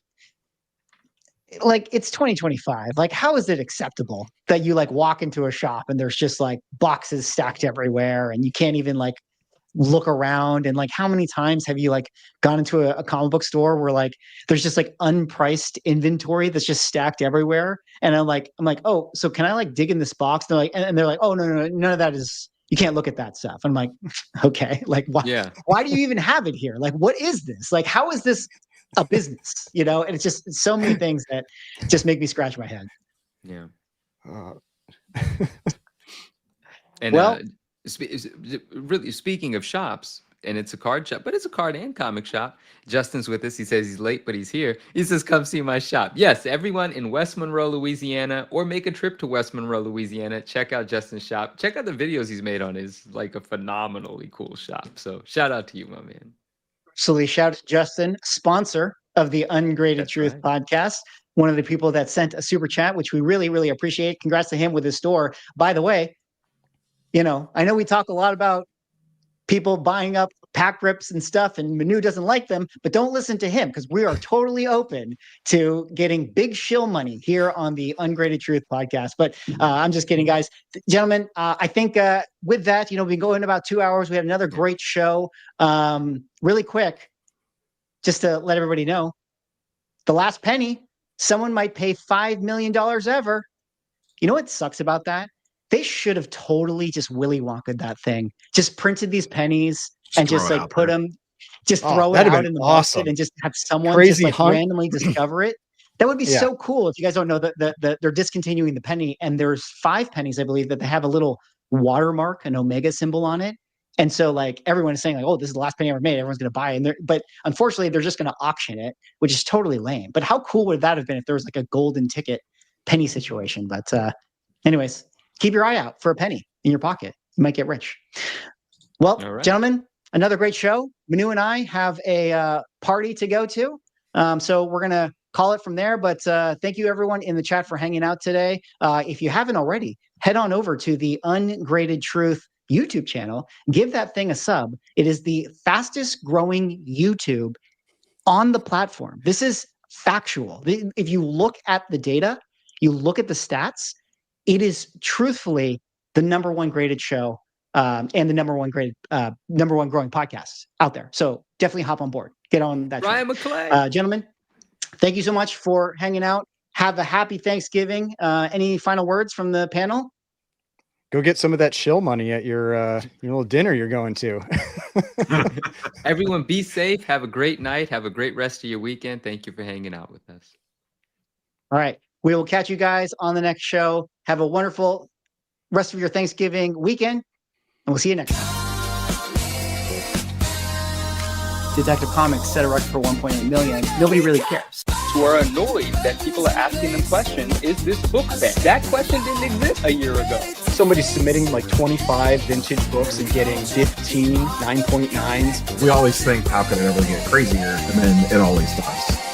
like it's 2025. Like, how is it acceptable that you like walk into a shop and there's just like boxes stacked everywhere and you can't even like look around? And like, how many times have you like gone into a comic book store where like there's just like unpriced inventory that's just stacked everywhere? And I'm like, oh, so can I like dig in this box? They're like, and they're like, oh no, none of that is. You can't look at that stuff. I'm like, okay, like why? Yeah. Why do you even have it here? Like, what is this? Like, how is this a business? You know? And it's just so many things that just make me scratch my head. Yeah. Uh, And Well- really speaking of shops, and it's a card shop, but it's a card and comic shop. Justin's with us. He says he's late, but he's here. He says, come see my shop. Yes, everyone in West Monroe, Louisiana, or make a trip to West Monroe, Louisiana. Check out Justin's shop. Check out the videos he's made on his like a phenomenally cool shop. So shout out to you, my man. So shout out to Justin, sponsor of the Ungraded That's Truth right. podcast. One of the people that sent a super chat, which we really, really appreciate. Congrats to him with his store. By the way, you know, I know we talk a lot about people buying up pack rips and stuff, and Manu doesn't like them, but don't listen to him because we are totally open to getting big shill money here on the Ungraded Truth podcast. But I'm just kidding, guys. Gentlemen, I think with that, you know, we've been going about 2 hours. We had another great show. Really quick, just to let everybody know, the last penny, someone might pay $5 million ever. You know what sucks about that? They should have totally just Willy Wonka that thing. Just printed these pennies and throw just it like out put there. them, just Oh, throw it that'd have out been in the awesome. market and just have someone Crazy just like hunt. randomly discover it. That would be Yeah. so cool. If you guys don't know that they're discontinuing the penny, and there's 5 pennies, I believe, that they have a little watermark, an omega symbol on it. And so like everyone is saying like, oh, this is the last penny ever made. Everyone's going to buy it. But unfortunately, they're just going to auction it, which is totally lame. But how cool would that have been if there was like a golden ticket penny situation? But anyways, keep your eye out for a penny in your pocket. You might get rich. Well, All right. gentlemen, another great show. Manu and I have a party to go to. So we're going to call it from there. But thank you, everyone in the chat, for hanging out today. If you haven't already, head on over to the Ungraded Truth YouTube channel. Give that thing a sub. It is the fastest growing YouTube on the platform. This is factual. If you look at the data, you look at the stats, it is truthfully the number one graded show and the number one growing podcast out there. So definitely hop on board. Get on that. Ryan McClay. Gentlemen, thank you so much for hanging out. Have a happy Thanksgiving. Any final words from the panel? Go get some of that shill money at your little dinner you're going to. Everyone be safe. Have a great night. Have a great rest of your weekend. Thank you for hanging out with us. All right. We will catch you guys on the next show. Have a wonderful rest of your Thanksgiving weekend, and we'll see you next time. Detective Comics set a record for 1.8 million. Nobody really cares. Who are annoyed that people are asking them questions, is this book banned? That question didn't exist a year ago. Somebody submitting like 25 vintage books and getting 15 9.9s. We always think, how could it ever get crazier? And then it always does.